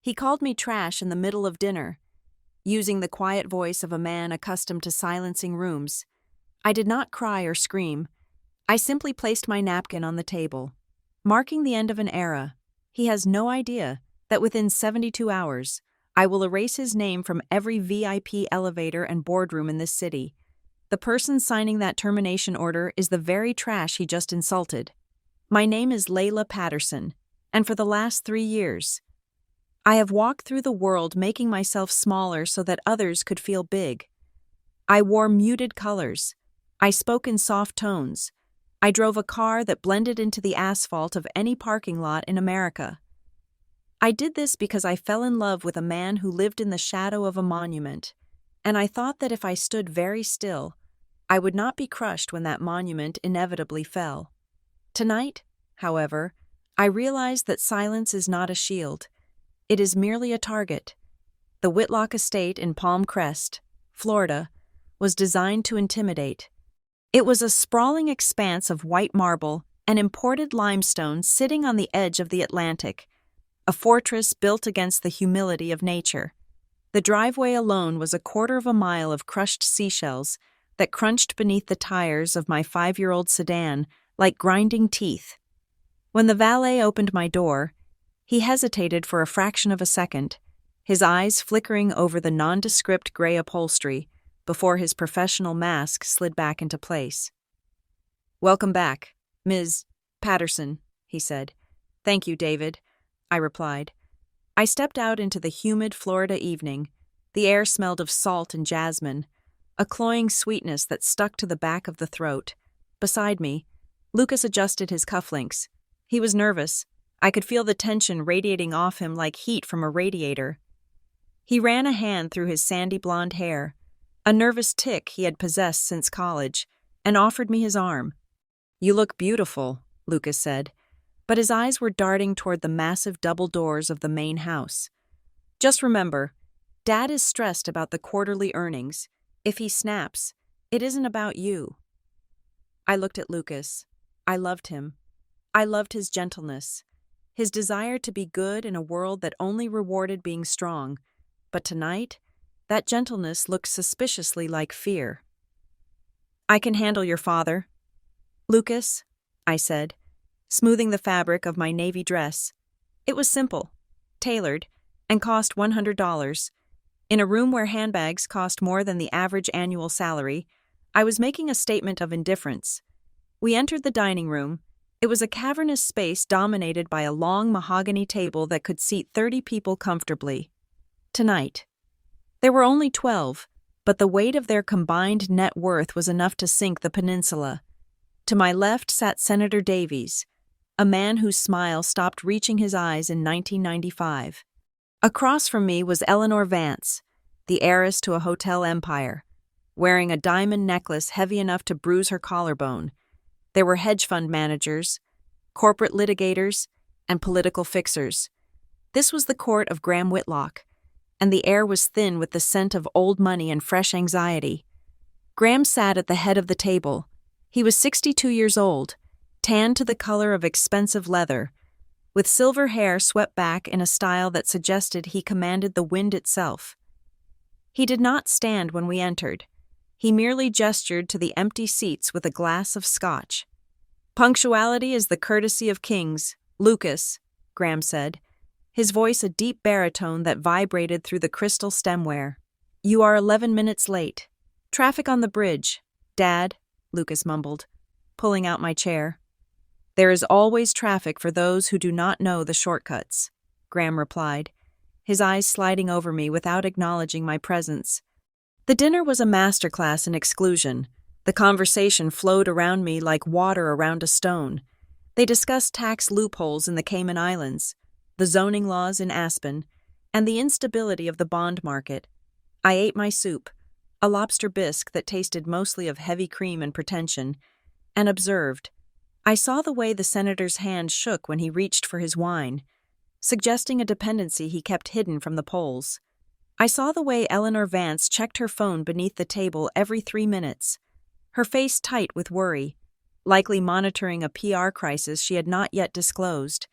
He called me trash in the middle of dinner, using the quiet voice of a man accustomed to silencing rooms. I did not cry or scream. I simply placed my napkin on the table, marking the end of an era. He has no idea that within 72 hours, I will erase his name from every VIP elevator and boardroom in this city. The person signing that termination order is the very trash he just insulted. My name is Layla Patterson, and for the last 3 years, I have walked through the world making myself smaller so that others could feel big. I wore muted colors. I spoke in soft tones. I drove a car that blended into the asphalt of any parking lot in America. I did this because I fell in love with a man who lived in the shadow of a monument, and I thought that if I stood very still, I would not be crushed when that monument inevitably fell. Tonight, however, I realized that silence is not a shield. It is merely a target. The Whitlock estate in Palm Crest, Florida, was designed to intimidate. It was a sprawling expanse of white marble and imported limestone sitting on the edge of the Atlantic, a fortress built against the humility of nature. The driveway alone was 1/4 mile of crushed seashells that crunched beneath the tires of my 5-year-old sedan like grinding teeth. When the valet opened my door, he hesitated for a fraction of a second, his eyes flickering over the nondescript gray upholstery before his professional mask slid back into place. "Welcome back, Ms. Patterson," he said. "Thank you, David," I replied. I stepped out into the humid Florida evening. The air smelled of salt and jasmine, a cloying sweetness that stuck to the back of the throat. Beside me, Lucas adjusted his cufflinks. He was nervous. I could feel the tension radiating off him like heat from a radiator. He ran a hand through his sandy blonde hair, a nervous tic he had possessed since college, and offered me his arm. "You look beautiful," Lucas said, but his eyes were darting toward the massive double doors of the main house. "Just remember, Dad is stressed about the quarterly earnings. If he snaps, it isn't about you." I looked at Lucas. I loved him. I loved his gentleness, his desire to be good in a world that only rewarded being strong. But tonight, that gentleness looked suspiciously like fear. "I can handle your father." "Lucas," I said, smoothing the fabric of my navy dress. It was simple, tailored, and cost $100. In a room where handbags cost more than the average annual salary, I was making a statement of indifference. We entered the dining room. It was a cavernous space dominated by a long mahogany table that could seat 30 people comfortably. Tonight, there were only 12, but the weight of their combined net worth was enough to sink the peninsula. To my left sat Senator Davies, a man whose smile stopped reaching his eyes in 1995. Across from me was Eleanor Vance, the heiress to a hotel empire, wearing a diamond necklace heavy enough to bruise her collarbone. There were hedge fund managers, corporate litigators, and political fixers. This was the court of Graham Whitlock, and the air was thin with the scent of old money and fresh anxiety. Graham sat at the head of the table. He was 62 years old, tanned to the color of expensive leather, with silver hair swept back in a style that suggested he commanded the wind itself. He did not stand when we entered. He merely gestured to the empty seats with a glass of scotch. "Punctuality is the courtesy of kings, Lucas," Graham said, his voice a deep baritone that vibrated through the crystal stemware. "You are 11 minutes late. Traffic on the bridge, Dad," Lucas mumbled, pulling out my chair. "There is always traffic for those who do not know the shortcuts," Graham replied, his eyes sliding over me without acknowledging my presence. The dinner was a masterclass in exclusion. The conversation flowed around me like water around a stone. They discussed tax loopholes in the Cayman Islands, the zoning laws in Aspen, and the instability of the bond market. I ate my soup, a lobster bisque that tasted mostly of heavy cream and pretension, and observed. I saw the way the senator's hand shook when he reached for his wine, suggesting a dependency he kept hidden from the polls. I saw the way Eleanor Vance checked her phone beneath the table every 3 minutes, her face tight with worry, likely monitoring a PR crisis she had not yet disclosed.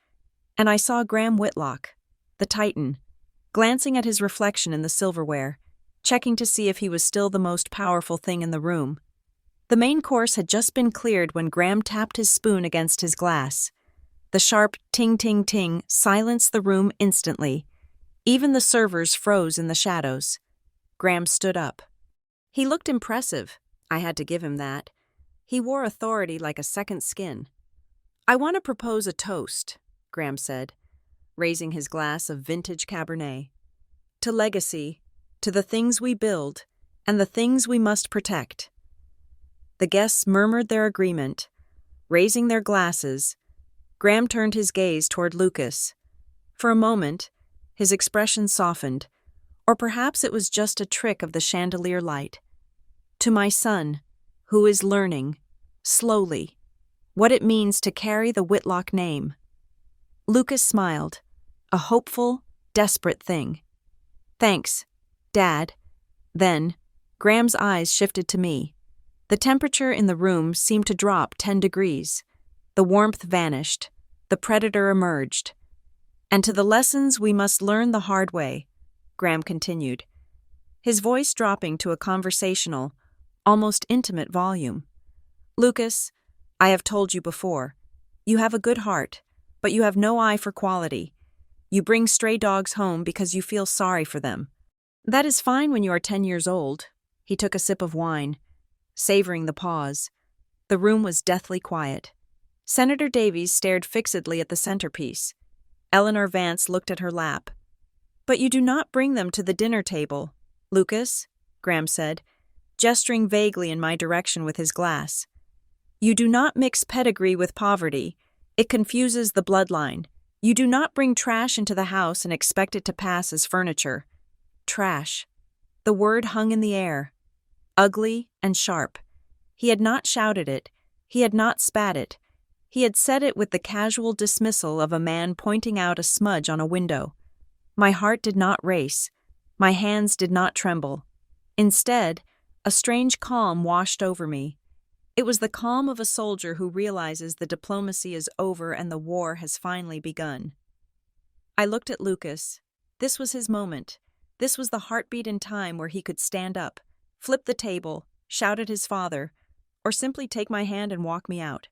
And I saw Graham Whitlock, the Titan, glancing at his reflection in the silverware, checking to see if he was still the most powerful thing in the room. The main course had just been cleared when Graham tapped his spoon against his glass. The sharp ting-ting-ting silenced the room instantly. Even the servers froze in the shadows. Graham stood up. He looked impressive. I had to give him that. He wore authority like a second skin. "I want to propose a toast," Graham said, raising his glass of vintage Cabernet. "To legacy, to the things we build, and the things we must protect." The guests murmured their agreement. Raising their glasses, Graham turned his gaze toward Lucas. For a moment, his expression softened, or perhaps it was just a trick of the chandelier light. "To my son, who is learning, slowly, what it means to carry the Whitlock name." Lucas smiled, a hopeful, desperate thing. "Thanks, Dad." Then, Graham's eyes shifted to me. The temperature in the room seemed to drop 10 degrees. The warmth vanished. The predator emerged. "And to the lessons we must learn the hard way," Graham continued, his voice dropping to a conversational, almost intimate volume. "Lucas, I have told you before, you have a good heart, but you have no eye for quality. You bring stray dogs home because you feel sorry for them. That is fine when you are 10 years old." He took a sip of wine, savoring the pause. The room was deathly quiet. Senator Davies stared fixedly at the centerpiece. Eleanor Vance looked at her lap. "But you do not bring them to the dinner table, Lucas," Graham said, gesturing vaguely in my direction with his glass. "You do not mix pedigree with poverty. It confuses the bloodline. You do not bring trash into the house and expect it to pass as furniture." Trash. The word hung in the air. Ugly and sharp. He had not shouted it. He had not spat it. He had said it with the casual dismissal of a man pointing out a smudge on a window. My heart did not race. My hands did not tremble. Instead, a strange calm washed over me. It was the calm of a soldier who realizes the diplomacy is over and the war has finally begun. I looked at Lucas. This was his moment. This was the heartbeat in time where he could stand up, flip the table, shout at his father, or simply take my hand and walk me out.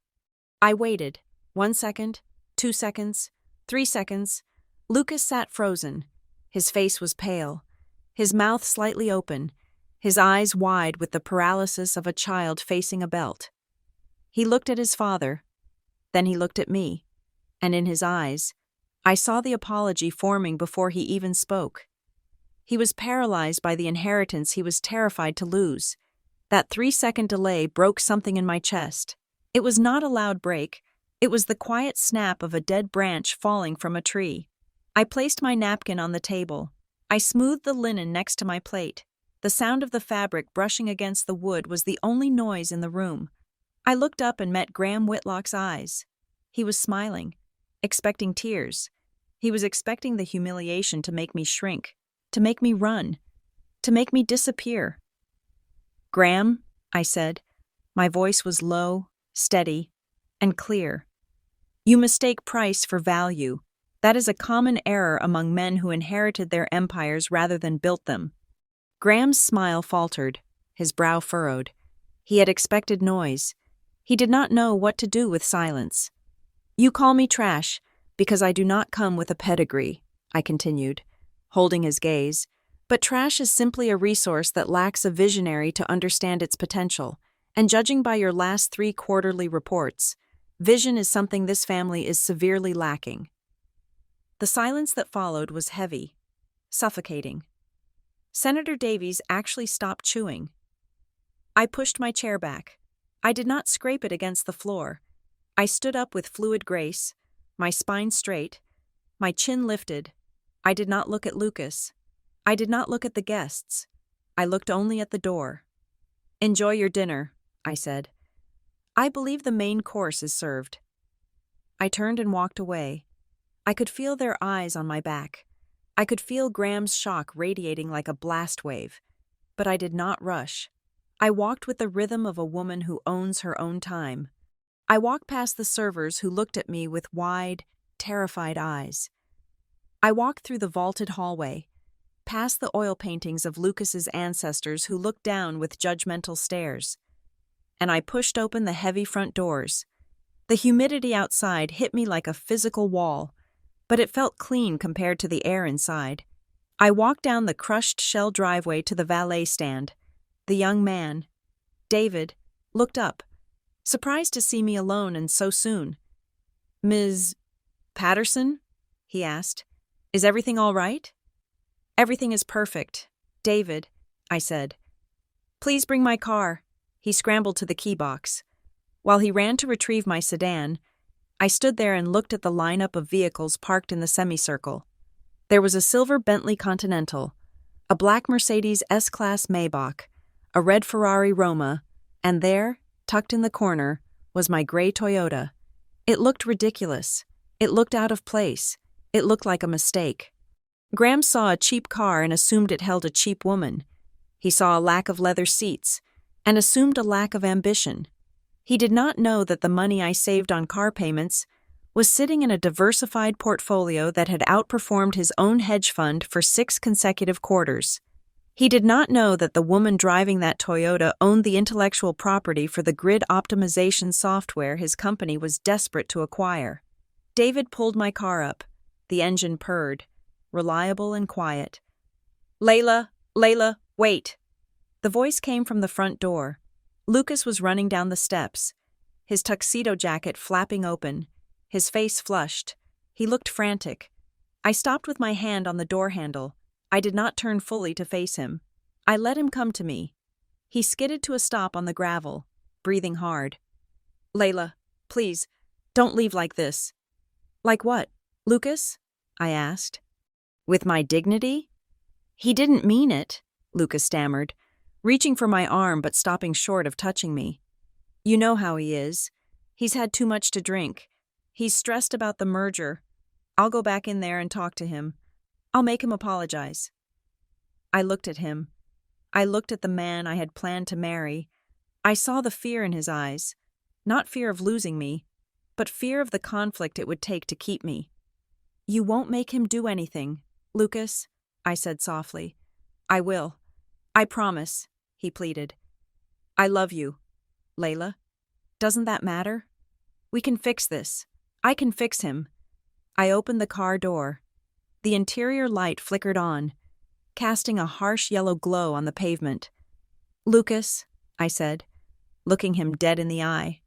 I waited. 1 second, 2 seconds, 3 seconds. Lucas sat frozen. His face was pale, his mouth slightly open, his eyes wide with the paralysis of a child facing a belt. He looked at his father. Then he looked at me, and in his eyes, I saw the apology forming before he even spoke. He was paralyzed by the inheritance he was terrified to lose. That 3-second delay broke something in my chest. It was not a loud break. It was the quiet snap of a dead branch falling from a tree. I placed my napkin on the table. I smoothed the linen next to my plate. The sound of the fabric brushing against the wood was the only noise in the room. I looked up and met Graham Whitlock's eyes. He was smiling, expecting tears. He was expecting the humiliation to make me shrink, to make me run, to make me disappear. "Graham," I said. My voice was low, steady, and clear. "You mistake price for value. That is a common error among men who inherited their empires rather than built them." Graham's smile faltered, his brow furrowed. He had expected noise. He did not know what to do with silence. "You call me trash because I do not come with a pedigree," I continued, holding his gaze. "But trash is simply a resource that lacks a visionary to understand its potential, and judging by your last 3 quarterly reports, vision is something this family is severely lacking." The silence that followed was heavy, suffocating. Senator Davies actually stopped chewing. I pushed my chair back. I did not scrape it against the floor. I stood up with fluid grace, my spine straight, my chin lifted. I did not look at Lucas. I did not look at the guests. I looked only at the door. "Enjoy your dinner," I said. "I believe the main course is served." I turned and walked away. I could feel their eyes on my back. I could feel Graham's shock radiating like a blast wave. But I did not rush. I walked with the rhythm of a woman who owns her own time. I walked past the servers who looked at me with wide, terrified eyes. I walked through the vaulted hallway, past the oil paintings of Lucas's ancestors who looked down with judgmental stares. And I pushed open the heavy front doors. The humidity outside hit me like a physical wall, but it felt clean compared to the air inside. I walked down the crushed shell driveway to the valet stand. The young man, David, looked up, surprised to see me alone and so soon. "Ms. Patterson?" he asked. "Is everything all right?" "Everything is perfect, David," I said. "Please bring my car." He scrambled to the key box. While he ran to retrieve my sedan, I stood there and looked at the lineup of vehicles parked in the semicircle. There was a silver Bentley Continental, a black Mercedes S-Class Maybach, a red Ferrari Roma, and there, tucked in the corner, was my gray Toyota. It looked ridiculous. It looked out of place. It looked like a mistake. Graham saw a cheap car and assumed it held a cheap woman. He saw a lack of leather seats and assumed a lack of ambition. He did not know that the money I saved on car payments was sitting in a diversified portfolio that had outperformed his own hedge fund for 6 consecutive quarters. He did not know that the woman driving that Toyota owned the intellectual property for the grid optimization software his company was desperate to acquire. David pulled my car up. The engine purred, reliable and quiet. Layla, wait." The voice came from the front door. Lucas was running down the steps, his tuxedo jacket flapping open, his face flushed. He looked frantic. I stopped with my hand on the door handle. I did not turn fully to face him. I let him come to me. He skidded to a stop on the gravel, breathing hard. "Layla, please, don't leave like this." "Like what, Lucas?" I asked. "With my dignity?" "He didn't mean it," Lucas stammered, reaching for my arm but stopping short of touching me. "You know how he is. He's had too much to drink. He's stressed about the merger. I'll go back in there and talk to him. I'll make him apologize." I looked at him. I looked at the man I had planned to marry. I saw the fear in his eyes. Not fear of losing me, but fear of the conflict it would take to keep me. "You won't make him do anything, Lucas," I said softly. "I will. I promise," he pleaded. "I love you, Layla. Doesn't that matter? We can fix this. I can fix him." I opened the car door. The interior light flickered on, casting a harsh yellow glow on the pavement. "Lucas," I said, looking him dead in the eye,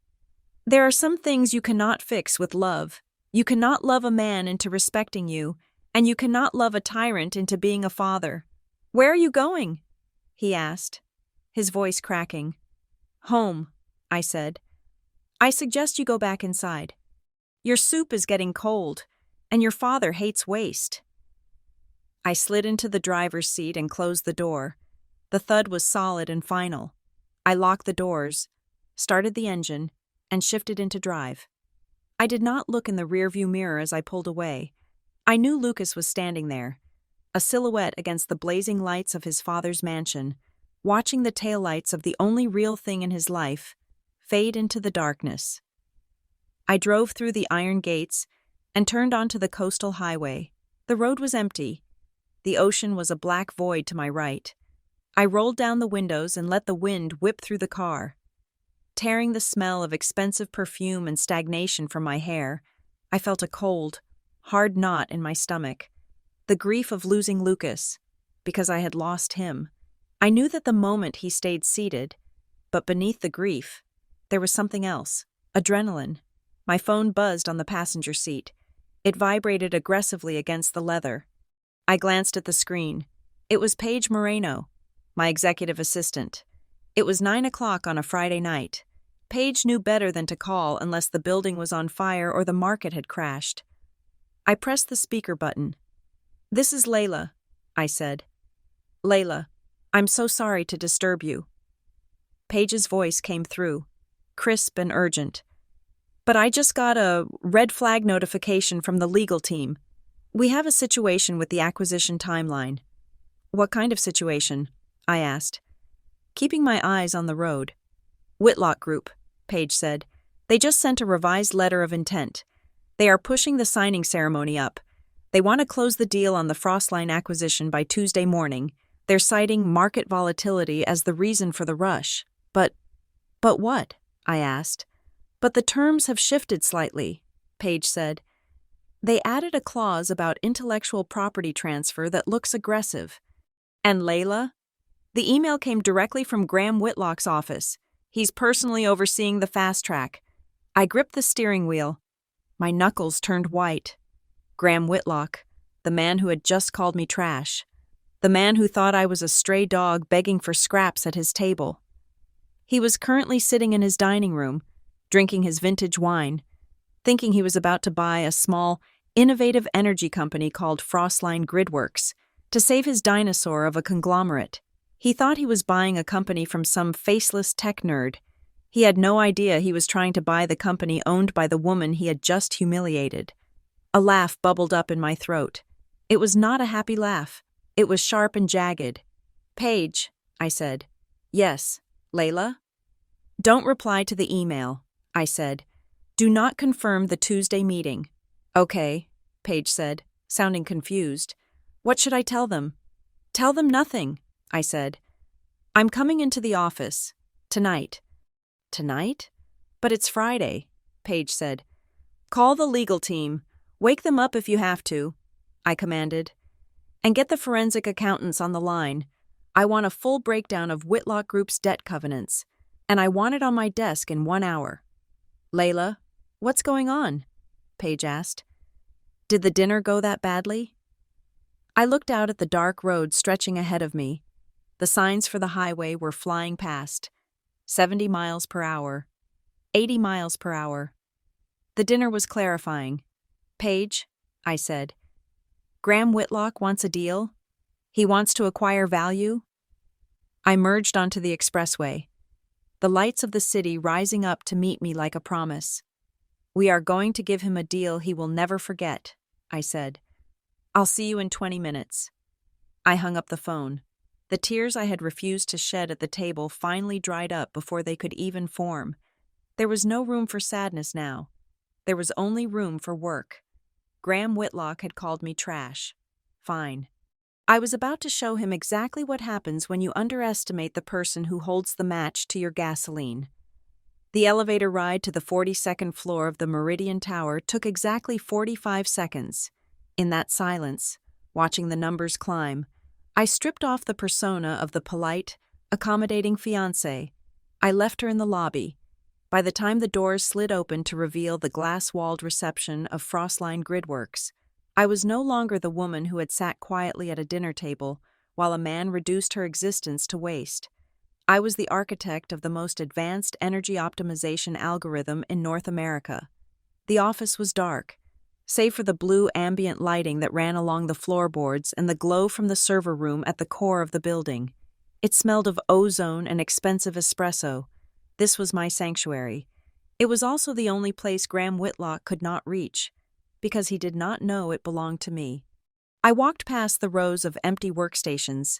"there are some things you cannot fix with love. You cannot love a man into respecting you, and you cannot love a tyrant into being a father." "Where are you going?" he asked, his voice cracking. "Home," I said. "I suggest you go back inside. Your soup is getting cold, and your father hates waste." I slid into the driver's seat and closed the door. The thud was solid and final. I locked the doors, started the engine, and shifted into drive. I did not look in the rearview mirror as I pulled away. I knew Lucas was standing there, a silhouette against the blazing lights of his father's mansion, watching the taillights of the only real thing in his life fade into the darkness. I drove through the iron gates and turned onto the coastal highway. The road was empty. The ocean was a black void to my right. I rolled down the windows and let the wind whip through the car. Tearing the smell of expensive perfume and stagnation from my hair, I felt a cold, hard knot in my stomach. The grief of losing Lucas, because I had lost him. I knew that the moment he stayed seated, but beneath the grief, there was something else. Adrenaline. My phone buzzed on the passenger seat. It vibrated aggressively against the leather. I glanced at the screen. It was Paige Moreno, my executive assistant. It was 9 o'clock on a Friday night. Paige knew better than to call unless the building was on fire or the market had crashed. I pressed the speaker button. "This is Layla," I said. "Layla, I'm so sorry to disturb you." Paige's voice came through, crisp and urgent. "But I just got a red flag notification from the legal team. We have a situation with the acquisition timeline." "What kind of situation?" I asked, keeping my eyes on the road. "Whitlock Group," Paige said. "They just sent a revised letter of intent. They are pushing the signing ceremony up. They want to close the deal on the Frostline acquisition by Tuesday morning. They're citing market volatility as the reason for the rush. But what? I asked. But the terms have shifted slightly, Paige said. They added a clause about intellectual property transfer that looks aggressive. And Layla? The email came directly from Graham Whitlock's office. He's personally overseeing the fast track. I gripped the steering wheel. My knuckles turned white. Graham Whitlock, the man who had just called me trash. The man who thought I was a stray dog begging for scraps at his table. He was currently sitting in his dining room, drinking his vintage wine, thinking he was about to buy a small, innovative energy company called Frostline Gridworks to save his dinosaur of a conglomerate. He thought he was buying a company from some faceless tech nerd. He had no idea he was trying to buy the company owned by the woman he had just humiliated. A laugh bubbled up in my throat. It was not a happy laugh. It was sharp and jagged. Paige, I said. Yes, Layla? Don't reply to the email, I said. Do not confirm the Tuesday meeting. Okay, Paige said, sounding confused. What should I tell them? Tell them nothing, I said. I'm coming into the office. Tonight. Tonight? But it's Friday, Paige said. Call the legal team. Wake them up if you have to, I commanded. And get the forensic accountants on the line. I want a full breakdown of Whitlock Group's debt covenants, and I want it on my desk in 1 hour. Layla, what's going on? Paige asked. Did the dinner go that badly? I looked out at the dark road stretching ahead of me. The signs for the highway were flying past. 70 miles per hour. 80 miles per hour. The dinner was clarifying. Paige, I said. Graham Whitlock wants a deal? He wants to acquire value? I merged onto the expressway, the lights of the city rising up to meet me like a promise. We are going to give him a deal he will never forget, I said. I'll see you in 20 minutes. I hung up the phone. The tears I had refused to shed at the table finally dried up before they could even form. There was no room for sadness now. There was only room for work. Graham Whitlock had called me trash. Fine. I was about to show him exactly what happens when you underestimate the person who holds the match to your gasoline. The elevator ride to the 42nd floor of the Meridian Tower took exactly 45 seconds. In that silence, watching the numbers climb, I stripped off the persona of the polite, accommodating fiancé. I left her in the lobby. By the time the doors slid open to reveal the glass-walled reception of Frostline Gridworks, I was no longer the woman who had sat quietly at a dinner table while a man reduced her existence to waste. I was the architect of the most advanced energy optimization algorithm in North America. The office was dark, save for the blue ambient lighting that ran along the floorboards and the glow from the server room at the core of the building. It smelled of ozone and expensive espresso. This was my sanctuary. It was also the only place Graham Whitlock could not reach, because he did not know it belonged to me. I walked past the rows of empty workstations.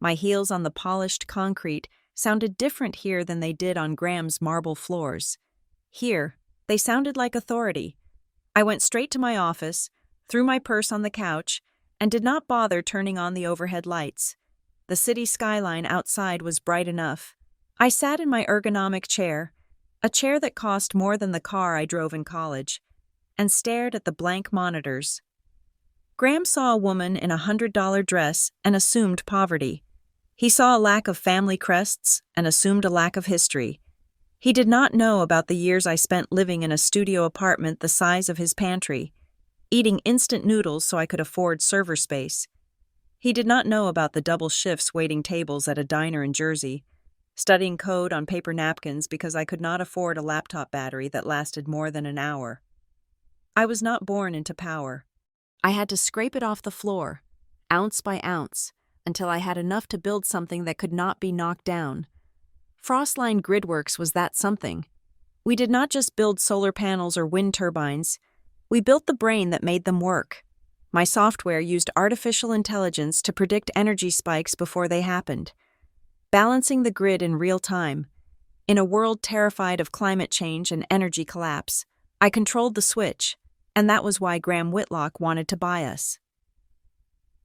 My heels on the polished concrete sounded different here than they did on Graham's marble floors. Here, they sounded like authority. I went straight to my office, threw my purse on the couch, and did not bother turning on the overhead lights. The city skyline outside was bright enough. I sat in my ergonomic chair, a chair that cost more than the car I drove in college, and stared at the blank monitors. Graham saw a woman in a $100 dress and assumed poverty. He saw a lack of family crests and assumed a lack of history. He did not know about the years I spent living in a studio apartment the size of his pantry, eating instant noodles so I could afford server space. He did not know about the double shifts waiting tables at a diner in Jersey, studying code on paper napkins because I could not afford a laptop battery that lasted more than an hour. I was not born into power. I had to scrape it off the floor, ounce by ounce, until I had enough to build something that could not be knocked down. Frostline Gridworks was that something. We did not just build solar panels or wind turbines. We built the brain that made them work. My software used artificial intelligence to predict energy spikes before they happened, balancing the grid in real time. In a world terrified of climate change and energy collapse, I controlled the switch, And that was why Graham Whitlock wanted to buy us.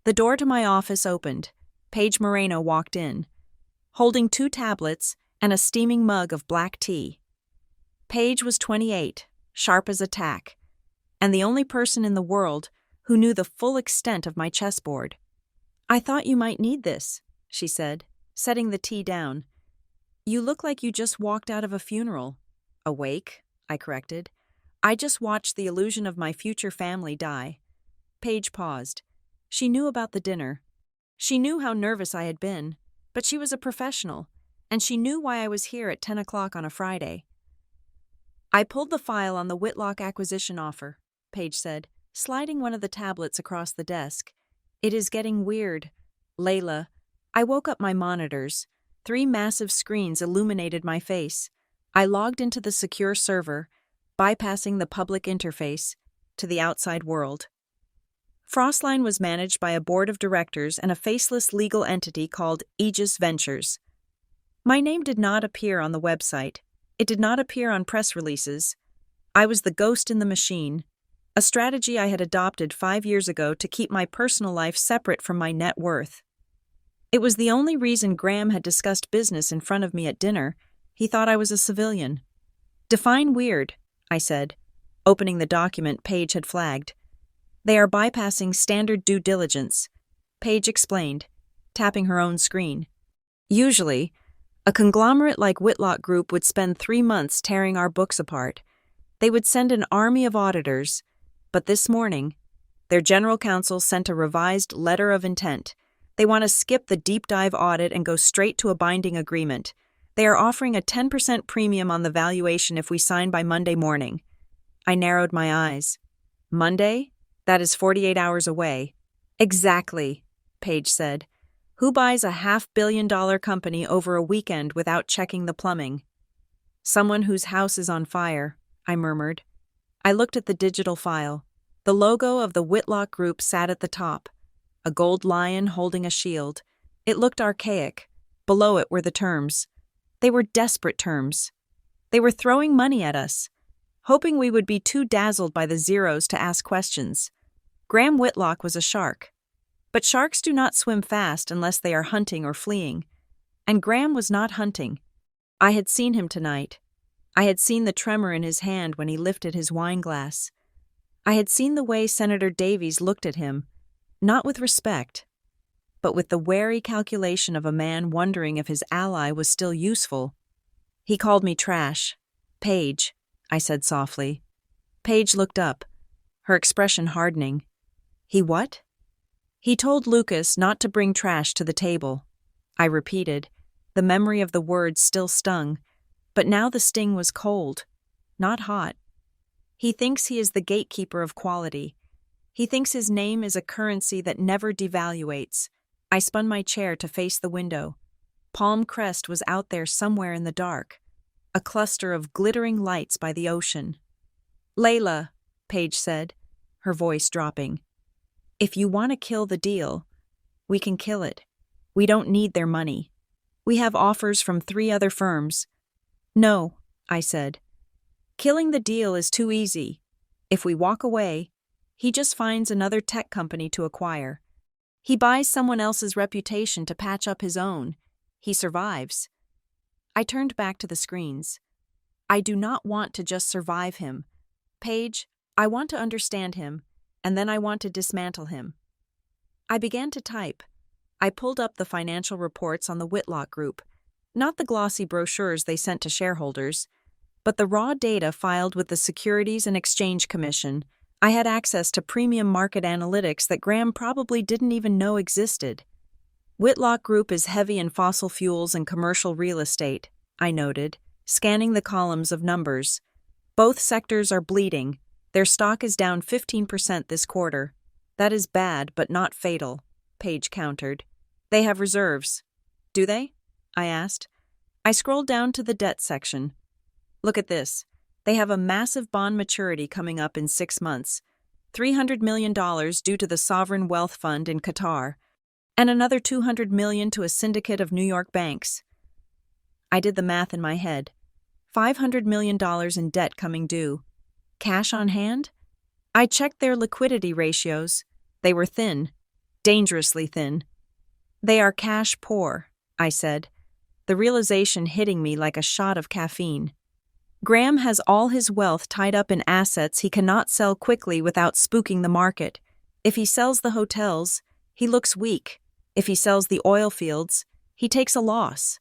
The door to my office opened. Paige Moreno walked in, holding 2 tablets and a steaming mug of black tea. Paige was 28, sharp as a tack, and the only person in the world who knew the full extent of my chessboard. "I thought you might need this," she said, setting the tea down. "You look like you just walked out of a funeral." "Awake," I corrected. "I just watched the illusion of my future family die." Paige paused. She knew about the dinner. She knew how nervous I had been, but she was a professional, and she knew why I was here at 10 o'clock on a Friday. "I pulled the file on the Whitlock acquisition offer," Paige said, sliding one of the tablets across the desk. "It is getting weird. Layla, I woke up my monitors. 3 massive screens illuminated my face. I logged into the secure server, bypassing the public interface, to the outside world." Frostline was managed by a board of directors and a faceless legal entity called Aegis Ventures. My name did not appear on the website. It did not appear on press releases. I was the ghost in the machine, a strategy I had adopted 5 years ago to keep my personal life separate from my net worth. It was the only reason Graham had discussed business in front of me at dinner. He thought I was a civilian. "Define weird," I said, opening the document Paige had flagged. "They are bypassing standard due diligence," Paige explained, tapping her own screen. "Usually, a conglomerate like Whitlock Group would spend 3 months tearing our books apart. They would send an army of auditors, but this morning, their general counsel sent a revised letter of intent. They want to skip the deep dive audit and go straight to a binding agreement. They are offering a 10% premium on the valuation if we sign by Monday morning." I narrowed my eyes. "Monday? That is 48 hours away." "Exactly," Paige said. "Who buys a $500 million company over a weekend without checking the plumbing?" "Someone whose house is on fire," I murmured. I looked at the digital file. The logo of the Whitlock Group sat at the top, a gold lion holding a shield. It looked archaic. Below it were the terms. They were desperate terms. They were throwing money at us, hoping we would be too dazzled by the zeros to ask questions. Graham Whitlock was a shark. But sharks do not swim fast unless they are hunting or fleeing. And Graham was not hunting. I had seen him tonight. I had seen the tremor in his hand when he lifted his wine glass. I had seen the way Senator Davies looked at him, not with respect, but with the wary calculation of a man wondering if his ally was still useful. He called me trash. "Paige," I said softly. Paige looked up, her expression hardening. "He what?" "He told Lucas not to bring trash to the table." I repeated. The memory of the words still stung, but now the sting was cold, not hot. "He thinks he is the gatekeeper of quality. He thinks his name is a currency that never devaluates." I spun my chair to face the window. Palm Crest was out there somewhere in the dark, a cluster of glittering lights by the ocean. "Layla," Paige said, her voice dropping. "If you want to kill the deal, we can kill it. We don't need their money. We have offers from 3 other firms." "No," I said. "Killing the deal is too easy. If we walk away, he just finds another tech company to acquire. He buys someone else's reputation to patch up his own. He survives." I turned back to the screens. "I do not want to just survive him. Paige, I want to understand him, and then I want to dismantle him." I began to type. I pulled up the financial reports on the Whitlock Group, not the glossy brochures they sent to shareholders, but the raw data filed with the Securities and Exchange Commission. I had access to premium market analytics that Graham probably didn't even know existed. "Whitlock Group is heavy in fossil fuels and commercial real estate," I noted, scanning the columns of numbers. "Both sectors are bleeding. Their stock is down 15% this quarter. That is bad, but not fatal," Paige countered. "They have reserves." "Do they?" I asked. I scrolled down to the debt section. "Look at this. They have a massive bond maturity coming up in 6 months, $300 million due to the Sovereign Wealth Fund in Qatar, and another $200 million to a syndicate of New York banks." I did the math in my head. $500 million in debt coming due. Cash on hand? I checked their liquidity ratios. They were thin, dangerously thin. They are cash poor, I said, the realization hitting me like a shot of caffeine. Graham has all his wealth tied up in assets he cannot sell quickly without spooking the market. If he sells the hotels, he looks weak. If he sells the oil fields, he takes a loss.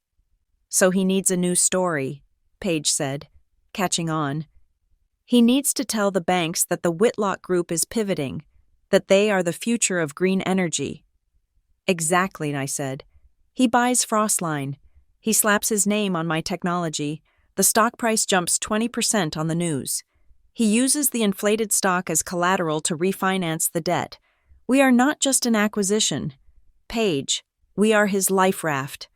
So he needs a new story, Paige said, catching on. He needs to tell the banks that the Whitlock Group is pivoting, that they are the future of green energy. Exactly, I said. He buys Frostline. He slaps his name on my technology. The stock price jumps 20% on the news. He uses the inflated stock as collateral to refinance the debt. We are not just an acquisition. Paige, we are his life raft.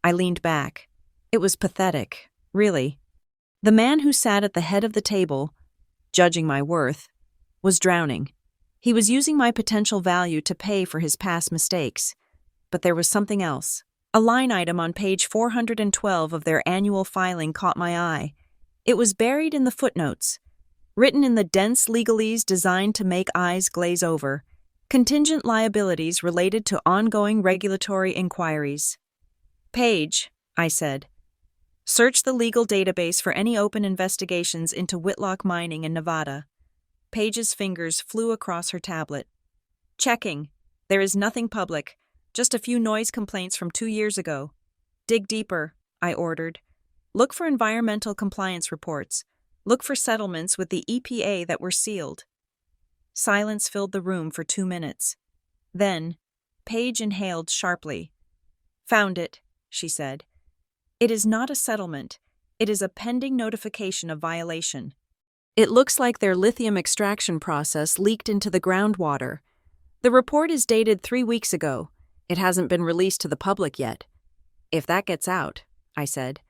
I leaned back. It was pathetic, really. The man who sat at the head of the table, judging my worth, was drowning. He was using my potential value to pay for his past mistakes. But there was something else. A line item on page 412 of their annual filing caught my eye. It was buried in the footnotes, written in the dense legalese designed to make eyes glaze over. Contingent liabilities related to ongoing regulatory inquiries. Paige, I said. Search the legal database for any open investigations into Whitlock mining in Nevada. Paige's fingers flew across her tablet. Checking. There is nothing public, just a few noise complaints from 2 years ago. Dig deeper, I ordered. Look for environmental compliance reports. Look for settlements with the EPA that were sealed. Silence filled the room for 2 minutes. Then, Paige inhaled sharply. Found it, she said. It is not a settlement. It is a pending notification of violation. It looks like their lithium extraction process leaked into the groundwater. The report is dated 3 weeks ago. It hasn't been released to the public yet. If that gets out, I said,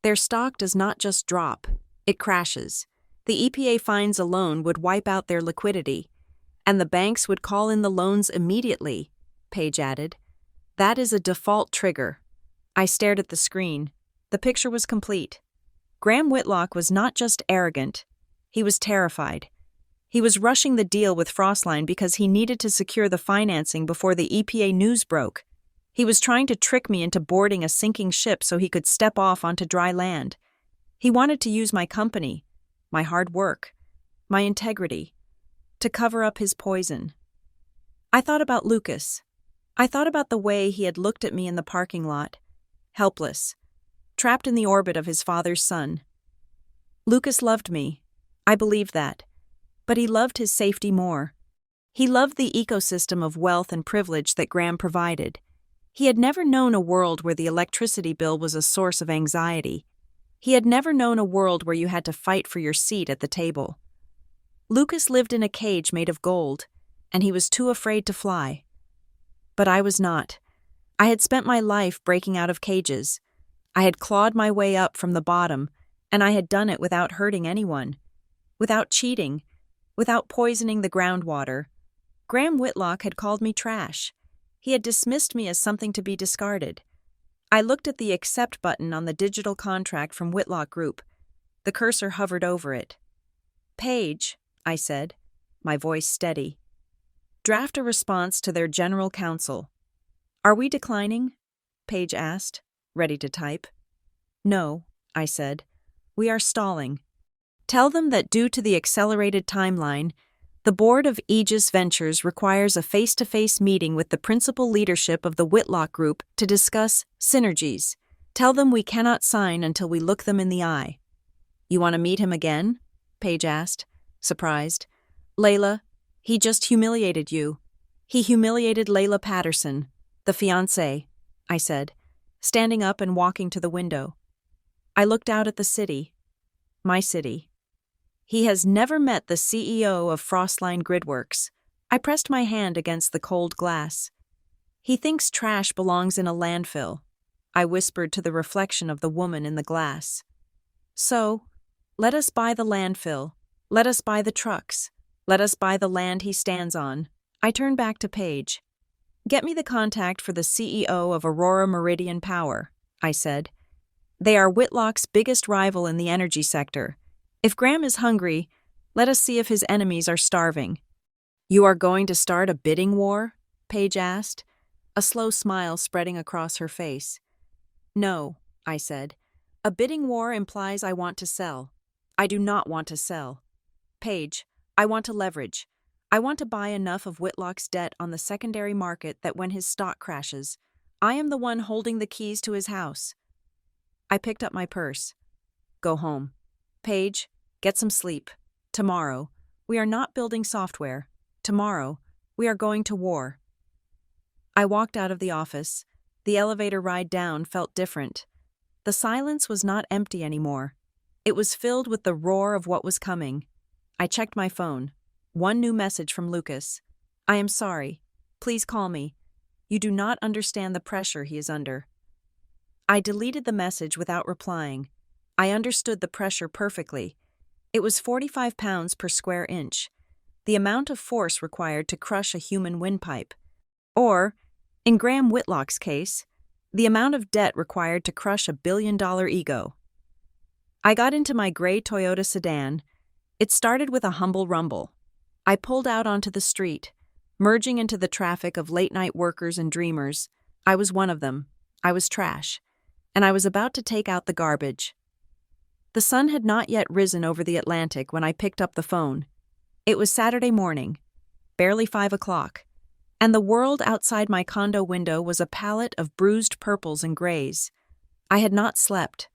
their stock does not just drop, it crashes. The EPA fines alone would wipe out their liquidity, and the banks would call in the loans immediately, Paige added. That is a default trigger. I stared at the screen. The picture was complete. Graham Whitlock was not just arrogant, he was terrified. He was rushing the deal with Frostline because he needed to secure the financing before the EPA news broke. He was trying to trick me into boarding a sinking ship so he could step off onto dry land. He wanted to use my company, my hard work, my integrity, to cover up his poison. I thought about Lucas. I thought about the way he had looked at me in the parking lot, helpless, trapped in the orbit of his father's son. Lucas loved me. I believed that. But he loved his safety more. He loved the ecosystem of wealth and privilege that Graham provided. He had never known a world where the electricity bill was a source of anxiety. He had never known a world where you had to fight for your seat at the table. Lucas lived in a cage made of gold, and he was too afraid to fly. But I was not. I had spent my life breaking out of cages. I had clawed my way up from the bottom, and I had done it without hurting anyone, without cheating, without poisoning the groundwater. Graham Whitlock had called me trash. He had dismissed me as something to be discarded. I looked at the accept button on the digital contract from Whitlock Group. The cursor hovered over it. Paige, I said, my voice steady. Draft a response to their general counsel. Are we declining? Paige asked, ready to type. No, I said. We are stalling. Tell them that due to the accelerated timeline, the board of Aegis Ventures requires a face-to-face meeting with the principal leadership of the Whitlock Group to discuss synergies. Tell them we cannot sign until we look them in the eye. You want to meet him again? Paige asked, surprised. Layla, he just humiliated you. He humiliated Layla Patterson, the fiancée, I said, standing up and walking to the window. I looked out at the city. My city. He has never met the CEO of Frostline Gridworks. I pressed my hand against the cold glass. He thinks trash belongs in a landfill, I whispered to the reflection of the woman in the glass. So, let us buy the landfill. Let us buy the trucks. Let us buy the land he stands on. I turned back to Paige. Get me the contact for the CEO of Aurora Meridian Power, I said. They are Whitlock's biggest rival in the energy sector. If Graham is hungry, Let us see if his enemies are starving. You are going to start a bidding war? Paige asked, a slow smile spreading across her face. No, I said. A bidding war implies I want to sell. I do not want to sell. Paige, I want to leverage. I want to buy enough of Whitlock's debt on the secondary market that when his stock crashes, I am the one holding the keys to his house. I picked up my purse. Go home. Paige, get some sleep. Tomorrow, we are not building software. Tomorrow, we are going to war. I walked out of the office. The elevator ride down felt different. The silence was not empty anymore. It was filled with the roar of what was coming. I checked my phone. One new message from Lucas. I am sorry. Please call me. You do not understand the pressure he is under. I deleted the message without replying. I understood the pressure perfectly. It was 45 pounds per square inch, the amount of force required to crush a human windpipe. Or, in Graham Whitlock's case, the amount of debt required to crush a billion-dollar ego. I got into my gray Toyota sedan. It started with a humble rumble. I pulled out onto the street, merging into the traffic of late-night workers and dreamers. I was one of them. I was trash. And I was about to take out the garbage. The sun had not yet risen over the Atlantic when I picked up the phone. It was Saturday morning, barely 5 o'clock, and the world outside my condo window was a palette of bruised purples and grays. I had not slept.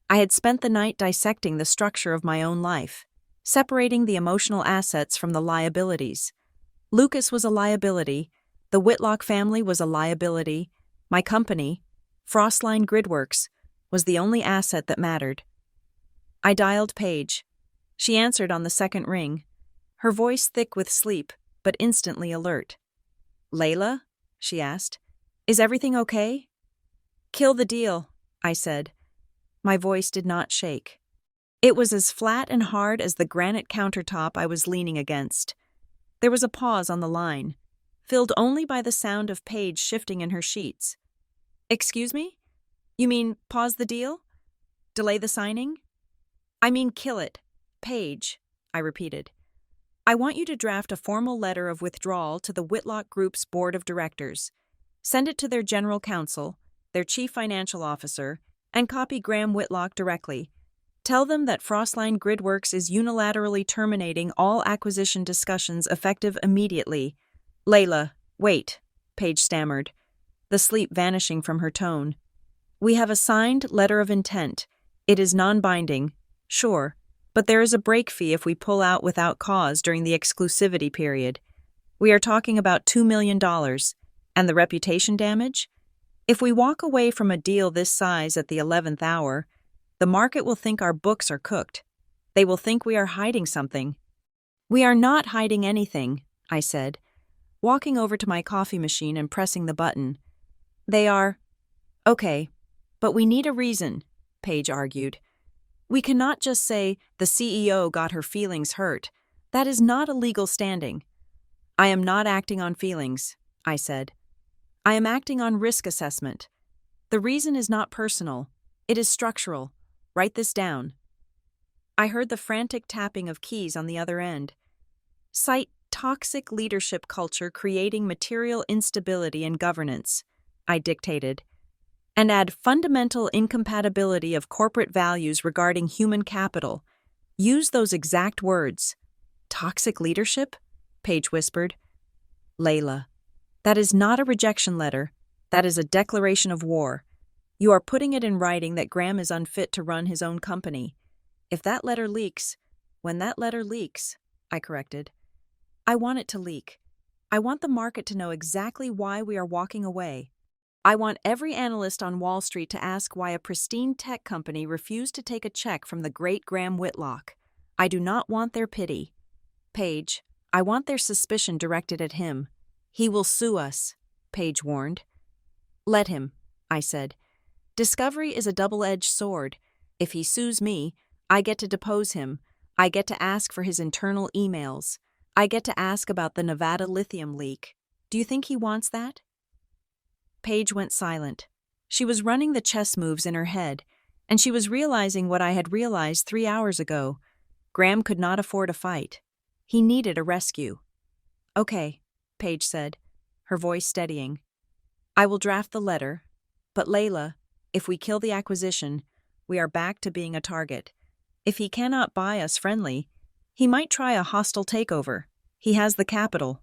I had spent the night dissecting the structure of my own life, separating the emotional assets from the liabilities. Lucas was a liability, the Whitlock family was a liability, my company, Frostline Gridworks, was the only asset that mattered. I dialed Paige. She answered on the second ring, her voice thick with sleep, but instantly alert. Layla? She asked. Is everything okay? Kill the deal, I said. My voice did not shake. It was as flat and hard as the granite countertop I was leaning against. There was a pause on the line, filled only by the sound of Paige shifting in her sheets. Excuse me? You mean pause the deal? Delay the signing? I mean kill it. Paige, I repeated. I want you to draft a formal letter of withdrawal to the Whitlock Group's board of directors. Send it to their general counsel, their chief financial officer, and copy Graham Whitlock directly. Tell them that Frostline Gridworks is unilaterally terminating all acquisition discussions effective immediately. Layla, wait, Paige stammered, the sleep vanishing from her tone. We have a signed letter of intent. It is non-binding, sure, but there is a break fee if we pull out without cause during the exclusivity period. We are talking about $2 million. And the reputation damage? If we walk away from a deal this size at the 11th hour, the market will think our books are cooked. They will think we are hiding something. We are not hiding anything, I said, walking over to my coffee machine and pressing the button. They are. Okay, but we need a reason, Paige argued. We cannot just say the CEO got her feelings hurt. That is not a legal standing. I am not acting on feelings, I said. I am acting on risk assessment. The reason is not personal. It is structural. Write this down. I heard the frantic tapping of keys on the other end. Cite toxic leadership culture creating material instability in governance, I dictated. And add fundamental incompatibility of corporate values regarding human capital. Use those exact words. Toxic leadership? Paige whispered. Layla, that is not a rejection letter. That is a declaration of war. You are putting it in writing that Graham is unfit to run his own company. If that letter leaks, when that letter leaks, I corrected. I want it to leak. I want the market to know exactly why we are walking away. I want every analyst on Wall Street to ask why a pristine tech company refused to take a check from the great Graham Whitlock. I do not want their pity. Paige, I want their suspicion directed at him. He will sue us, Paige warned. Let him, I said. Discovery is a double-edged sword. If he sues me, I get to depose him. I get to ask for his internal emails. I get to ask about the Nevada lithium leak. Do you think he wants that? Paige went silent. She was running the chess moves in her head, and she was realizing what I had realized 3 hours ago. Graham could not afford a fight. He needed a rescue. "Okay," Paige said, her voice steadying. "I will draft the letter. But Layla, if we kill the acquisition, we are back to being a target. If he cannot buy us friendly, he might try a hostile takeover. He has the capital."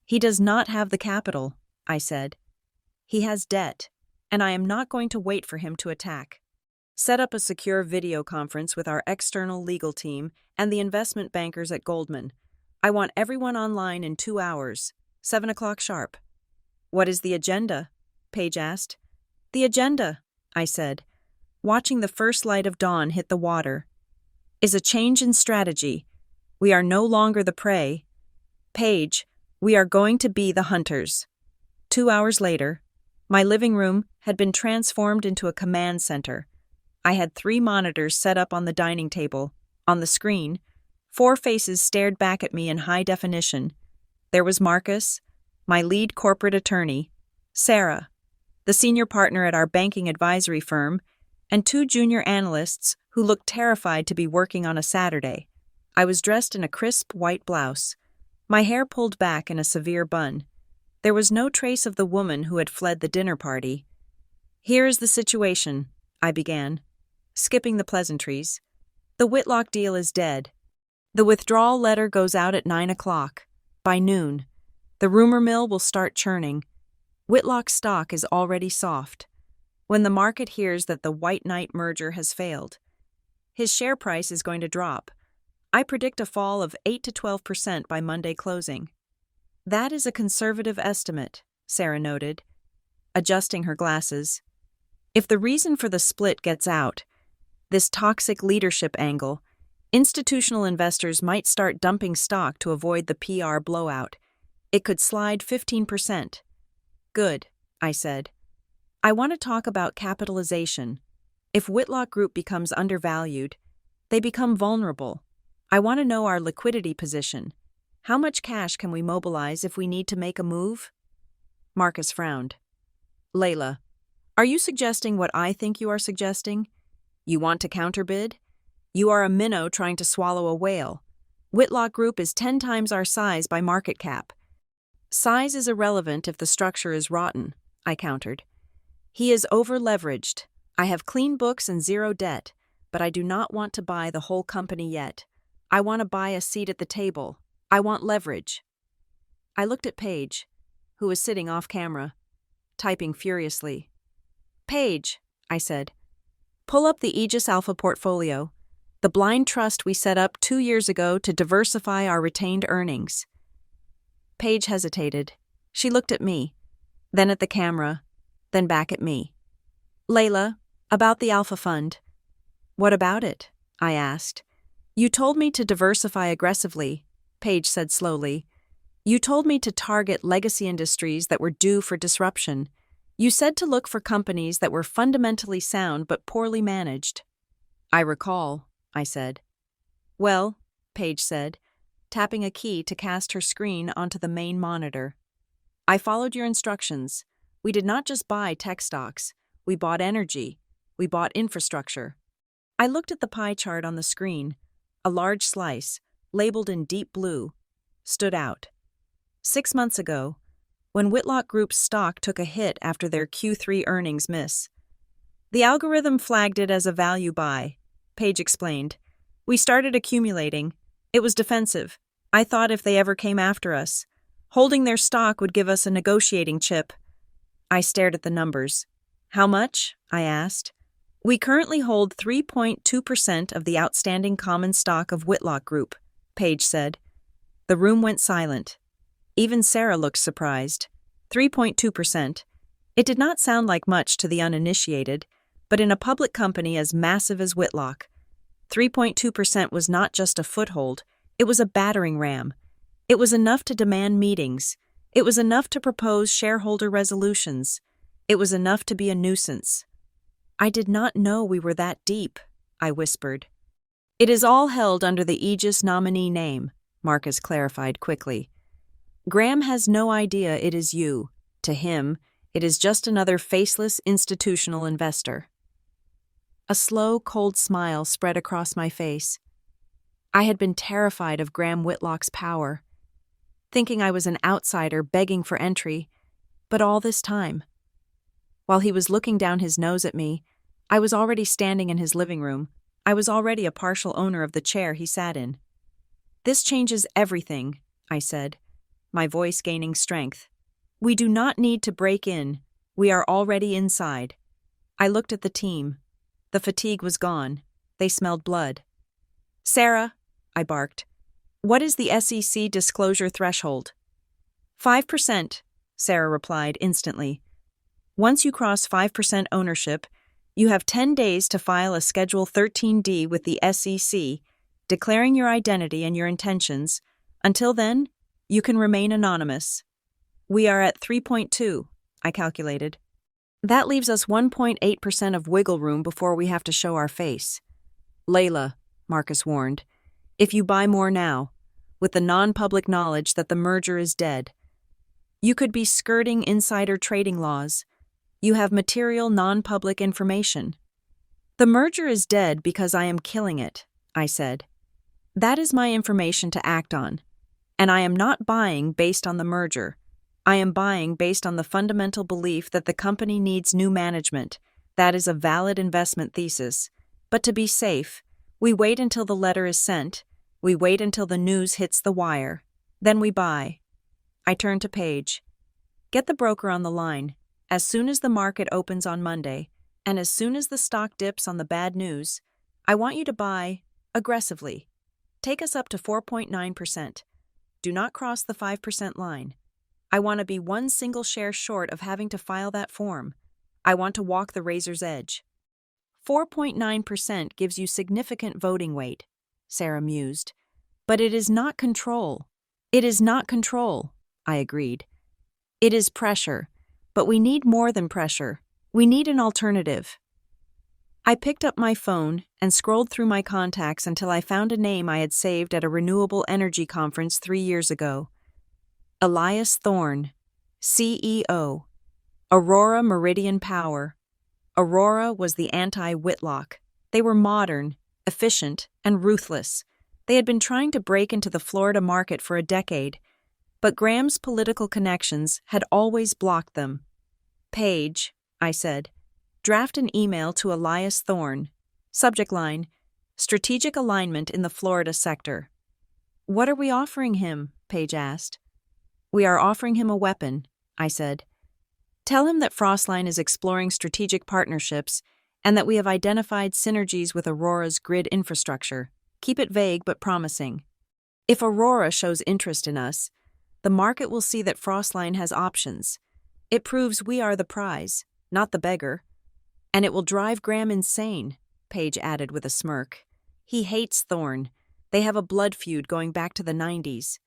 "He does not have the capital," I said. "He has debt, and I am not going to wait for him to attack. Set up a secure video conference with our external legal team and the investment bankers at Goldman. I want everyone online in 2 hours, 7 o'clock sharp." "What is the agenda?" Paige asked. "The agenda," I said, watching the first light of dawn hit the water, "is a change in strategy. We are no longer the prey. Paige, we are going to be the hunters." 2 hours later, my living room had been transformed into a command center. I had 3 monitors set up on the dining table. On the screen, 4 faces stared back at me in high definition. There was Marcus, my lead corporate attorney, Sarah, the senior partner at our banking advisory firm, and 2 junior analysts who looked terrified to be working on a Saturday. I was dressed in a crisp white blouse, my hair pulled back in a severe bun. There was no trace of the woman who had fled the dinner party. "Here is the situation," I began, skipping the pleasantries. "The Whitlock deal is dead. The withdrawal letter goes out at 9 o'clock. By noon, the rumor mill will start churning. Whitlock's stock is already soft. When the market hears that the White Knight merger has failed, his share price is going to drop. I predict a fall of 8 to 12% by Monday closing." "That is a conservative estimate," Sarah noted, adjusting her glasses. "If the reason for the split gets out, this toxic leadership angle, institutional investors might start dumping stock to avoid the PR blowout. It could slide 15%. "Good," I said. "I want to talk about capitalization. If Whitlock Group becomes undervalued, they become vulnerable. I want to know our liquidity position. How much cash can we mobilize if we need to make a move?" Marcus frowned. "Layla, are you suggesting what I think you are suggesting? You want to counterbid? You are a minnow trying to swallow a whale. Whitlock Group is 10 times our size by market cap." "Size is irrelevant if the structure is rotten," I countered. "He is over-leveraged. I have clean books and 0 debt, but I do not want to buy the whole company yet. I want to buy a seat at the table. I want leverage." I looked at Paige, who was sitting off camera, typing furiously. "Paige," I said, "pull up the Aegis Alpha portfolio, the blind trust we set up 2 years ago to diversify our retained earnings." Paige hesitated. She looked at me, then at the camera, then back at me. "Layla, about the Alpha Fund." "What about it?" I asked. "You told me to diversify aggressively," Paige said slowly. "You told me to target legacy industries that were due for disruption. You said to look for companies that were fundamentally sound but poorly managed." "I recall," I said. "Well," Paige said, tapping a key to cast her screen onto the main monitor, "I followed your instructions. We did not just buy tech stocks. We bought energy. We bought infrastructure." I looked at the pie chart on the screen. A large slice, labeled in deep blue, stood out. 6 months ago, when Whitlock Group's stock took a hit after their Q3 earnings miss. "The algorithm flagged it as a value buy," Paige explained. "We started accumulating. It was defensive. I thought if they ever came after us, holding their stock would give us a negotiating chip." I stared at the numbers. "How much?" I asked. "We currently hold 3.2% of the outstanding common stock of Whitlock Group," Paige said. The room went silent. Even Sarah looked surprised. 3.2%. It did not sound like much to the uninitiated, but in a public company as massive as Whitlock, 3.2% was not just a foothold, it was a battering ram. It was enough to demand meetings. It was enough to propose shareholder resolutions. It was enough to be a nuisance. "I did not know we were that deep," I whispered. "It is all held under the Aegis nominee name," Marcus clarified quickly. "Graham has no idea it is you. To him, it is just another faceless institutional investor." A slow, cold smile spread across my face. I had been terrified of Graham Whitlock's power, thinking I was an outsider begging for entry, but all this time, while he was looking down his nose at me, I was already standing in his living room. I was already a partial owner of the chair he sat in. "This changes everything," I said, my voice gaining strength. "We do not need to break in. We are already inside." I looked at the team. The fatigue was gone. They smelled blood. "Sarah," I barked, "what is the SEC disclosure threshold?" 5%, Sarah replied instantly. "Once you cross 5% ownership, you have 10 days to file a Schedule 13D with the SEC, declaring your identity and your intentions. Until then, you can remain anonymous." "We are at 3.2, I calculated. "That leaves us 1.8% of wiggle room before we have to show our face." "Layla," Marcus warned, "if you buy more now, with the non-public knowledge that the merger is dead, you could be skirting insider trading laws. You have material non-public information." "The merger is dead because I am killing it," I said. "That is my information to act on. And I am not buying based on the merger. I am buying based on the fundamental belief that the company needs new management. That is a valid investment thesis. But to be safe, we wait until the letter is sent. We wait until the news hits the wire. Then we buy." I turned to Paige. "Get the broker on the line. As soon as the market opens on Monday, and as soon as the stock dips on the bad news, I want you to buy aggressively. Take us up to 4.9%. Do not cross the 5% line. I want to be one single share short of having to file that form. I want to walk the razor's edge." 4.9% gives you significant voting weight, Sarah mused. "But it is not control." "It is not control," I agreed. "It is pressure. But we need more than pressure. We need an alternative." I picked up my phone and scrolled through my contacts until I found a name I had saved at a renewable energy conference 3 years ago. Elias Thorne, CEO, Aurora Meridian Power. Aurora was the anti-Whitlock. They were modern, efficient, and ruthless. They had been trying to break into the Florida market for a decade, but Graham's political connections had always blocked them. "Paige," I said, "draft an email to Elias Thorne. Subject line, Strategic Alignment in the Florida Sector." "What are we offering him?" Paige asked. "We are offering him a weapon," I said. "Tell him that Frostline is exploring strategic partnerships and that we have identified synergies with Aurora's grid infrastructure. Keep it vague but promising. If Aurora shows interest in us, the market will see that Frostline has options. It proves we are the prize, not the beggar. And it will drive Graham insane," Paige added with a smirk. "He hates Thorne. They have a blood feud going back to the 90s.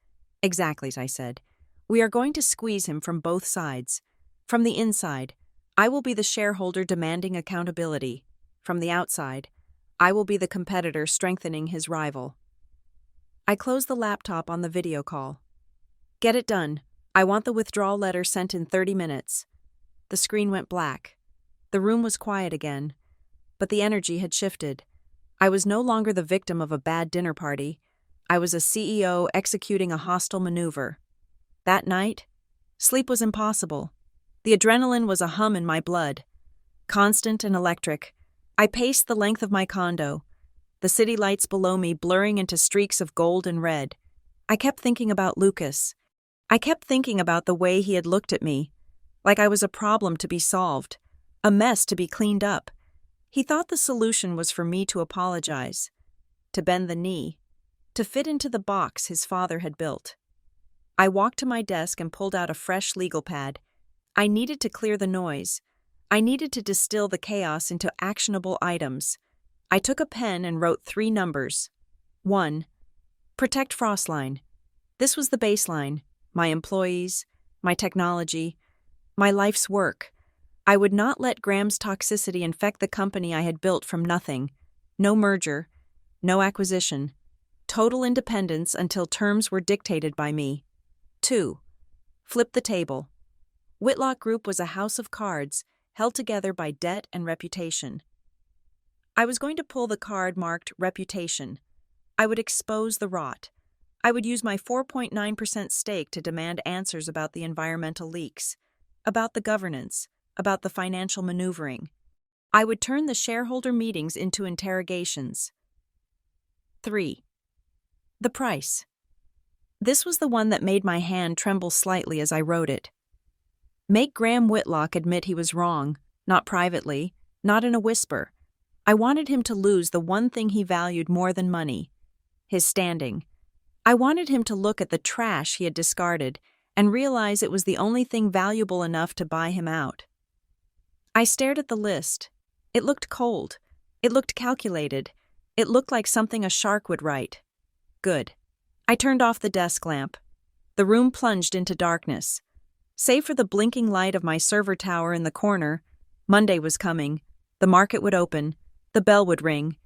"Exactly," I said. "We are going to squeeze him from both sides. From the inside, I will be the shareholder demanding accountability. From the outside, I will be the competitor strengthening his rival." I closed the laptop on the video call. "Get it done. I want the withdrawal letter sent in 30 minutes. The screen went black. The room was quiet again, but the energy had shifted. I was no longer the victim of a bad dinner party. I was a CEO executing a hostile maneuver. That night, sleep was impossible. The adrenaline was a hum in my blood, constant and electric. I paced the length of my condo, the city lights below me blurring into streaks of gold and red. I kept thinking about Lucas. I kept thinking about the way he had looked at me, like I was a problem to be solved, a mess to be cleaned up. He thought the solution was for me to apologize, to bend the knee, to fit into the box his father had built. I walked to my desk and pulled out a fresh legal pad. I needed to clear the noise. I needed to distill the chaos into actionable items. I took a pen and wrote 3 numbers. 1. Protect Frostline. This was the baseline. My employees, my technology, my life's work. I would not let Graham's toxicity infect the company I had built from nothing. No merger, no acquisition. Total independence until terms were dictated by me. 2. Flip the table. Whitlock Group was a house of cards, held together by debt and reputation. I was going to pull the card marked reputation. I would expose the rot. I would use my 4.9% stake to demand answers about the environmental leaks, about the governance, about the financial maneuvering. I would turn the shareholder meetings into interrogations. 3. The price. This was the one that made my hand tremble slightly as I wrote it. Make Graham Whitlock admit he was wrong, not privately, not in a whisper. I wanted him to lose the one thing he valued more than money, his standing. I wanted him to look at the trash he had discarded and realize it was the only thing valuable enough to buy him out. I stared at the list. It looked cold. It looked calculated. It looked like something a shark would write. Good. I turned off the desk lamp. The room plunged into darkness. Save for the blinking light of my server tower in the corner, Monday was coming, the market would open, the bell would ring,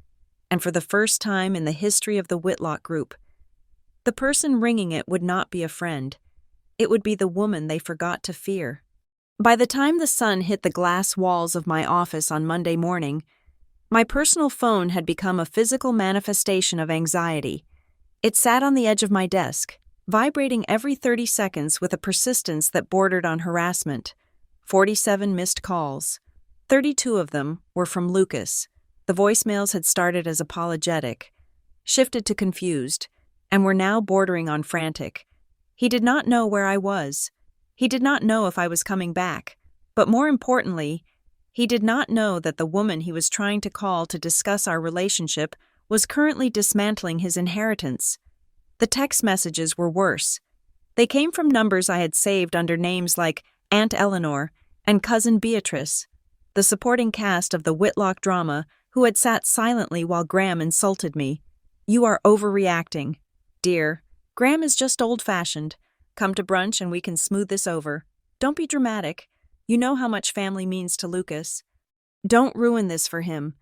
and for the first time in the history of the Whitlock Group, the person ringing it would not be a friend. It would be the woman they forgot to fear. By the time the sun hit the glass walls of my office on Monday morning, my personal phone had become a physical manifestation of anxiety. It sat on the edge of my desk, vibrating every 30 seconds with a persistence that bordered on harassment. 47 missed calls. 32 of them were from Lucas. The voicemails had started as apologetic, shifted to confused, and were now bordering on frantic. He did not know where I was. He did not know if I was coming back. But more importantly, he did not know that the woman he was trying to call to discuss our relationship was currently dismantling his inheritance. The text messages were worse. They came from numbers I had saved under names like Aunt Eleanor and Cousin Beatrice, the supporting cast of the Whitlock drama who had sat silently while Graham insulted me. You are overreacting. Dear, Graham is just old-fashioned. Come to brunch and we can smooth this over. Don't be dramatic. You know how much family means to Lucas. Don't ruin this for him.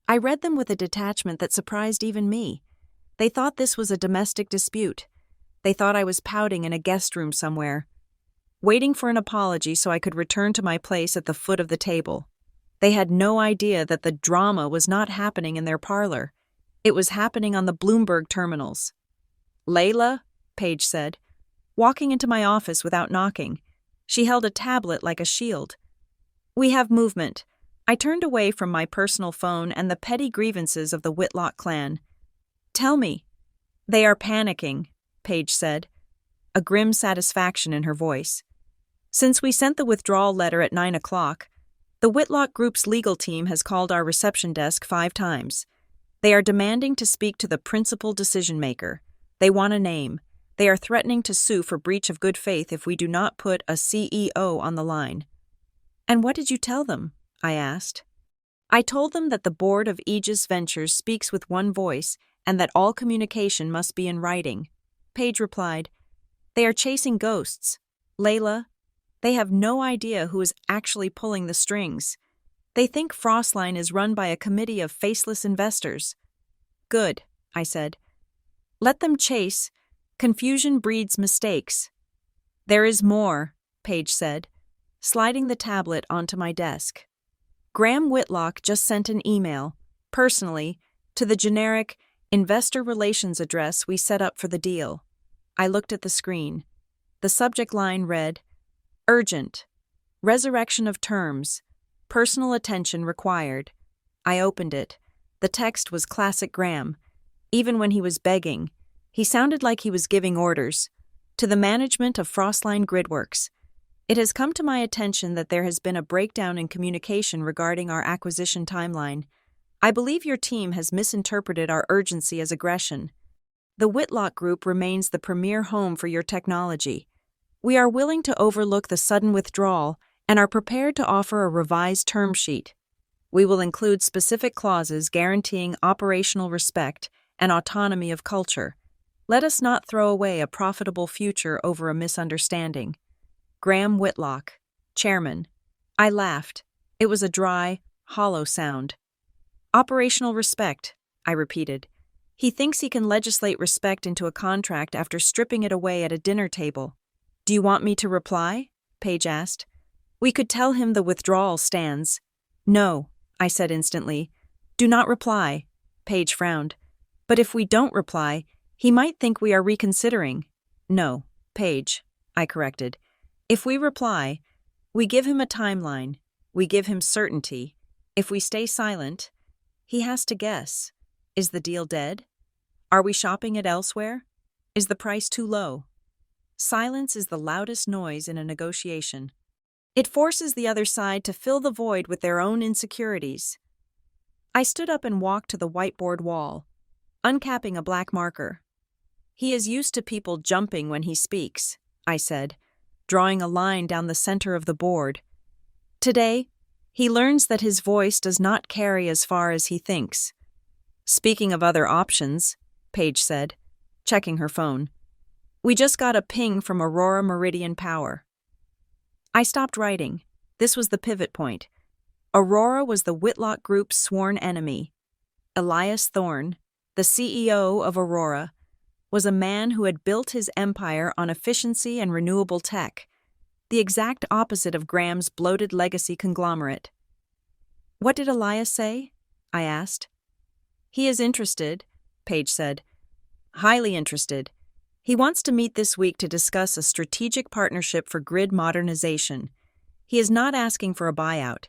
I read them with a detachment that surprised even me. They thought this was a domestic dispute. They thought I was pouting in a guest room somewhere, waiting for an apology so I could return to my place at the foot of the table. They had no idea that the drama was not happening in their parlor. It was happening on the Bloomberg terminals. Layla, Paige said, walking into my office without knocking. She held a tablet like a shield. We have movement. I turned away from my personal phone and the petty grievances of the Whitlock clan. Tell me. They are panicking, Paige said, a grim satisfaction in her voice. Since we sent the withdrawal letter at 9 o'clock, the Whitlock Group's legal team has called our reception desk 5 times. They are demanding to speak to the principal decision-maker. They want a name. They are threatening to sue for breach of good faith if we do not put a CEO on the line. And what did you tell them? I asked. I told them that the board of Aegis Ventures speaks with one voice and that all communication must be in writing. Paige replied, They are chasing ghosts. Layla, they have no idea who is actually pulling the strings. They think Frostline is run by a committee of faceless investors. Good, I said. Let them chase. Confusion breeds mistakes. There is more, Paige said, sliding the tablet onto my desk. Graham Whitlock just sent an email, personally, to the generic investor relations address we set up for the deal. I looked at the screen. The subject line read, Urgent. Resurrection of terms. Personal attention required. I opened it. The text was classic Graham. Even when he was begging, he sounded like he was giving orders. To the management of Frostline Gridworks. It has come to my attention that there has been a breakdown in communication regarding our acquisition timeline. I believe your team has misinterpreted our urgency as aggression. The Whitlock Group remains the premier home for your technology. We are willing to overlook the sudden withdrawal and are prepared to offer a revised term sheet. We will include specific clauses guaranteeing operational respect and autonomy of culture. Let us not throw away a profitable future over a misunderstanding. Graham Whitlock, Chairman. I laughed. It was a dry, hollow sound. Operational respect, I repeated. He thinks he can legislate respect into a contract after stripping it away at a dinner table. Do you want me to reply? Paige asked. We could tell him the withdrawal stands. No, I said instantly. Do not reply. Paige frowned. But if we don't reply, he might think we are reconsidering. No, Paige, I corrected. If we reply, we give him a timeline. We give him certainty. If we stay silent, he has to guess. Is the deal dead? Are we shopping it elsewhere? Is the price too low? Silence is the loudest noise in a negotiation. It forces the other side to fill the void with their own insecurities. I stood up and walked to the whiteboard wall, uncapping a black marker. He is used to people jumping when he speaks, I said, drawing a line down the center of the board. Today, he learns that his voice does not carry as far as he thinks. Speaking of other options, Paige said, checking her phone. We just got a ping from Aurora Meridian Power. I stopped writing. This was the pivot point. Aurora was the Whitlock Group's sworn enemy. Elias Thorne, the CEO of Aurora, was a man who had built his empire on efficiency and renewable tech, the exact opposite of Graham's bloated legacy conglomerate. What did Elias say? I asked. He is interested, Paige said. Highly interested. He wants to meet this week to discuss a strategic partnership for grid modernization. He is not asking for a buyout.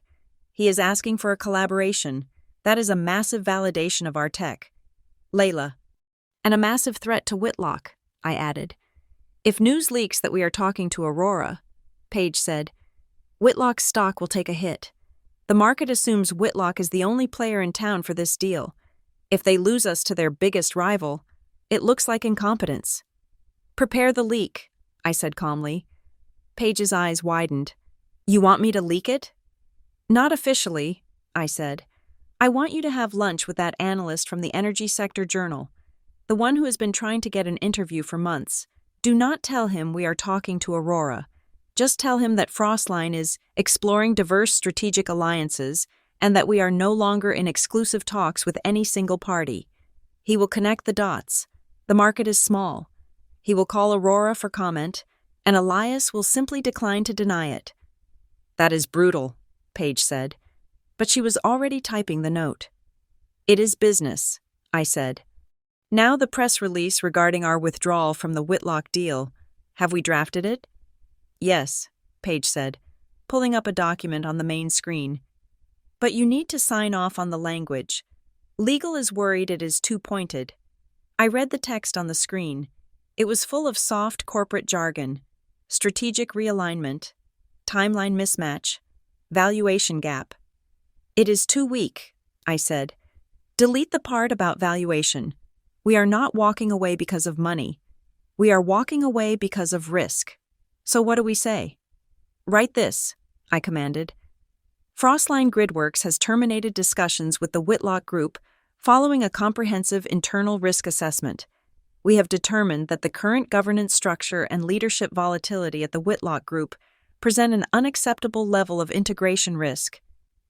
He is asking for a collaboration. That is a massive validation of our tech. Layla. And a massive threat to Whitlock, I added. If news leaks that we are talking to Aurora, Paige said, Whitlock's stock will take a hit. The market assumes Whitlock is the only player in town for this deal. If they lose us to their biggest rival, it looks like incompetence. Prepare the leak, I said calmly. Paige's eyes widened. You want me to leak it? Not officially, I said. I want you to have lunch with that analyst from the Energy Sector Journal, the one who has been trying to get an interview for months. Do not tell him we are talking to Aurora. Just tell him that Frostline is exploring diverse strategic alliances and that we are no longer in exclusive talks with any single party. He will connect the dots. The market is small. He will call Aurora for comment, and Elias will simply decline to deny it. That is brutal, Paige said, but she was already typing the note. It is business, I said. Now the press release regarding our withdrawal from the Whitlock deal. Have we drafted it? Yes, Paige said, pulling up a document on the main screen. But you need to sign off on the language. Legal is worried it is too pointed. I read the text on the screen. It was full of soft corporate jargon, strategic realignment, timeline mismatch, valuation gap. It is too weak, I said. Delete the part about valuation. We are not walking away because of money. We are walking away because of risk. So what do we say? Write this, I commanded. Frostline Gridworks has terminated discussions with the Whitlock Group following a comprehensive internal risk assessment. We have determined that the current governance structure and leadership volatility at the Whitlock Group present an unacceptable level of integration risk.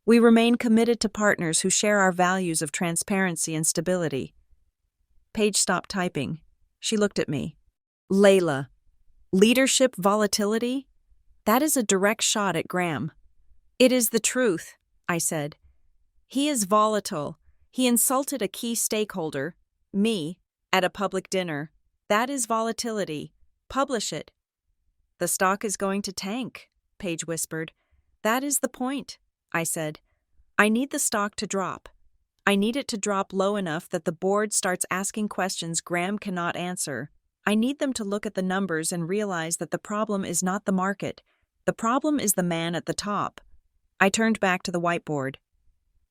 We remain committed to partners who share our values of transparency and stability. Paige stopped typing. She looked at me. Layla, leadership volatility? That is a direct shot at Graham. It is the truth, I said. He is volatile. He insulted a key stakeholder, me, at a public dinner. That is volatility. Publish it. The stock is going to tank, Paige whispered. That is the point, I said. I need the stock to drop. I need it to drop low enough that the board starts asking questions Graham cannot answer. I need them to look at the numbers and realize that the problem is not the market. The problem is the man at the top. I turned back to the whiteboard.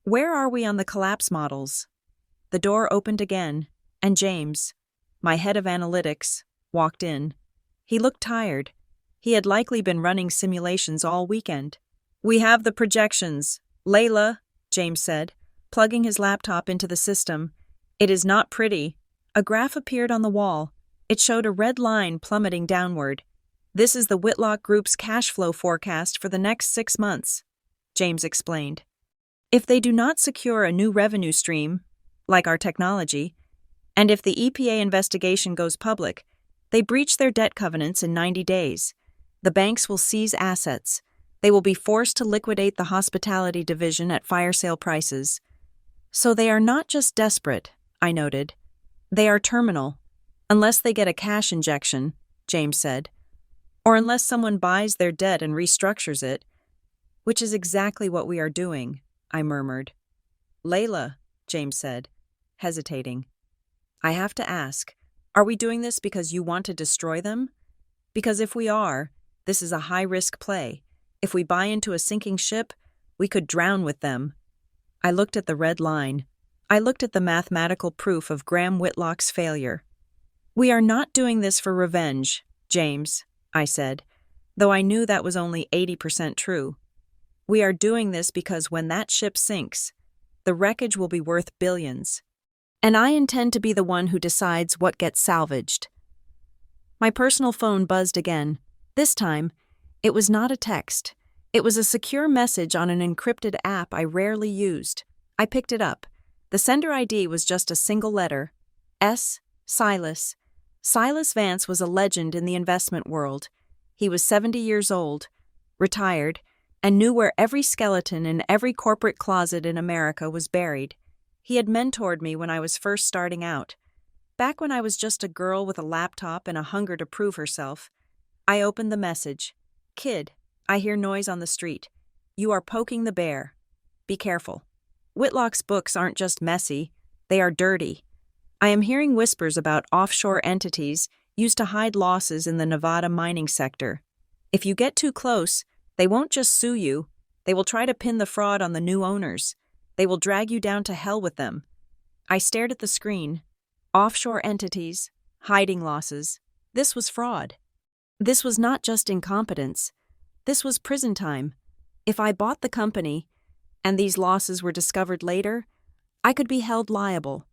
Where are we on the collapse models? The door opened again, and James, my head of analytics, walked in. He looked tired. He had likely been running simulations all weekend. We have the projections. Layla, James said, plugging his laptop into the system. It is not pretty. A graph appeared on the wall. It showed a red line plummeting downward. This is the Whitlock Group's cash flow forecast for the next 6 months, James explained. If they do not secure a new revenue stream, like our technology, and if the EPA investigation goes public, they breach their debt covenants in 90 days. The banks will seize assets. They will be forced to liquidate the hospitality division at fire sale prices. So they are not just desperate, I noted. They are terminal. Unless they get a cash injection, James said. Or unless someone buys their debt and restructures it. Which is exactly what we are doing, I murmured. Layla, James said, hesitating. I have to ask, are we doing this because you want to destroy them? Because if we are, this is a high-risk play. If we buy into a sinking ship, we could drown with them. I looked at the red line. I looked at the mathematical proof of Graham Whitlock's failure. We are not doing this for revenge, James, I said, though I knew that was only 80% true. We are doing this because when that ship sinks, the wreckage will be worth billions. And I intend to be the one who decides what gets salvaged. My personal phone buzzed again. This time, it was not a text. It was a secure message on an encrypted app I rarely used. I picked it up. The sender ID was just a single letter. S. Silas. Silas Vance was a legend in the investment world. He was 70 years old, retired, and knew where every skeleton in every corporate closet in America was buried. He had mentored me when I was first starting out. Back when I was just a girl with a laptop and a hunger to prove herself. I opened the message. Kid, I hear noise on the street. You are poking the bear. Be careful. Whitlock's books aren't just messy, they are dirty. I am hearing whispers about offshore entities used to hide losses in the Nevada mining sector. If you get too close, they won't just sue you, they will try to pin the fraud on the new owners. They will drag you down to hell with them. I stared at the screen. Offshore entities, hiding losses. This was fraud. This was not just incompetence. This was prison time. If I bought the company, and these losses were discovered later, I could be held liable.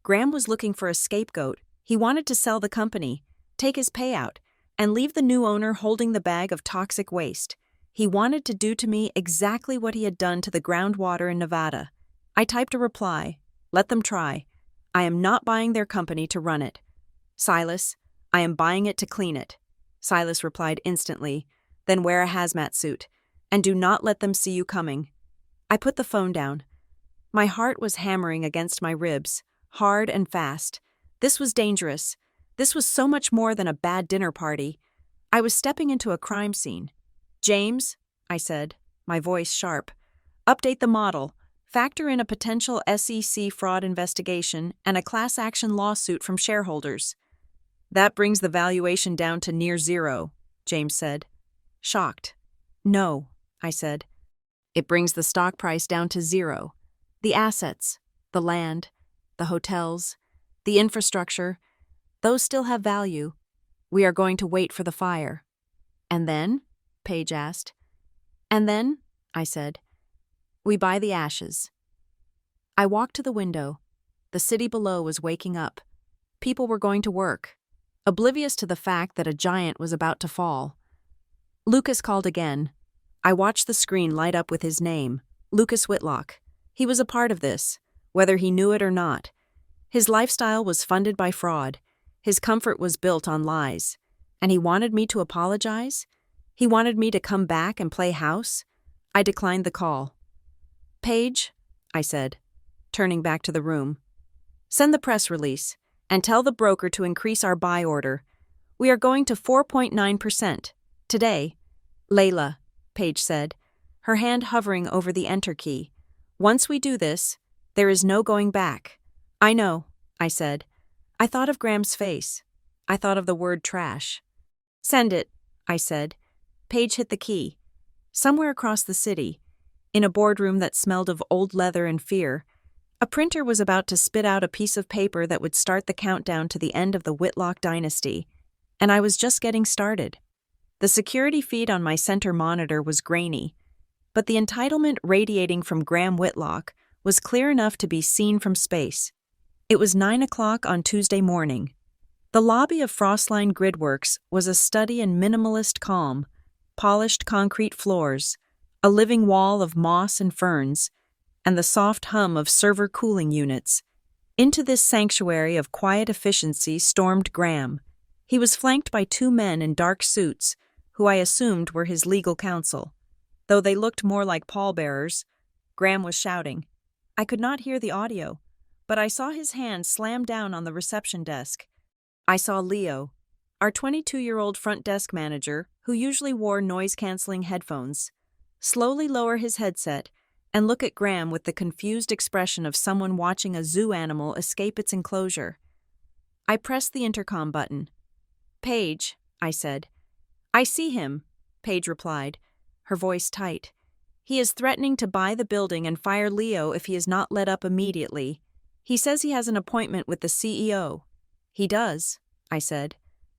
Graham was looking for a scapegoat. He wanted to sell the company, take his payout, and leave the new owner holding the bag of toxic waste. He wanted to do to me exactly what he had done to the groundwater in Nevada. I typed a reply. Let them try. I am not buying their company to run it. Silas, I am buying it to clean it. Silas replied instantly. Then wear a hazmat suit, and do not let them see you coming. I put the phone down. My heart was hammering against my ribs, hard and fast. This was dangerous. This was so much more than a bad dinner party. I was stepping into a crime scene. James, I said, my voice sharp, update the model. Factor in a potential SEC fraud investigation and a class action lawsuit from shareholders. That brings the valuation down to near zero, James said. Shocked. No, I said. It brings the stock price down to zero. The assets, the land, the hotels, the infrastructure, those still have value. We are going to wait for the fire. And then? Paige asked. And then, I said, we buy the ashes. I walked to the window. The city below was waking up. People were going to work, oblivious to the fact that a giant was about to fall. Lucas called again. I watched the screen light up with his name, Lucas Whitlock. He was a part of this, whether he knew it or not. His lifestyle was funded by fraud. His comfort was built on lies. And he wanted me to apologize? He wanted me to come back and play house? I declined the call. Paige, I said, turning back to the room. Send the press release and tell the broker to increase our buy order. We are going to 4.9%. Today. Layla, Paige said, her hand hovering over the enter key. Once we do this, there is no going back. I know, I said. I thought of Graham's face. I thought of the word trash. Send it, I said. Paige hit the key. Somewhere across the city, in a boardroom that smelled of old leather and fear, a printer was about to spit out a piece of paper that would start the countdown to the end of the Whitlock dynasty, and I was just getting started. The security feed on my center monitor was grainy, but the entitlement radiating from Graham Whitlock was clear enough to be seen from space. It was 9 o'clock on Tuesday morning. The lobby of Frostline Gridworks was a study in minimalist calm, polished concrete floors, a living wall of moss and ferns, and the soft hum of server cooling units. Into this sanctuary of quiet efficiency stormed Graham. He was flanked by two men in dark suits, who I assumed were his legal counsel. Though they looked more like pallbearers, Graham was shouting. I could not hear the audio, but I saw his hand slam down on the reception desk. I saw Leo, our 22-year-old front desk manager, who usually wore noise-canceling headphones, slowly lower his headset and look at Graham with the confused expression of someone watching a zoo animal escape its enclosure. I pressed the intercom button. "Paige," I said. "I see him," Paige replied, her voice tight. "He is threatening to buy the building and fire Leo if he is not let up immediately. He says he has an appointment with the CEO." "He does," I said.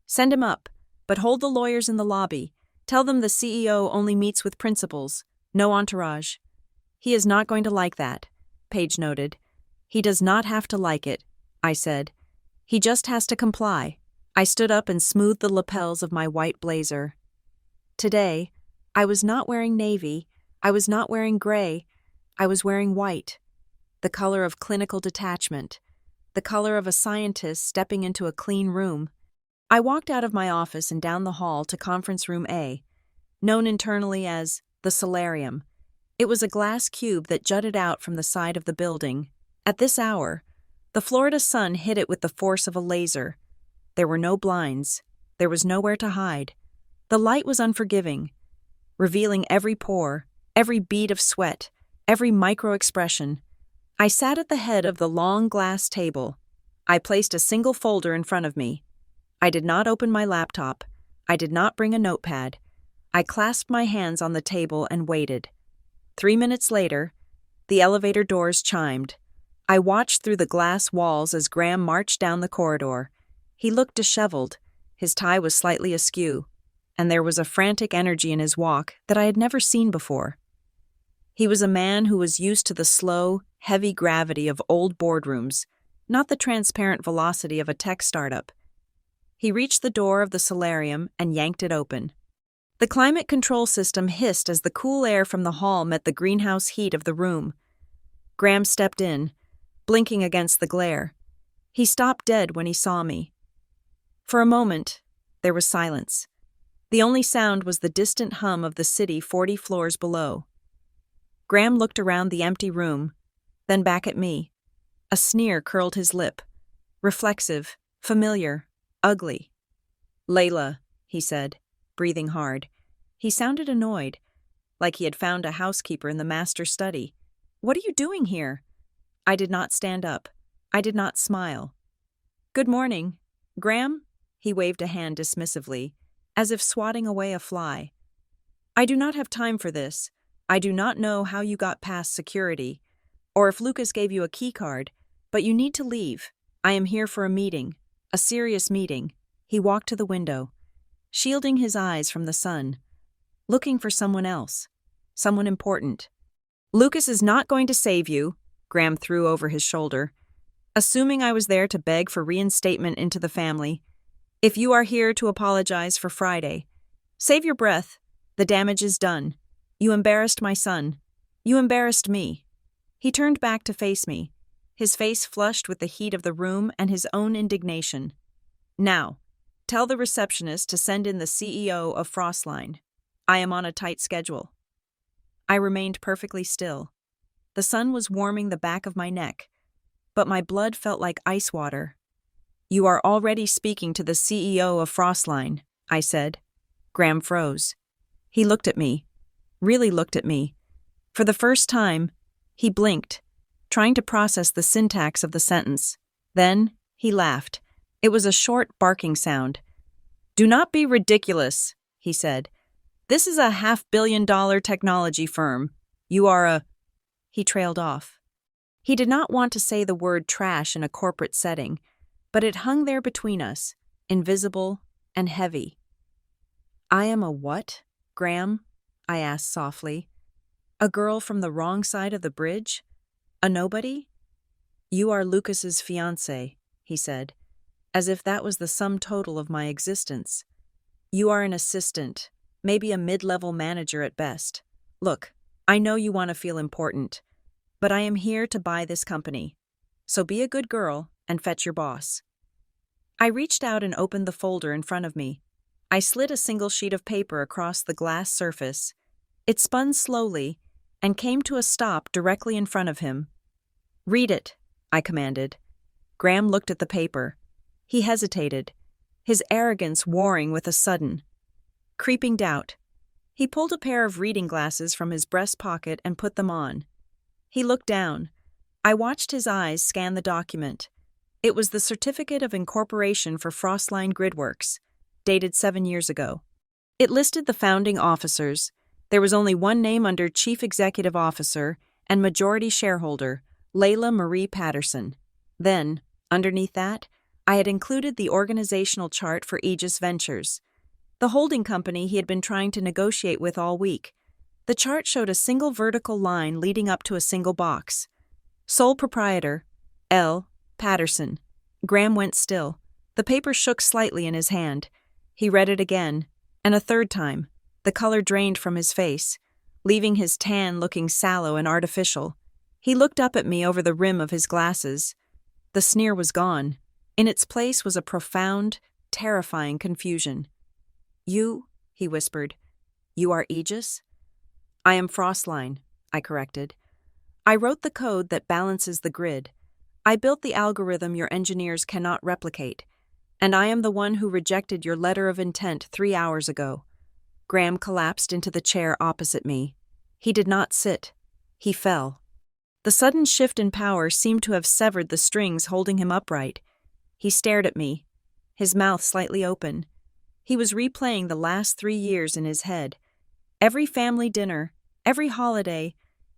"Send him up, but hold the lawyers in the lobby. Tell them the CEO only meets with principals, no entourage." "He is not going to like that," Paige noted. "He does not have to like it," I said. "He just has to comply." I stood up and smoothed the lapels of my white blazer. Today, I was not wearing navy, I was not wearing gray, I was wearing white, the color of clinical detachment, the color of a scientist stepping into a clean room. I walked out of my office and down the hall to Conference Room A, known internally as the solarium. It was a glass cube that jutted out from the side of the building. At this hour, the Florida sun hit it with the force of a laser. There were no blinds. There was nowhere to hide. The light was unforgiving, revealing every pore, every bead of sweat, every micro-expression. I sat at the head of the long glass table. I placed a single folder in front of me. I did not open my laptop. I did not bring a notepad. I clasped my hands on the table and waited. 3 minutes later, the elevator doors chimed. I watched through the glass walls as Graham marched down the corridor. He looked disheveled. His tie was slightly askew, and there was a frantic energy in his walk that I had never seen before. He was a man who was used to the slow, heavy gravity of old boardrooms, not the transparent velocity of a tech startup. He reached the door of the solarium and yanked it open. The climate control system hissed as the cool air from the hall met the greenhouse heat of the room. Graham stepped in, blinking against the glare. He stopped dead when he saw me. For a moment, there was silence. The only sound was the distant hum of the city 40 floors below. Graham looked around the empty room, then back at me. A sneer curled his lip. Reflexive, familiar, ugly. "Layla," he said, breathing hard. He sounded annoyed, like he had found a housekeeper in the master study. "What are you doing here?" I did not stand up. I did not smile. "Good morning. Graham?" He waved a hand dismissively, as if swatting away a fly. "I do not have time for this. I do not know how you got past security, or if Lucas gave you a key card, but you need to leave. I am here for a meeting, a serious meeting." He walked to the window, shielding his eyes from the sun, looking for someone else, someone important. "Lucas is not going to save you," Graham threw over his shoulder, "assuming I was there to beg for reinstatement into the family. If you are here to apologize for Friday, save your breath. The damage is done. You embarrassed my son. You embarrassed me." He turned back to face me, his face flushed with the heat of the room and his own indignation. "Now, tell the receptionist to send in the CEO of Frostline. I am on a tight schedule." I remained perfectly still. The sun was warming the back of my neck, but my blood felt like ice water. "You are already speaking to the CEO of Frostline," I said. Graham froze. He looked at me, really looked at me. For the first time, he blinked, trying to process the syntax of the sentence. Then, he laughed. It was a short, barking sound. "Do not be ridiculous," he said. "This is a $500 million technology firm. You are a—" He trailed off. He did not want to say the word trash in a corporate setting, but it hung there between us, invisible and heavy. "I am a what, Graham?" I asked softly. "A girl from the wrong side of the bridge? A nobody?" "You are Lucas's fiancé," he said, as if that was the sum total of my existence. "You are an assistant, maybe a mid-level manager at best. Look, I know you want to feel important, but I am here to buy this company. So be a good girl and fetch your boss." I reached out and opened the folder in front of me. I slid a single sheet of paper across the glass surface. It spun slowly and came to a stop directly in front of him. "Read it," I commanded. Graham looked at the paper. He hesitated, his arrogance warring with a sudden, creeping doubt. He pulled a pair of reading glasses from his breast pocket and put them on. He looked down. I watched his eyes scan the document. It was the Certificate of Incorporation for Frostline Gridworks, dated 7 years ago. It listed the founding officers. There was only one name under Chief Executive Officer and majority shareholder, Layla Marie Patterson. Then, underneath that, I had included the organizational chart for Aegis Ventures, the holding company he had been trying to negotiate with all week. The chart showed a single vertical line leading up to a single box. Sole proprietor, L. Patterson. Graham went still. The paper shook slightly in his hand. He read it again, and a third time. The color drained from his face, leaving his tan looking sallow and artificial. He looked up at me over the rim of his glasses. The sneer was gone. In its place was a profound, terrifying confusion. "You," he whispered, "you are Aegis?" "I am Frostline," I corrected. "I wrote the code that balances the grid. I built the algorithm your engineers cannot replicate, and I am the one who rejected your letter of intent 3 hours ago." Graham collapsed into the chair opposite me. He did not sit. He fell. The sudden shift in power seemed to have severed the strings holding him upright. He stared at me, his mouth slightly open. He was replaying the last 3 years in his head. Every family dinner, every holiday,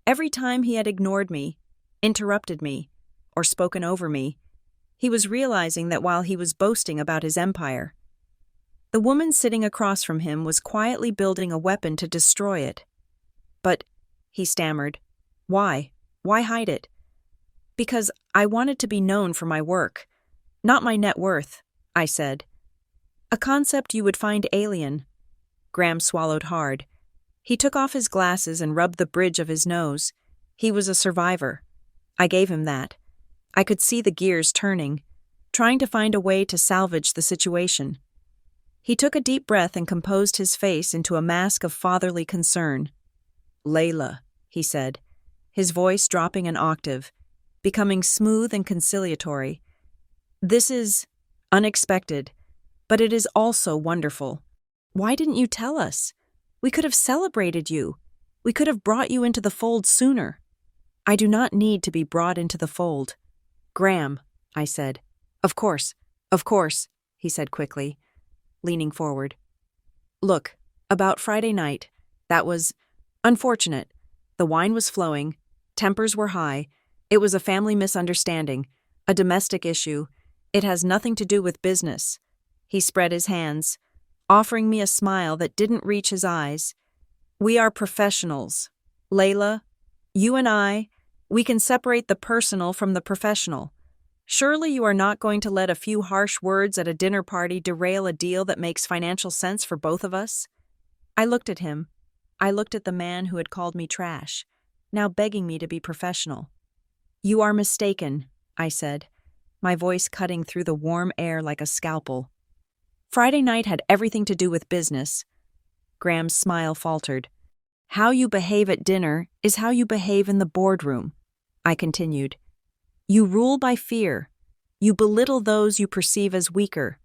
every time he had ignored me, interrupted me, or spoken over me. He was realizing that while he was boasting about his empire, the woman sitting across from him was quietly building a weapon to destroy it. "But," he stammered, "why? Why hide it?" "Because I wanted to be known for my work, not my net worth," I said. "A concept you would find alien." Graham swallowed hard. He took off his glasses and rubbed the bridge of his nose. He was a survivor. I gave him that. I could see the gears turning, trying to find a way to salvage the situation. He took a deep breath and composed his face into a mask of fatherly concern. "Layla," he said, his voice dropping an octave, becoming smooth and conciliatory. "This is unexpected, but it is also wonderful. Why didn't you tell us? We could have celebrated you. We could have brought you into the fold sooner." "I do not need to be brought into the fold." "Graham," I said. Of course, he said quickly, leaning forward. "Look, about Friday night, that was unfortunate. The wine was flowing, tempers were high, it was a family misunderstanding, a domestic issue. It has nothing to do with business." He spread his hands, offering me a smile that didn't reach his eyes. "We are professionals. Layla, you and I, we can separate the personal from the professional. Surely you are not going to let a few harsh words at a dinner party derail a deal that makes financial sense for both of us?" I looked at him. I looked at the man who had called me trash, now begging me to be professional. "You are mistaken," I said, my voice cutting through the warm air like a scalpel. "Friday night had everything to do with business." Graham's smile faltered. "How you behave at dinner is how you behave in the boardroom," I continued. "You rule by fear. You belittle those you perceive as weaker.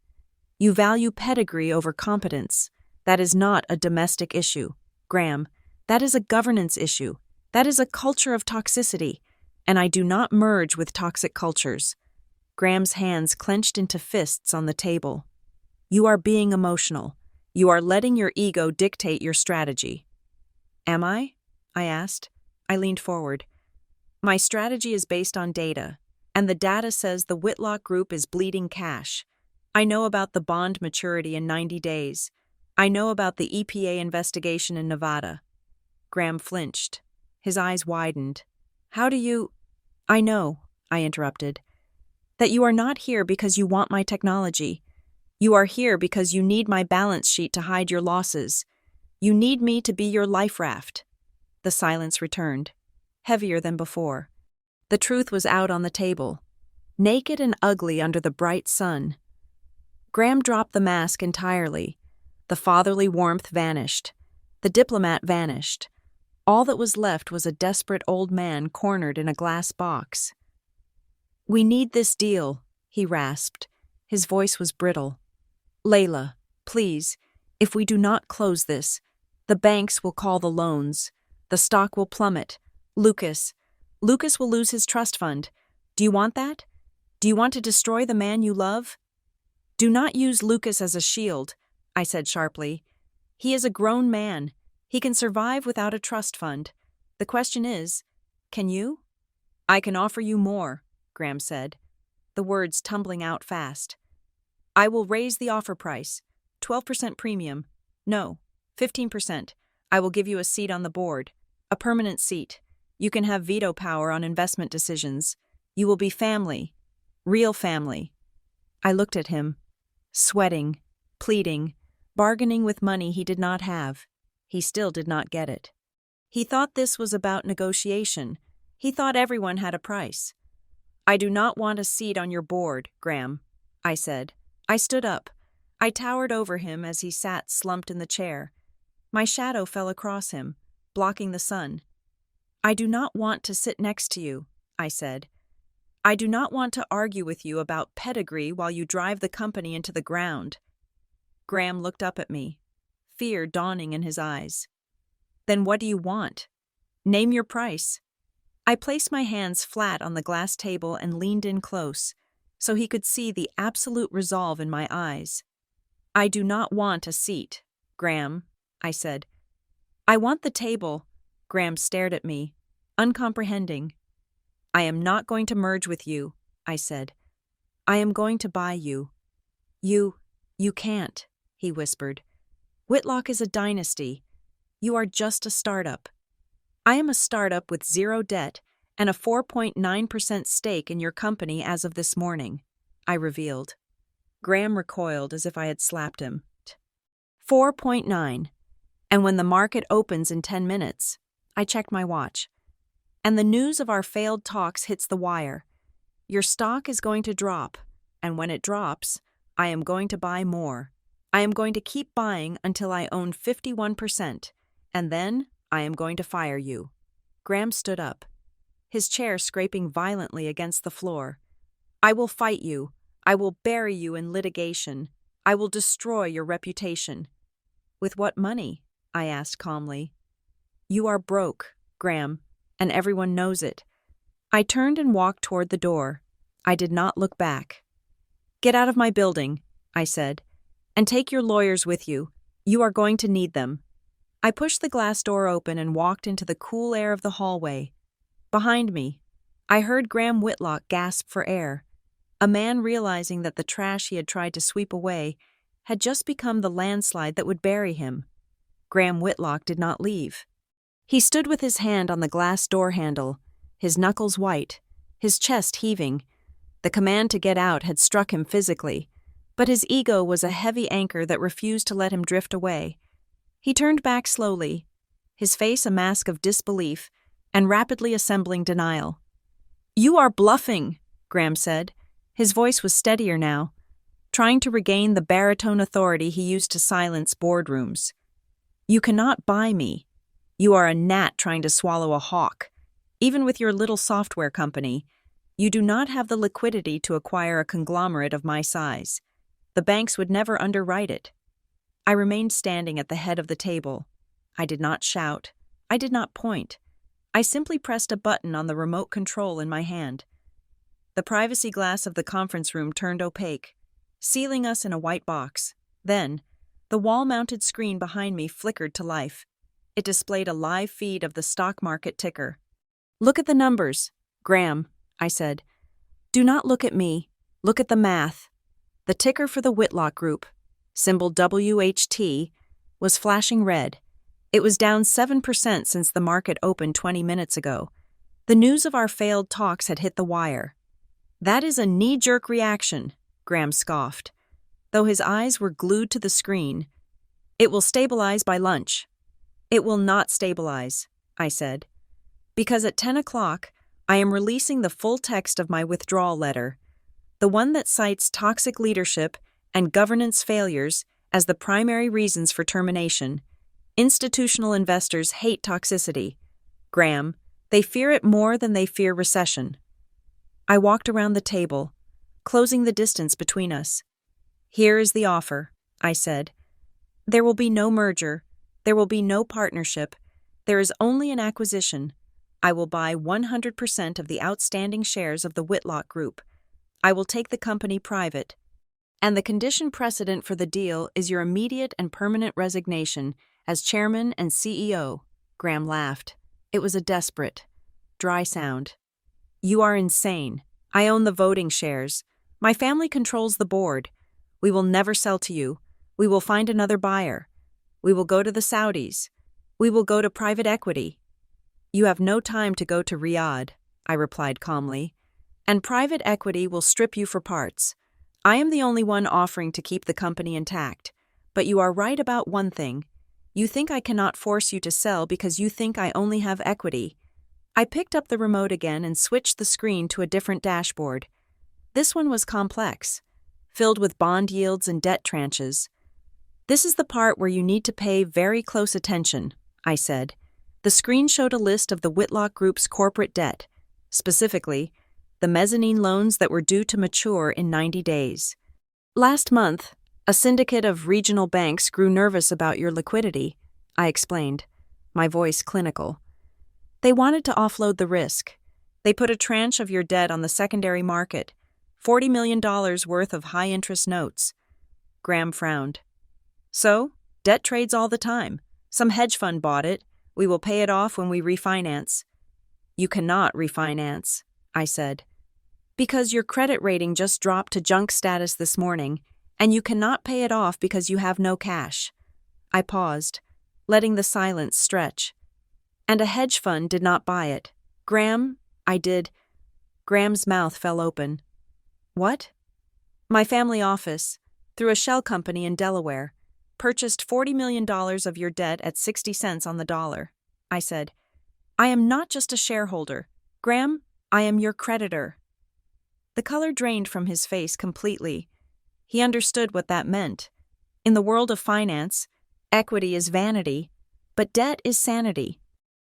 You value pedigree over competence. That is not a domestic issue, Graham. That is a governance issue. That is a culture of toxicity, and I do not merge with toxic cultures." Graham's hands clenched into fists on the table. "You are being emotional. You are letting your ego dictate your strategy." "Am I?" I asked. I leaned forward. "My strategy is based on data, and the data says the Whitlock Group is bleeding cash. I know about the bond maturity in 90 days. I know about the EPA investigation in Nevada." Graham flinched. His eyes widened. "How do you—" "I know," I interrupted, "that you are not here because you want my technology. You are here because you need my balance sheet to hide your losses. You need me to be your life raft." The silence returned, heavier than before. The truth was out on the table, naked and ugly under the bright sun. Graham dropped the mask entirely. The fatherly warmth vanished. The diplomat vanished. All that was left was a desperate old man cornered in a glass box. We need this deal, he rasped. His voice was brittle. Layla, please, if we do not close this, the banks will call the loans. The stock will plummet. Lucas will lose his trust fund. Do you want that? Do you want to destroy the man you love? Do not use Lucas as a shield, I said sharply. He is a grown man. He can survive without a trust fund. The question is, can you? I can offer you more, Graham said, the words tumbling out fast. I will raise the offer price, 12% premium. No, 15%. I will give you a seat on the board, a permanent seat. You can have veto power on investment decisions. You will be family, real family. I looked at him, sweating, pleading, bargaining with money he did not have. He still did not get it. He thought this was about negotiation. He thought everyone had a price. I do not want a seat on your board, Graham, I said. I stood up. I towered over him as he sat slumped in the chair. My shadow fell across him, blocking the sun. I do not want to sit next to you, I said. I do not want to argue with you about pedigree while you drive the company into the ground. Graham looked up at me, fear dawning in his eyes. Then what do you want? Name your price. I placed my hands flat on the glass table and leaned in close, so he could see the absolute resolve in my eyes. I do not want a seat, Graham, I said. I want the table. Graham stared at me, uncomprehending. I am not going to merge with you, I said. I am going to buy you. You can't, he whispered. Whitlock is a dynasty. You are just a startup. I am a startup with zero debt and a 4.9% stake in your company as of this morning, I revealed. Graham recoiled as if I had slapped him. 4.9. And when the market opens in 10 minutes, I checked my watch. And the news of our failed talks hits the wire. Your stock is going to drop, and when it drops, I am going to buy more. I am going to keep buying until I own 51%, and then I am going to fire you. Graham stood up, his chair scraping violently against the floor. I will fight you. I will bury you in litigation. I will destroy your reputation. With what money? I asked calmly. You are broke, Graham, and everyone knows it. I turned and walked toward the door. I did not look back. Get out of my building, I said, and take your lawyers with you. You are going to need them. I pushed the glass door open and walked into the cool air of the hallway. Behind me, I heard Graham Whitlock gasp for air, a man realizing that the trash he had tried to sweep away had just become the landslide that would bury him. Graham Whitlock did not leave. He stood with his hand on the glass door handle, his knuckles white, his chest heaving. The command to get out had struck him physically, but his ego was a heavy anchor that refused to let him drift away. He turned back slowly, his face a mask of disbelief and rapidly assembling denial. You are bluffing, Graham said. His voice was steadier now, trying to regain the baritone authority he used to silence boardrooms. You cannot buy me. You are a gnat trying to swallow a hawk. Even with your little software company, you do not have the liquidity to acquire a conglomerate of my size. The banks would never underwrite it. I remained standing at the head of the table. I did not shout. I did not point. I simply pressed a button on the remote control in my hand. The privacy glass of the conference room turned opaque, sealing us in a white box. Then, the wall-mounted screen behind me flickered to life. It displayed a live feed of the stock market ticker. Look at the numbers, Graham, I said. Do not look at me. Look at the math. The ticker for the Whitlock Group, symbol WHT, was flashing red. It was down 7% since the market opened 20 minutes ago. The news of our failed talks had hit the wire. That is a knee-jerk reaction, Graham scoffed, though his eyes were glued to the screen. It will stabilize by lunch. It will not stabilize, I said, because at 10 o'clock, I am releasing the full text of my withdrawal letter, the one that cites toxic leadership and governance failures as the primary reasons for termination. Institutional investors hate toxicity. Graham, they fear it more than they fear recession. I walked around the table, closing the distance between us. "Here is the offer," I said. "There will be no merger. There will be no partnership. There is only an acquisition. I will buy 100% of the outstanding shares of the Whitlock Group. I will take the company private. And the condition precedent for the deal is your immediate and permanent resignation as chairman and CEO." Graham laughed. It was a desperate, dry sound. "You are insane. I own the voting shares. My family controls the board. We will never sell to you. We will find another buyer. We will go to the Saudis. We will go to private equity." "You have no time to go to Riyadh," I replied calmly. "And private equity will strip you for parts. I am the only one offering to keep the company intact. But you are right about one thing. You think I cannot force you to sell because you think I only have equity." I picked up the remote again and switched the screen to a different dashboard. This one was complex, filled with bond yields and debt tranches. "This is the part where you need to pay very close attention," I said. The screen showed a list of the Whitlock Group's corporate debt, specifically, the mezzanine loans that were due to mature in 90 days. "Last month, a syndicate of regional banks grew nervous about your liquidity," I explained, my voice clinical. "They wanted to offload the risk. They put a tranche of your debt on the secondary market, $40 million worth of high-interest notes." Graham frowned. "So, debt trades all the time. Some hedge fund bought it. We will pay it off when we refinance." "You cannot refinance," I said. "Because your credit rating just dropped to junk status this morning, and you cannot pay it off because you have no cash." I paused, letting the silence stretch. "And a hedge fund did not buy it. Graham, I did." Graham's mouth fell open. "What?" "My family office, through a shell company in Delaware, purchased $40 million of your debt at 60 cents on the dollar," I said. "I am not just a shareholder. Graham, I am your creditor." The color drained from his face completely. He understood what that meant. In the world of finance, equity is vanity, but debt is sanity.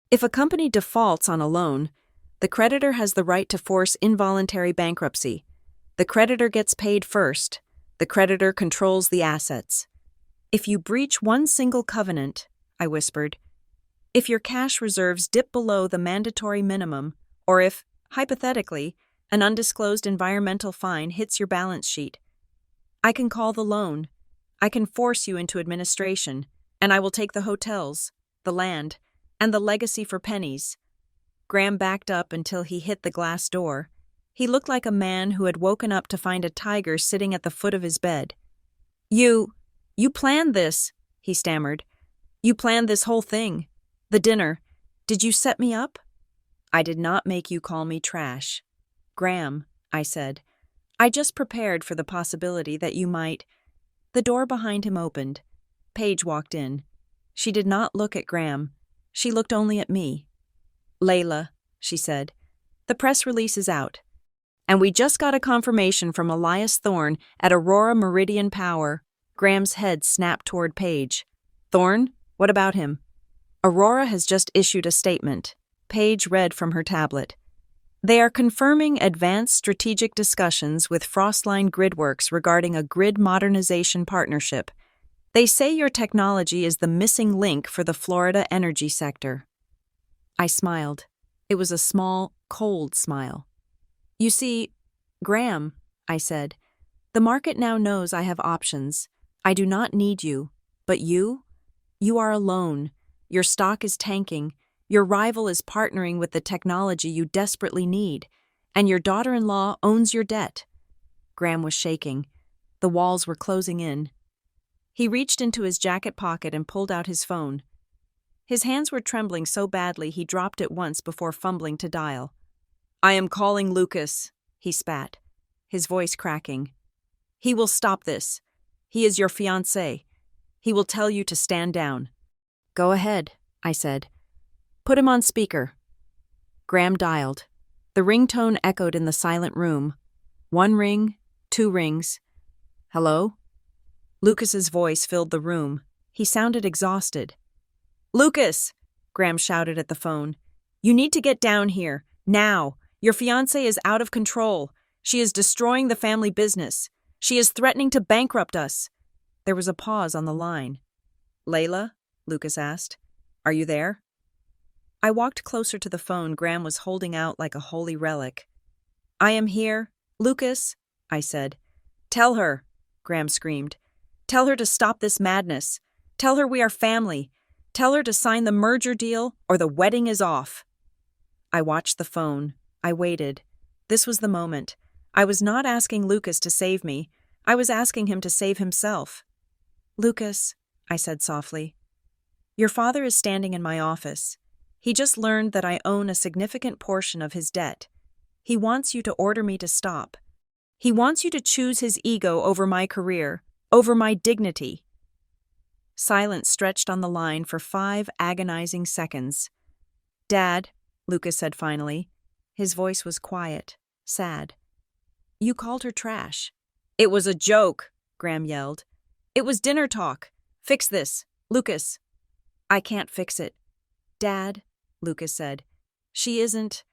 If a company defaults on a loan, the creditor has the right to force involuntary bankruptcy. The creditor gets paid first. The creditor controls the assets. "If you breach one single covenant," I whispered, "if your cash reserves dip below the mandatory minimum, or if, hypothetically, an undisclosed environmental fine hits your balance sheet, I can call the loan. I can force you into administration, and I will take the hotels, the land, and the legacy for pennies." Graham backed up until he hit the glass door. He looked like a man who had woken up to find a tiger sitting at the foot of his bed. You planned this," he stammered. "You planned this whole thing. The dinner. Did you set me up?" "I did not make you call me trash, Graham," I said. "I just prepared for the possibility that you might." The door behind him opened. Paige walked in. She did not look at Graham. She looked only at me. "Layla," she said, "the press release is out. And we just got a confirmation from Elias Thorne at Aurora Meridian Power." Graham's head snapped toward Paige. "Thorne? What about him?" "Aurora has just issued a statement." Paige read from her tablet. "They are confirming advanced strategic discussions with Frostline Gridworks regarding a grid modernization partnership. They say your technology is the missing link for the Florida energy sector." I smiled. It was a small, cold smile. "You see, Graham," I said, "the market now knows I have options. I do not need you. But you? You are alone. Your stock is tanking. Your rival is partnering with the technology you desperately need. And your daughter-in-law owns your debt." Graham was shaking. The walls were closing in. He reached into his jacket pocket and pulled out his phone. His hands were trembling so badly he dropped it once before fumbling to dial. "I am calling Lucas," he spat, his voice cracking. "He will stop this. He is your fiancé. He will tell you to stand down." "Go ahead," I said. "Put him on speaker." Graham dialed. The ringtone echoed in the silent room. 1 ring, 2 rings. "Hello?" Lucas's voice filled the room. He sounded exhausted. "Lucas!" Graham shouted at the phone. "You need to get down here. Now. Your fiancée is out of control. She is destroying the family business. She is threatening to bankrupt us." There was a pause on the line. "Layla?" Lucas asked. "Are you there?" I walked closer to the phone Graham was holding out like a holy relic. "I am here. Lucas," I said. "Tell her," Graham screamed. "Tell her to stop this madness. Tell her we are family. Tell her to sign the merger deal or the wedding is off." I watched the phone. I waited. This was the moment. I was not asking Lucas to save me. I was asking him to save himself. "Lucas," I said softly, "your father is standing in my office. He just learned that I own a significant portion of his debt. He wants you to order me to stop. He wants you to choose his ego over my career, over my dignity." Silence stretched on the line for 5 agonizing seconds. "Dad," Lucas said finally. His voice was quiet, sad. "You called her trash." "It was a joke," Graham yelled. "It was dinner talk. Fix this, Lucas." "I can't fix it." "Dad," Lucas said, She isn't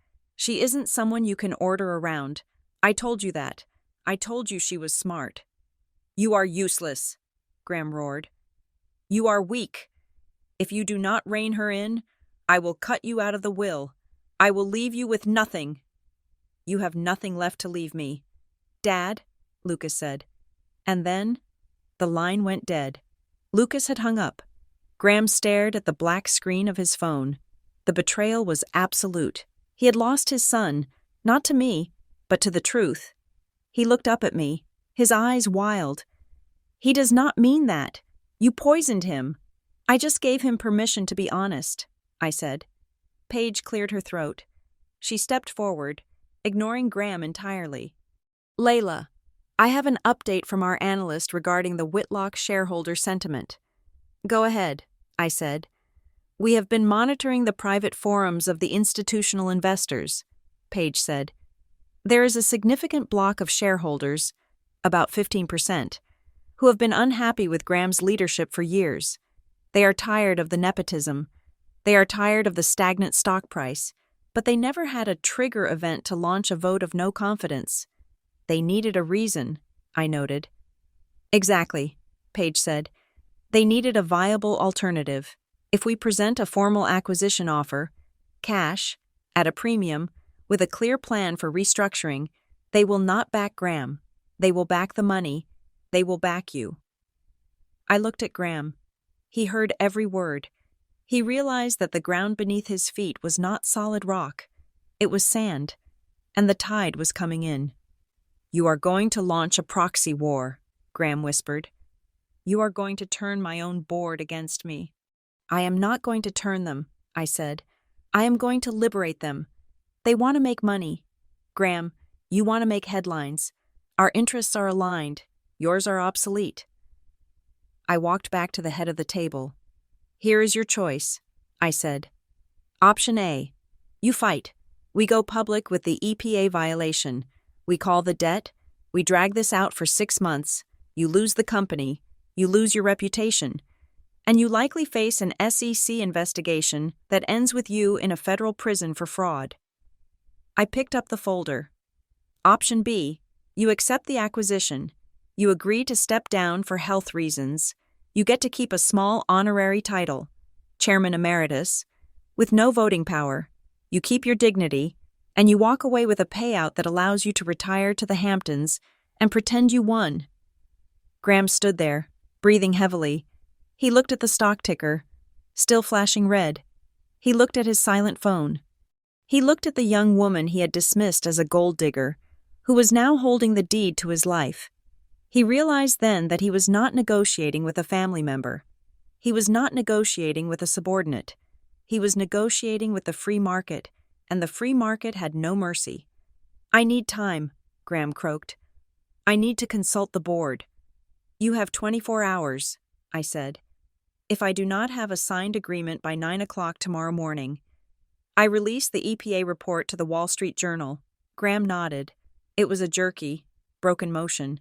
someone you can order around. I told you that. I told you she was smart." "You are useless," Graham roared. "You are weak. If you do not rein her in, I will cut you out of the will. I will leave you with nothing." "You have nothing left to leave me." "Dad," Lucas said. And then the line went dead. Lucas had hung up. Graham stared at the black screen of his phone. The betrayal was absolute. He had lost his son, not to me, but to the truth. He looked up at me, his eyes wild. "He does not mean that. You poisoned him." "I just gave him permission to be honest," I said. Paige cleared her throat. She stepped forward, ignoring Graham entirely. "Layla, I have an update from our analyst regarding the Whitlock shareholder sentiment." "Go ahead," I said. "We have been monitoring the private forums of the institutional investors," Paige said. "There is a significant block of shareholders, about 15%, who have been unhappy with Graham's leadership for years. They are tired of the nepotism. They are tired of the stagnant stock price, but they never had a trigger event to launch a vote of no confidence. They needed a reason," I noted. "Exactly," Paige said. "They needed a viable alternative. If we present a formal acquisition offer, cash, at a premium, with a clear plan for restructuring, they will not back Graham. They will back the money. They will back you." I looked at Graham. He heard every word. He realized that the ground beneath his feet was not solid rock. It was sand, and the tide was coming in. "You are going to launch a proxy war," Graham whispered. "You are going to turn my own board against me." "I am not going to turn them," I said. "I am going to liberate them. They want to make money. Graham, you want to make headlines. Our interests are aligned. Yours are obsolete." I walked back to the head of the table. "Here is your choice," I said. "Option A. You fight. We go public with the EPA violation. We call the debt. We drag this out for 6 months. You lose the company. You lose your reputation. And you likely face an SEC investigation that ends with you in a federal prison for fraud." I picked up the folder. Option B. You accept the acquisition. You agree to step down for health reasons. You get to keep a small honorary title, Chairman Emeritus, with no voting power. You keep your dignity, and you walk away with a payout that allows you to retire to the Hamptons and pretend you won. Graham stood there, breathing heavily. He looked at the stock ticker, still flashing red. He looked at his silent phone. He looked at the young woman he had dismissed as a gold digger, who was now holding the deed to his life. He realized then that he was not negotiating with a family member. He was not negotiating with a subordinate. He was negotiating with the free market, and the free market had no mercy. "I need time," Graham croaked. "I need to consult the board." "You have 24 hours, I said. "If I do not have a signed agreement by 9 o'clock tomorrow morning." I released the EPA report to the Wall Street Journal. Graham nodded. It was a jerky, broken motion.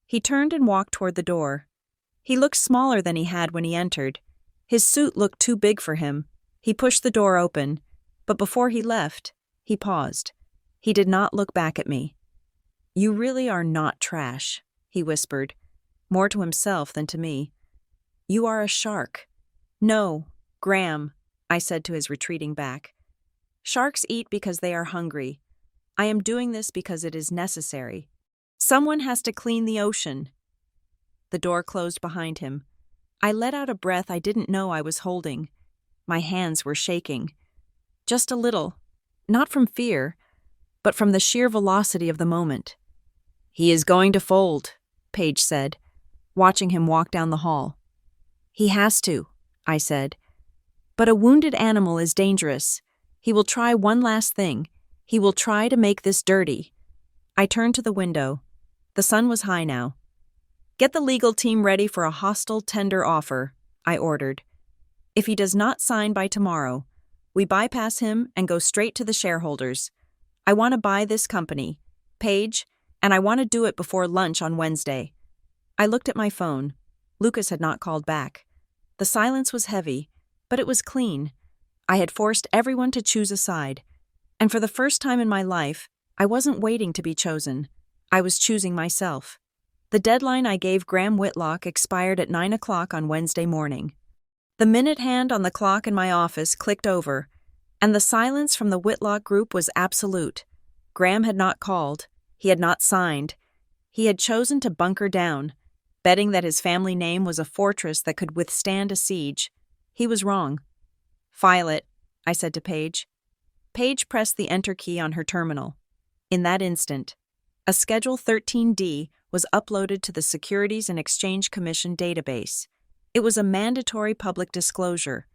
He turned and walked toward the door. He looked smaller than he had when he entered. His suit looked too big for him. He pushed the door open, but before he left, he paused. He did not look back at me. "You really are not trash," he whispered, more to himself than to me. "You are a shark." "No, Graham," I said to his retreating back. "Sharks eat because they are hungry. I am doing this because it is necessary. Someone has to clean the ocean." The door closed behind him. I let out a breath I didn't know I was holding. My hands were shaking. Just a little, not from fear, but from the sheer velocity of the moment. "He is going to fold," Paige said, watching him walk down the hall. "He has to," I said. "But a wounded animal is dangerous. He will try one last thing. He will try to make this dirty." I turned to the window. The sun was high now. "Get the legal team ready for a hostile tender offer," I ordered. "If he does not sign by tomorrow, we bypass him and go straight to the shareholders. I want to buy this company, Paige, and I want to do it before lunch on Wednesday." I looked at my phone. Lucas had not called back. The silence was heavy, but it was clean. I had forced everyone to choose a side. And for the first time in my life, I wasn't waiting to be chosen. I was choosing myself. The deadline I gave Graham Whitlock expired at 9 o'clock on Wednesday morning. The minute hand on the clock in my office clicked over, and the silence from the Whitlock group was absolute. Graham had not called. He had not signed. He had chosen to bunker down, betting that his family name was a fortress that could withstand a siege. He was wrong. "File it," I said to Paige. Paige pressed the enter key on her terminal. In that instant, a Schedule 13D was uploaded to the Securities and Exchange Commission database. It was a mandatory public disclosure,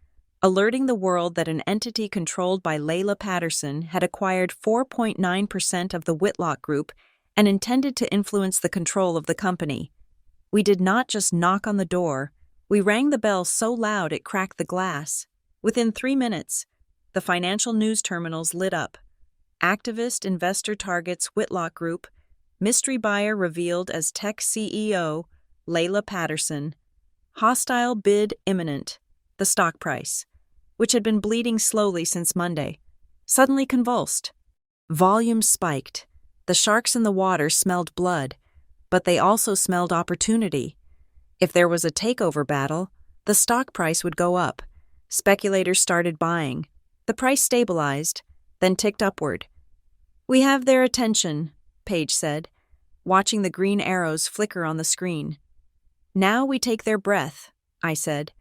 alerting the world that an entity controlled by Layla Patterson had acquired 4.9% of the Whitlock Group and intended to influence the control of the company. We did not just knock on the door, we rang the bell so loud it cracked the glass. Within 3 minutes, the financial news terminals lit up. Activist investor targets Whitlock Group, mystery buyer revealed as tech CEO Layla Patterson, hostile bid imminent. The stock price, which had been bleeding slowly since Monday, suddenly convulsed. Volume spiked. The sharks in the water smelled blood, but they also smelled opportunity. If there was a takeover battle, the stock price would go up. Speculators started buying. The price stabilized, then ticked upward. "We have their attention," Paige said, watching the green arrows flicker on the screen. "Now we take their breath," I said.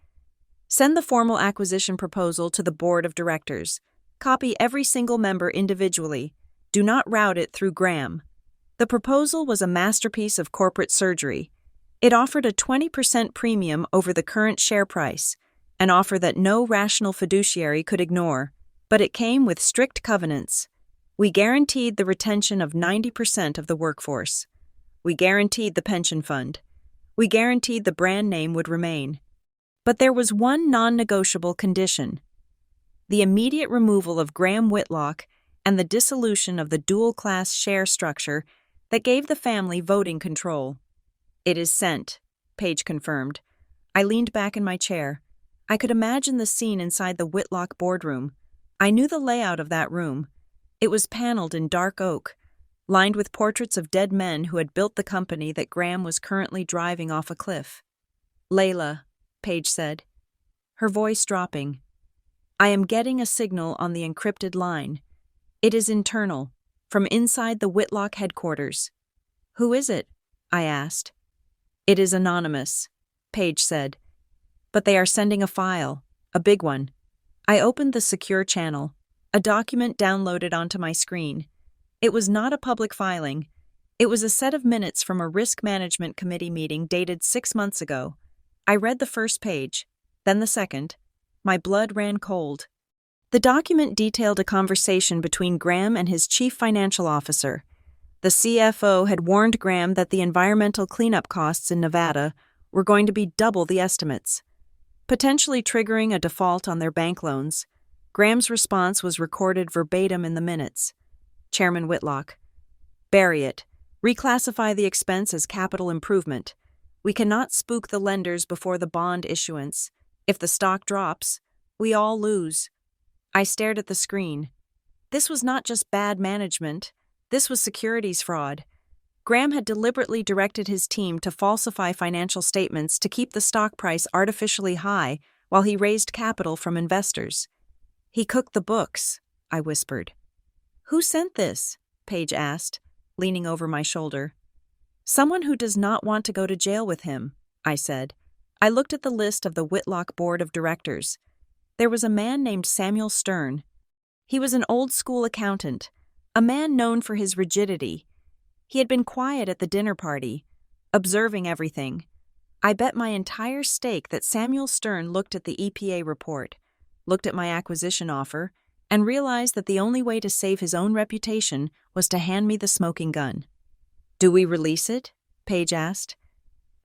"Send the formal acquisition proposal to the board of directors. Copy every single member individually. Do not route it through Graham." The proposal was a masterpiece of corporate surgery. It offered a 20% premium over the current share price, an offer that no rational fiduciary could ignore, but it came with strict covenants. We guaranteed the retention of 90% of the workforce. We guaranteed the pension fund. We guaranteed the brand name would remain. But there was one non-negotiable condition: the immediate removal of Graham Whitlock and the dissolution of the dual-class share structure that gave the family voting control. "It is sent," Paige confirmed. I leaned back in my chair. I could imagine the scene inside the Whitlock boardroom. I knew the layout of that room. It was paneled in dark oak, lined with portraits of dead men who had built the company that Graham was currently driving off a cliff. "Layla," Paige said, her voice dropping. "I am getting a signal on the encrypted line. It is internal, from inside the Whitlock headquarters." "Who is it?" I asked. "It is anonymous," Paige said. "But they are sending a file, a big one." I opened the secure channel. A document downloaded onto my screen. It was not a public filing. It was a set of minutes from a risk management committee meeting dated 6 months ago. I read the first page, then the second. My blood ran cold. The document detailed a conversation between Graham and his chief financial officer. The CFO had warned Graham that the environmental cleanup costs in Nevada were going to be double the estimates, potentially triggering a default on their bank loans. Graham's response was recorded verbatim in the minutes. Chairman Whitlock: "Bury it. Reclassify the expense as capital improvement. We cannot spook the lenders before the bond issuance. If the stock drops, we all lose." I stared at the screen. This was not just bad management. This was securities fraud. Graham had deliberately directed his team to falsify financial statements to keep the stock price artificially high while he raised capital from investors. He cooked the books, I whispered. Who sent this? Paige asked, leaning over my shoulder. Someone who does not want to go to jail with him, I said. I looked at the list of the Whitlock Board of Directors. There was a man named Samuel Stern. He was an old-school accountant, a man known for his rigidity. He had been quiet at the dinner party, observing everything. I bet my entire stake that Samuel Stern looked at the EPA report, looked at my acquisition offer, and realized that the only way to save his own reputation was to hand me the smoking gun. Do we release it? Paige asked.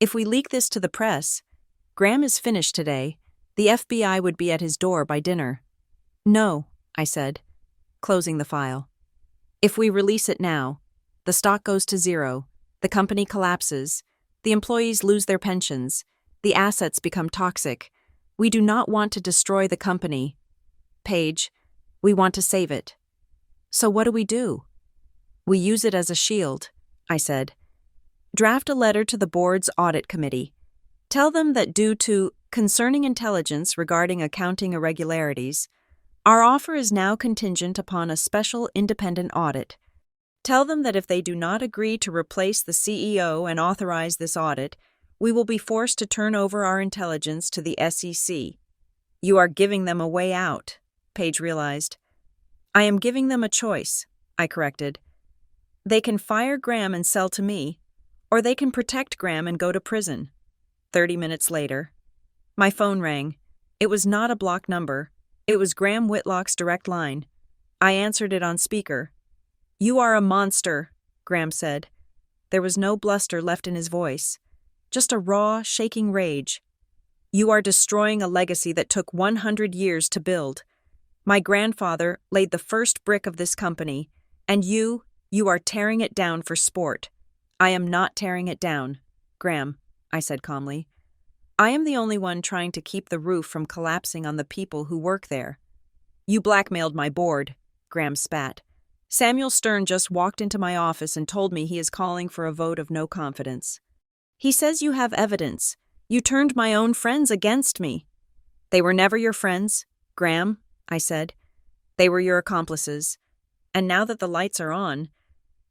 If we leak this to the press, Graham is finished today. The FBI would be at his door by dinner. No, I said, closing the file. If we release it now, the stock goes to zero, the company collapses, the employees lose their pensions, the assets become toxic. We do not want to destroy the company. Paige, we want to save it. So what do? We use it as a shield, I said. Draft a letter to the board's audit committee. Tell them that due to concerning intelligence regarding accounting irregularities, our offer is now contingent upon a special independent audit. Tell them that if they do not agree to replace the CEO and authorize this audit, we will be forced to turn over our intelligence to the SEC. You are giving them a way out, Paige realized. I am giving them a choice, I corrected. They can fire Graham and sell to me, or they can protect Graham and go to prison. 30 minutes later, my phone rang. It was not a blocked number. It was Graham Whitlock's direct line. I answered it on speaker. You are a monster, Graham said. There was no bluster left in his voice, just a raw, shaking rage. You are destroying a legacy that took 100 years to build. My grandfather laid the first brick of this company, and you are tearing it down for sport. I am not tearing it down, Graham, I said calmly. I am the only one trying to keep the roof from collapsing on the people who work there. You blackmailed my board, Graham spat. Samuel Stern just walked into my office and told me he is calling for a vote of no confidence. He says you have evidence. You turned my own friends against me. They were never your friends, Graham, I said. They were your accomplices. And now that the lights are on,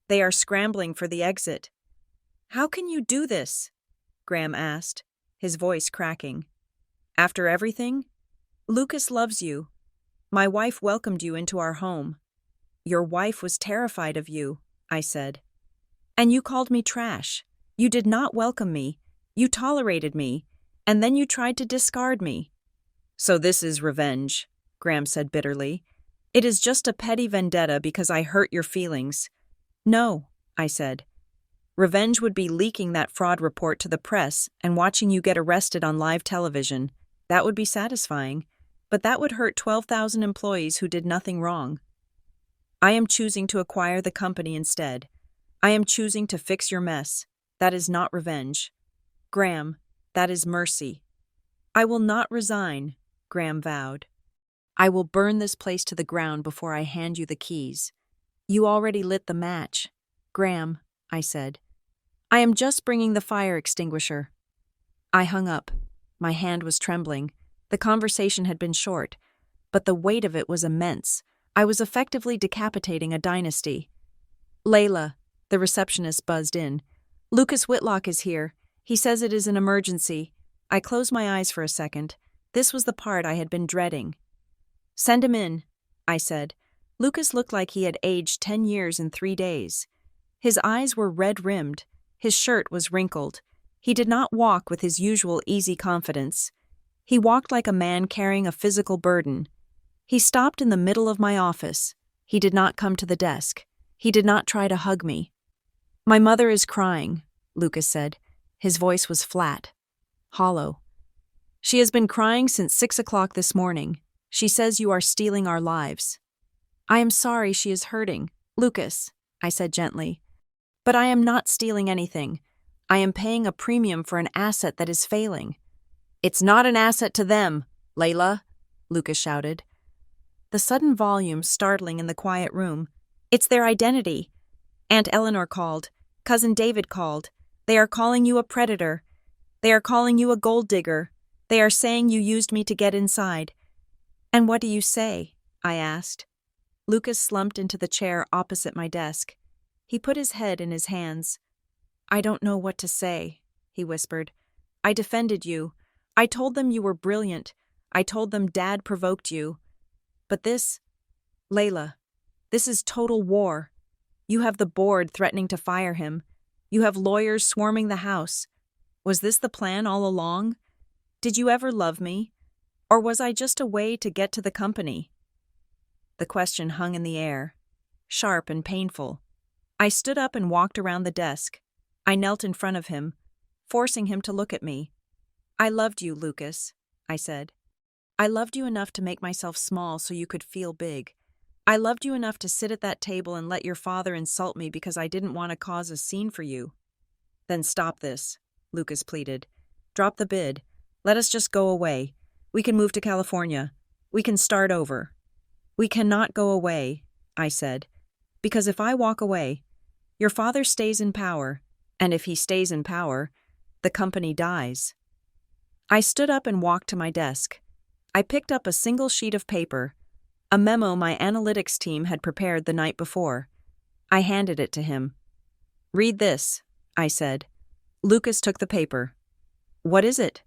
they are scrambling for the exit. How can you do this? Graham asked, his voice cracking. After everything? Lucas loves you. My wife welcomed you into our home. Your wife was terrified of you, I said. And you called me trash. You did not welcome me. You tolerated me. And then you tried to discard me. So this is revenge, Graham said bitterly. It is just a petty vendetta because I hurt your feelings. No, I said. Revenge would be leaking that fraud report to the press and watching you get arrested on live television. That would be satisfying, but that would hurt 12,000 employees who did nothing wrong. I am choosing to acquire the company instead. I am choosing to fix your mess. That is not revenge. Graham, that is mercy. I will not resign, Graham vowed. I will burn this place to the ground before I hand you the keys. You already lit the match. Graham, I said. I am just bringing the fire extinguisher. I hung up. My hand was trembling. The conversation had been short, but the weight of it was immense. I was effectively decapitating a dynasty. Layla, the receptionist buzzed in. Lucas Whitlock is here. He says it is an emergency. I closed my eyes for a second. This was the part I had been dreading. Send him in, I said. Lucas looked like he had aged 10 years in 3 days. His eyes were red-rimmed. His shirt was wrinkled. He did not walk with his usual easy confidence. He walked like a man carrying a physical burden. He stopped in the middle of my office. He did not come to the desk. He did not try to hug me. My mother is crying, Lucas said. His voice was flat, hollow. She has been crying since 6 o'clock this morning. She says you are stealing our lives. I am sorry she is hurting, Lucas, I said gently. But I am not stealing anything. I am paying a premium for an asset that is failing. It's not an asset to them, Layla, Lucas shouted. The sudden volume startling in the quiet room. It's their identity. Aunt Eleanor called. Cousin David called. They are calling you a predator. They are calling you a gold digger. They are saying you used me to get inside. And what do you say? I asked. Lucas slumped into the chair opposite my desk. He put his head in his hands. I don't know what to say, he whispered. I defended you. I told them you were brilliant. I told them Dad provoked you. But this, Layla, this is total war. You have the board threatening to fire him. You have lawyers swarming the house. Was this the plan all along? Did you ever love me? Or was I just a way to get to the company? The question hung in the air, sharp and painful. I stood up and walked around the desk. I knelt in front of him, forcing him to look at me. I loved you, Lucas, I said. I loved you enough to make myself small so you could feel big. I loved you enough to sit at that table and let your father insult me because I didn't want to cause a scene for you. Then stop this, Lucas pleaded. Drop the bid. Let us just go away. We can move to California. We can start over. We cannot go away, I said, because if I walk away, your father stays in power, and if he stays in power, the company dies. I stood up and walked to my desk. I picked up a single sheet of paper, a memo my analytics team had prepared the night before. I handed it to him. Read this, I said. Lucas took the paper. What is it?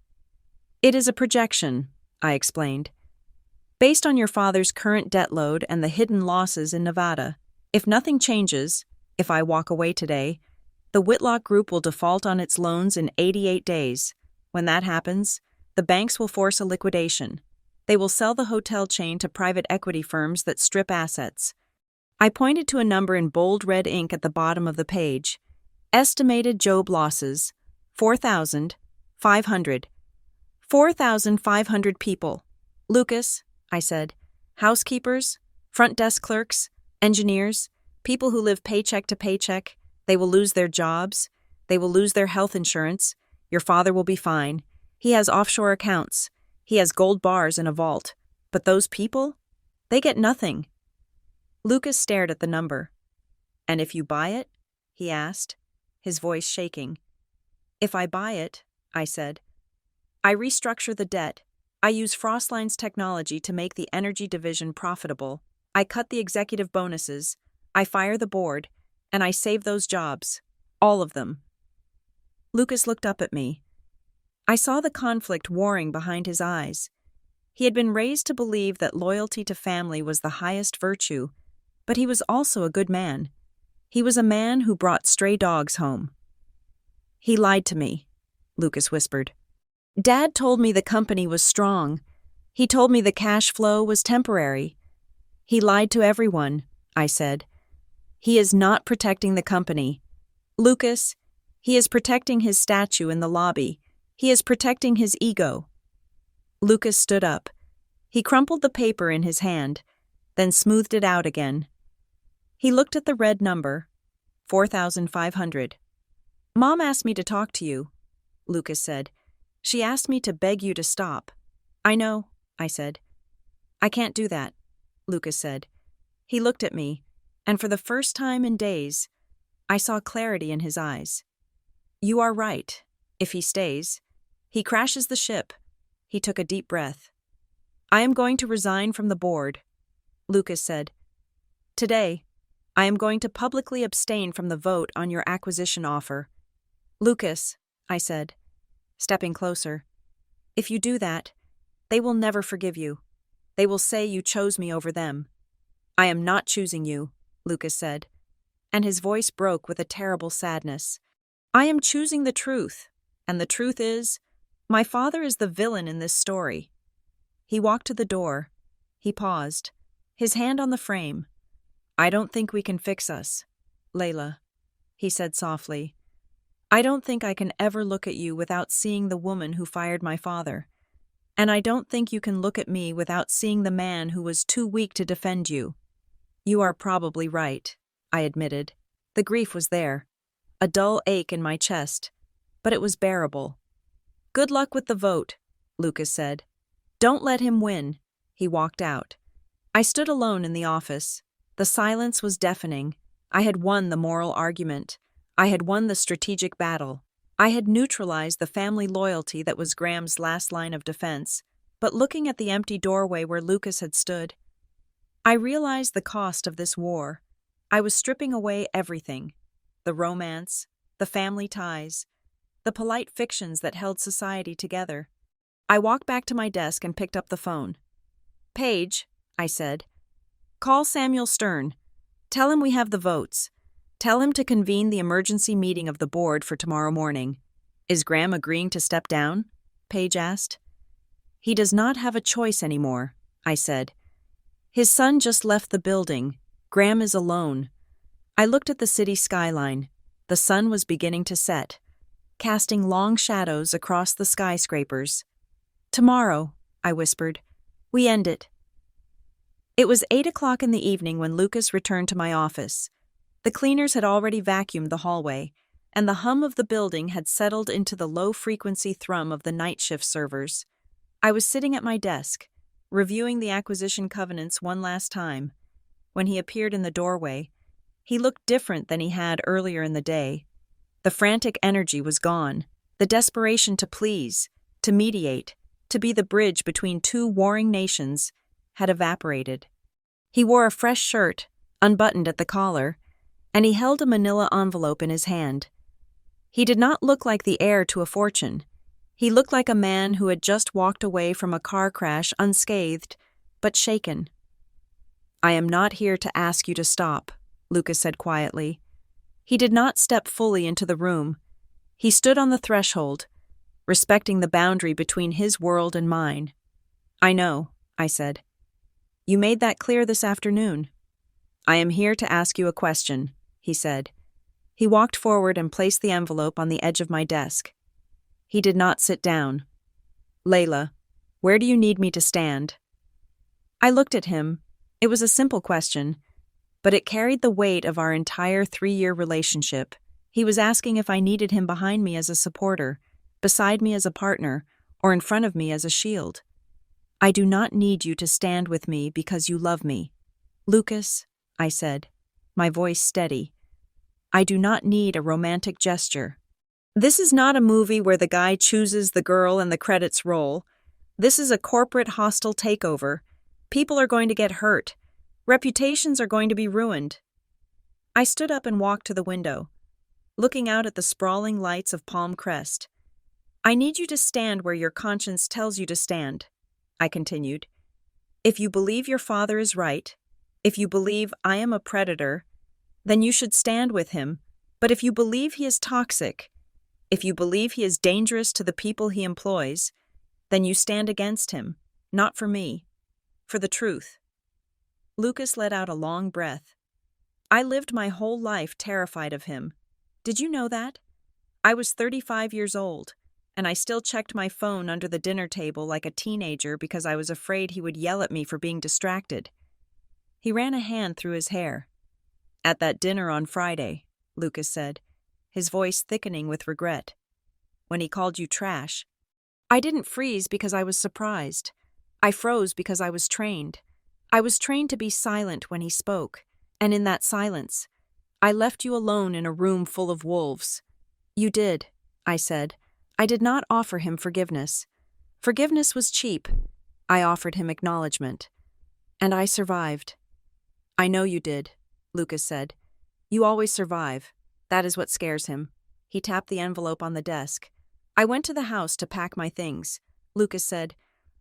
It is a projection, I explained. Based on your father's current debt load and the hidden losses in Nevada, if nothing changes, if I walk away today, the Whitlock Group will default on its loans in 88 days. When that happens, the banks will force a liquidation. They will sell the hotel chain to private equity firms that strip assets. I pointed to a number in bold red ink at the bottom of the page. Estimated Job losses, 4,500. 4,500 people. Lucas, I said, housekeepers, front desk clerks, engineers, people who live paycheck to paycheck, they will lose their jobs, they will lose their health insurance, your father will be fine. He has offshore accounts, he has gold bars in a vault, but those people, they get nothing. Lucas stared at the number. And if you buy it? He asked, his voice shaking. If I buy it, I said, I restructure the debt. I use Frostline's technology to make the energy division profitable. I cut the executive bonuses. I fire the board. And I save those jobs. All of them. Lucas looked up at me. I saw the conflict warring behind his eyes. He had been raised to believe that loyalty to family was the highest virtue, but he was also a good man. He was a man who brought stray dogs home. He lied to me, Lucas whispered. Dad told me the company was strong. He told me the cash flow was temporary. He lied to everyone, I said. He is not protecting the company. Lucas, he is protecting his statue in the lobby. He is protecting his ego. Lucas stood up. He crumpled the paper in his hand, then smoothed it out again. He looked at the red number, 4,500. Mom asked me to talk to you, Lucas said. She asked me to beg you to stop. I know, I said. I can't do that, Lucas said. He looked at me, and for the first time in days, I saw clarity in his eyes. You are right. If he stays, he crashes the ship. He took a deep breath. I am going to resign from the board, Lucas said. Today, I am going to publicly abstain from the vote on your acquisition offer. Lucas, I said, stepping closer. If you do that, they will never forgive you. They will say you chose me over them. I am not choosing you, Lucas said, and his voice broke with a terrible sadness. I am choosing the truth, and the truth is, my father is the villain in this story. He walked to the door. He paused, his hand on the frame. I don't think we can fix us, Layla, he said softly. I don't think I can ever look at you without seeing the woman who fired my father. And I don't think you can look at me without seeing the man who was too weak to defend you. You are probably right, I admitted. The grief was there, a dull ache in my chest, but it was bearable. Good luck with the vote, Lucas said. Don't let him win. He walked out. I stood alone in the office. The silence was deafening. I had won the moral argument. I had won the strategic battle. I had neutralized the family loyalty that was Graham's last line of defense. But looking at the empty doorway where Lucas had stood, I realized the cost of this war. I was stripping away everything: the romance, the family ties, the polite fictions that held society together. I walked back to my desk and picked up the phone. "Paige," I said, "call Samuel Stern. Tell him we have the votes. Tell him to convene the emergency meeting of the board for tomorrow morning." "Is Graham agreeing to step down?" Paige asked. "He does not have a choice anymore," I said. "His son just left the building. Graham is alone." I looked at the city skyline. The sun was beginning to set, casting long shadows across the skyscrapers. "Tomorrow," I whispered, "we end it." It was 8 o'clock in the evening when Lucas returned to my office. The cleaners had already vacuumed the hallway, and the hum of the building had settled into the low-frequency thrum of the night shift servers. I was sitting at my desk, reviewing the acquisition covenants one last time. When he appeared in the doorway, he looked different than he had earlier in the day. The frantic energy was gone. The desperation to please, to mediate, to be the bridge between two warring nations had evaporated. He wore a fresh shirt, unbuttoned at the collar, and he held a manila envelope in his hand. He did not look like the heir to a fortune. He looked like a man who had just walked away from a car crash unscathed, but shaken. "I am not here to ask you to stop," Lucas said quietly. He did not step fully into the room. He stood on the threshold, respecting the boundary between his world and mine. "I know," I said. "You made that clear this afternoon." "I am here to ask you a question," he said. He walked forward and placed the envelope on the edge of my desk. He did not sit down. "Layla, where do you need me to stand?" I looked at him. It was a simple question, but it carried the weight of our entire 3-year relationship. He was asking if I needed him behind me as a supporter, beside me as a partner, or in front of me as a shield. "I do not need you to stand with me because you love me. Lucas," I said, my voice steady, "I do not need a romantic gesture. This is not a movie where the guy chooses the girl and the credits roll. This is a corporate hostile takeover. People are going to get hurt. Reputations are going to be ruined." I stood up and walked to the window, looking out at the sprawling lights of Palm Crest. "I need you to stand where your conscience tells you to stand," I continued. "If you believe your father is right, if you believe I am a predator, then you should stand with him. But if you believe he is toxic, if you believe he is dangerous to the people he employs, then you stand against him, not for me, for the truth." Lucas let out a long breath. "I lived my whole life terrified of him. Did you know that? I was 35 years old, and I still checked my phone under the dinner table like a teenager because I was afraid he would yell at me for being distracted." He ran a hand through his hair. "At that dinner on Friday," Lucas said, his voice thickening with regret, "when he called you trash, I didn't freeze because I was surprised. I froze because I was trained. I was trained to be silent when he spoke, and in that silence, I left you alone in a room full of wolves." "You did," I said. I did not offer him forgiveness. Forgiveness was cheap. I offered him acknowledgement. "And I survived." "I know you did," Lucas said. "You always survive. That is what scares him." He tapped the envelope on the desk. "I went to the house to pack my things," Lucas said.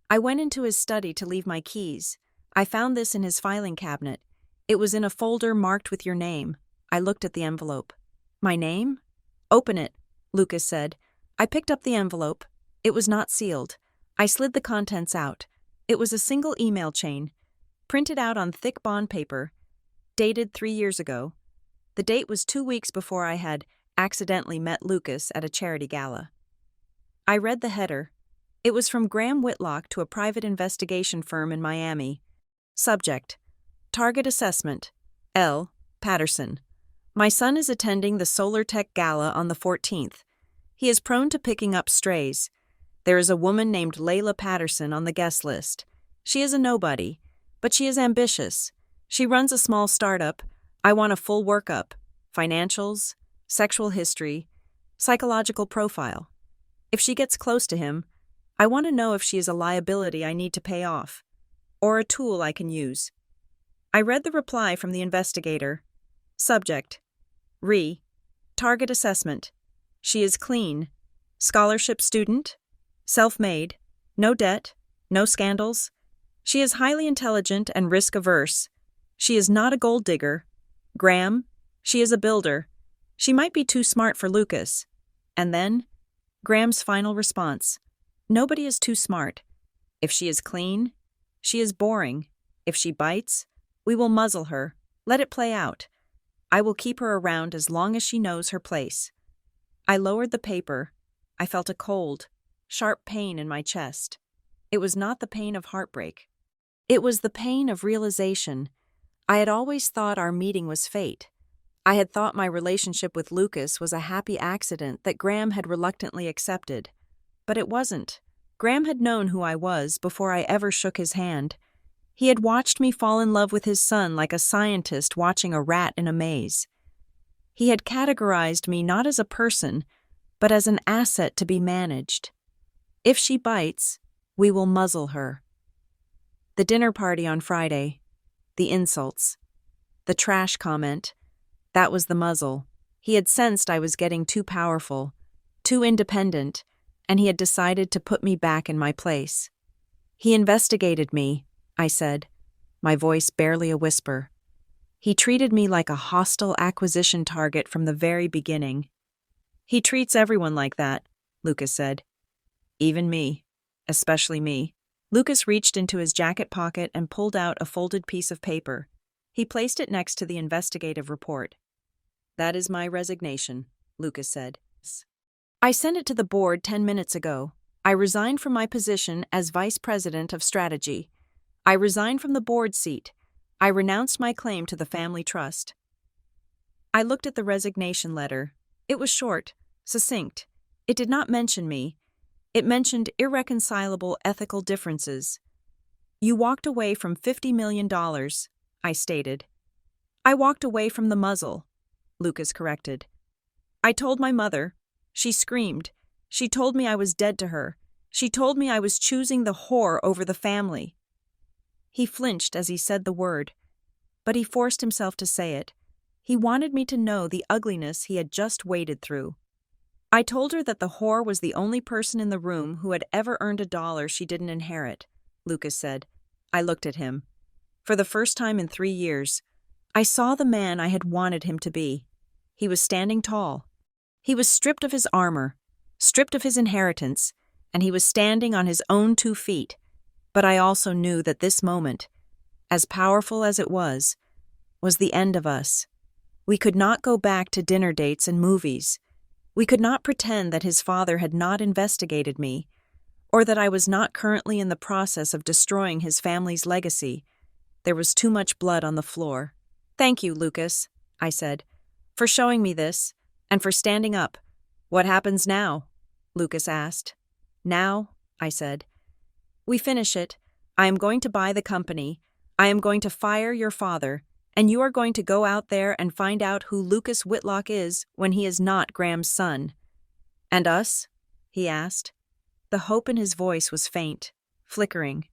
"I went into his study to leave my keys. I found this in his filing cabinet. It was in a folder marked with your name." I looked at the envelope. "My name?" "Open it," Lucas said. I picked up the envelope. It was not sealed. I slid the contents out. It was a single email chain, printed out on thick bond paper, dated 3 years ago. The date was 2 weeks before I had accidentally met Lucas at a charity gala. I read the header. It was from Graham Whitlock to a private investigation firm in Miami. Subject: Target Assessment. L. Patterson. My son is attending the Solar Tech Gala on the 14th. He is prone to picking up strays. There is a woman named Layla Patterson on the guest list. She is a nobody, but she is ambitious. She runs a small startup, I want a full workup, financials, sexual history, psychological profile. If she gets close to him, I want to know if she is a liability I need to pay off, or a tool I can use. I read the reply from the investigator. Subject: Target assessment. She is clean. Scholarship student. Self-made. No debt. No scandals. She is highly intelligent and risk-averse. She is not a gold digger. Graham: she is a builder. She might be too smart for Lucas. And then, Graham's final response. Nobody is too smart. If she is clean, she is boring. If she bites, we will muzzle her. Let it play out. I will keep her around as long as she knows her place. I lowered the paper. I felt a cold, sharp pain in my chest. It was not the pain of heartbreak. It was the pain of realization. I had always thought our meeting was fate. I had thought my relationship with Lucas was a happy accident that Graham had reluctantly accepted. But it wasn't. Graham had known who I was before I ever shook his hand. He had watched me fall in love with his son like a scientist watching a rat in a maze. He had categorized me not as a person, but as an asset to be managed. If she bites, we will muzzle her. The dinner party on Friday, the insults, the trash comment, that was the muzzle. He had sensed I was getting too powerful, too independent, and he had decided to put me back in my place. He investigated me, I said, my voice barely a whisper. He treated me like a hostile acquisition target from the very beginning. He treats everyone like that, Lucas said. Even me. Especially me. Lucas reached into his jacket pocket and pulled out a folded piece of paper. He placed it next to the investigative report. That is my resignation, Lucas said. I sent it to the board 10 minutes ago. I resigned from my position as Vice President of Strategy. I resigned from the board seat. I renounced my claim to the family trust. I looked at the resignation letter. It was short, succinct. It did not mention me. It mentioned irreconcilable ethical differences. You walked away from $50 million, I stated. I walked away from the muzzle, Lucas corrected. I told my mother. She screamed. She told me I was dead to her. She told me I was choosing the whore over the family. He flinched as he said the word, but he forced himself to say it. He wanted me to know the ugliness he had just waded through. I told her that the whore was the only person in the room who had ever earned $1 she didn't inherit, Lucas said. I looked at him. For the first time in 3 years, I saw the man I had wanted him to be. He was standing tall. He was stripped of his armor, stripped of his inheritance, and he was standing on his own 2 feet. But I also knew that this moment, as powerful as it was the end of us. We could not go back to dinner dates and movies. We could not pretend that his father had not investigated me, or that I was not currently in the process of destroying his family's legacy. There was too much blood on the floor. Thank you, Lucas, I said, for showing me this, and for standing up. What happens now? Lucas asked. Now, I said. We finish it. I am going to buy the company. I am going to fire your father, and you are going to go out there and find out who Lucas Whitlock is when he is not Graham's son. And us? He asked. The hope in his voice was faint, flickering.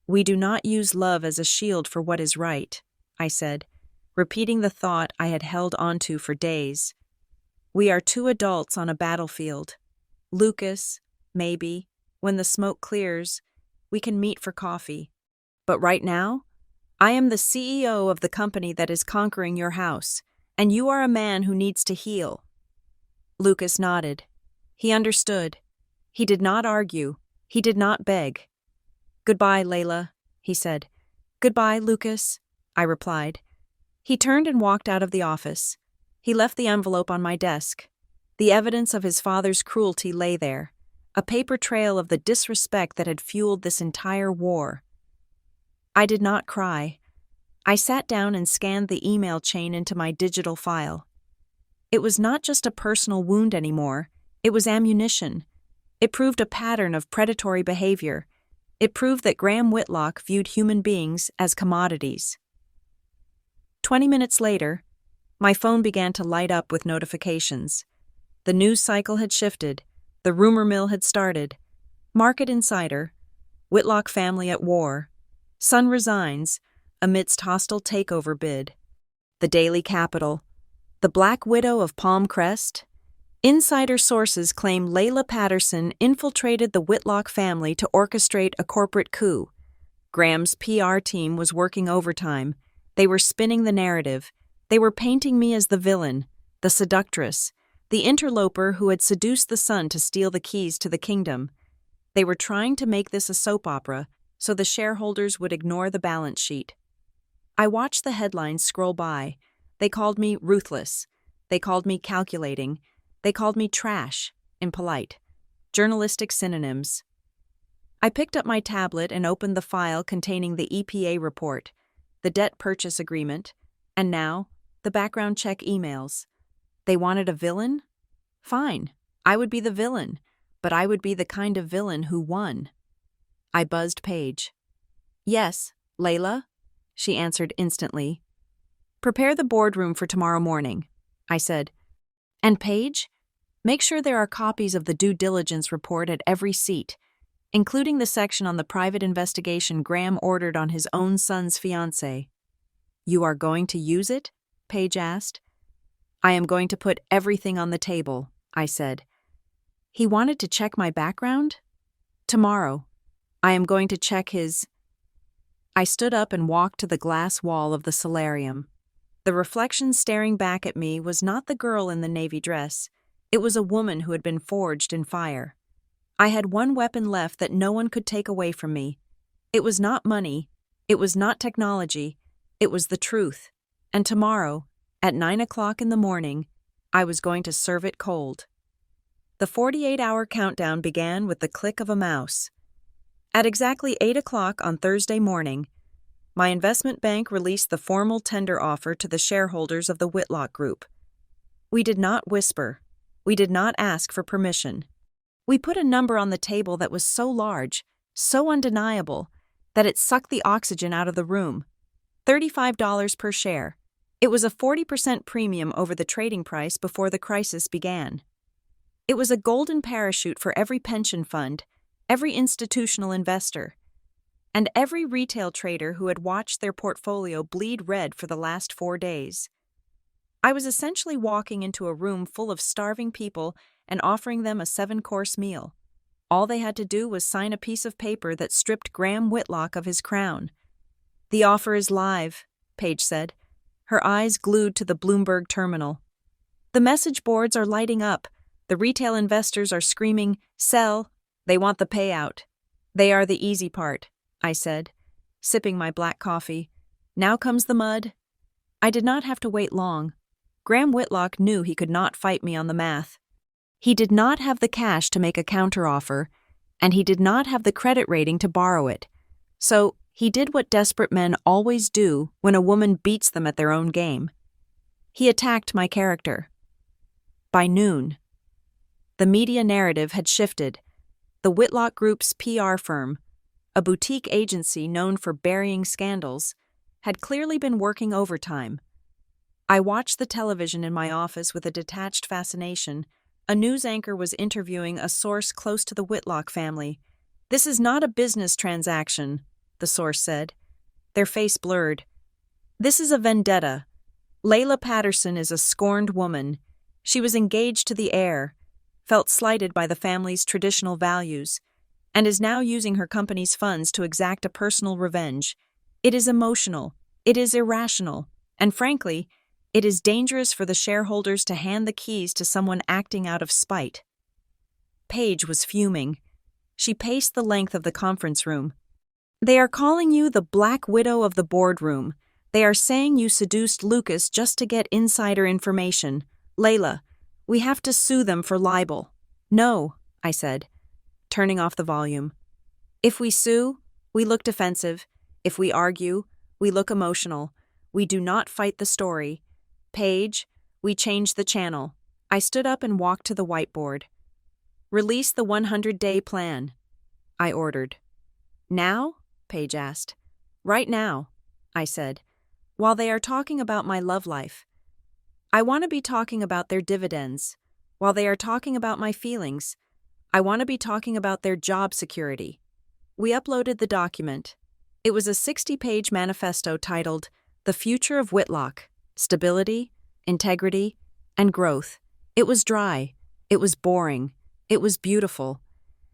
We do not use love as a shield for what is right, I said, repeating the thought I had held onto for days. We are 2 adults on a battlefield. Lucas, maybe, when the smoke clears, we can meet for coffee. But right now, I am the CEO of the company that is conquering your house, and you are a man who needs to heal. Lucas nodded. He understood. He did not argue. He did not beg. Goodbye, Layla, he said. Goodbye, Lucas, I replied. He turned and walked out of the office. He left the envelope on my desk. The evidence of his father's cruelty lay there, a paper trail of the disrespect that had fueled this entire war. I did not cry. I sat down and scanned the email chain into my digital file. It was not just a personal wound anymore. It was ammunition. It proved a pattern of predatory behavior. It proved that Graham Whitlock viewed human beings as commodities. 20 minutes later, my phone began to light up with notifications. The news cycle had shifted. The rumor mill had started. Market Insider, Whitlock family at war. Son resigns amidst hostile takeover bid. The Daily Capital, the Black Widow of Palm Crest. Insider sources claim Layla Patterson infiltrated the Whitlock family to orchestrate a corporate coup. Graham's PR team was working overtime. They were spinning the narrative. They were painting me as the villain, the seductress, the interloper who had seduced the son to steal the keys to the kingdom. They were trying to make this a soap opera so the shareholders would ignore the balance sheet. I watched the headlines scroll by. They called me ruthless. They called me calculating. They called me trash, impolite. Journalistic synonyms. I picked up my tablet and opened the file containing the EPA report, the debt purchase agreement, and now, the background check emails. They wanted a villain? Fine, I would be the villain, but I would be the kind of villain who won. I buzzed Paige. Yes, Layla, she answered instantly. Prepare the boardroom for tomorrow morning, I said. And Paige, make sure there are copies of the due diligence report at every seat, including the section on the private investigation Graham ordered on his own son's fiancée. You are going to use it? Paige asked. I am going to put everything on the table, I said. He wanted to check my background? Tomorrow. I am going to check his... I stood up and walked to the glass wall of the solarium. The reflection staring back at me was not the girl in the navy dress. It was a woman who had been forged in fire. I had one weapon left that no one could take away from me. It was not money. It was not technology. It was the truth. And tomorrow, at 9 o'clock in the morning, I was going to serve it cold. The 48-hour countdown began with the click of a mouse. At exactly 8 o'clock on Thursday morning, my investment bank released the formal tender offer to the shareholders of the Whitlock Group. We did not whisper. We did not ask for permission. We put a number on the table that was so large, so undeniable, that it sucked the oxygen out of the room. $35 per share. It was a 40% premium over the trading price before the crisis began. It was a golden parachute for every pension fund, every institutional investor, and every retail trader who had watched their portfolio bleed red for the last 4 days. I was essentially walking into a room full of starving people and offering them a 7-course meal. All they had to do was sign a piece of paper that stripped Graham Whitlock of his crown. The offer is live, Paige said, her eyes glued to the Bloomberg terminal. The message boards are lighting up. The retail investors are screaming, sell. They want the payout. They are the easy part, I said, sipping my black coffee. Now comes the mud. I did not have to wait long. Graham Whitlock knew he could not fight me on the math. He did not have the cash to make a counteroffer, and he did not have the credit rating to borrow it. So he did what desperate men always do when a woman beats them at their own game. He attacked my character. By noon, the media narrative had shifted. The Whitlock Group's PR firm, a boutique agency known for burying scandals, had clearly been working overtime. I watched the television in my office with a detached fascination. A news anchor was interviewing a source close to the Whitlock family. This is not a business transaction, the source said. Their face blurred. This is a vendetta. Layla Patterson is a scorned woman. She was engaged to the heir, felt slighted by the family's traditional values, and is now using her company's funds to exact a personal revenge. It is emotional, it is irrational, and frankly, it is dangerous for the shareholders to hand the keys to someone acting out of spite. Paige was fuming. She paced the length of the conference room. They are calling you the Black Widow of the boardroom. They are saying you seduced Lucas just to get insider information. Layla, we have to sue them for libel. No, I said, turning off the volume. If we sue, we look defensive. If we argue, we look emotional. We do not fight the story. Paige, we change the channel. I stood up and walked to the whiteboard. Release the 100-day plan, I ordered. Now? Paige asked. Right now, I said. while they are talking about my love life. I want to be talking about their dividends. While they are talking about my feelings, I want to be talking about their job security. We uploaded the document. It was a 60-page manifesto titled The Future of Whitlock: Stability, Integrity, and Growth. It was dry. It was boring. It was beautiful.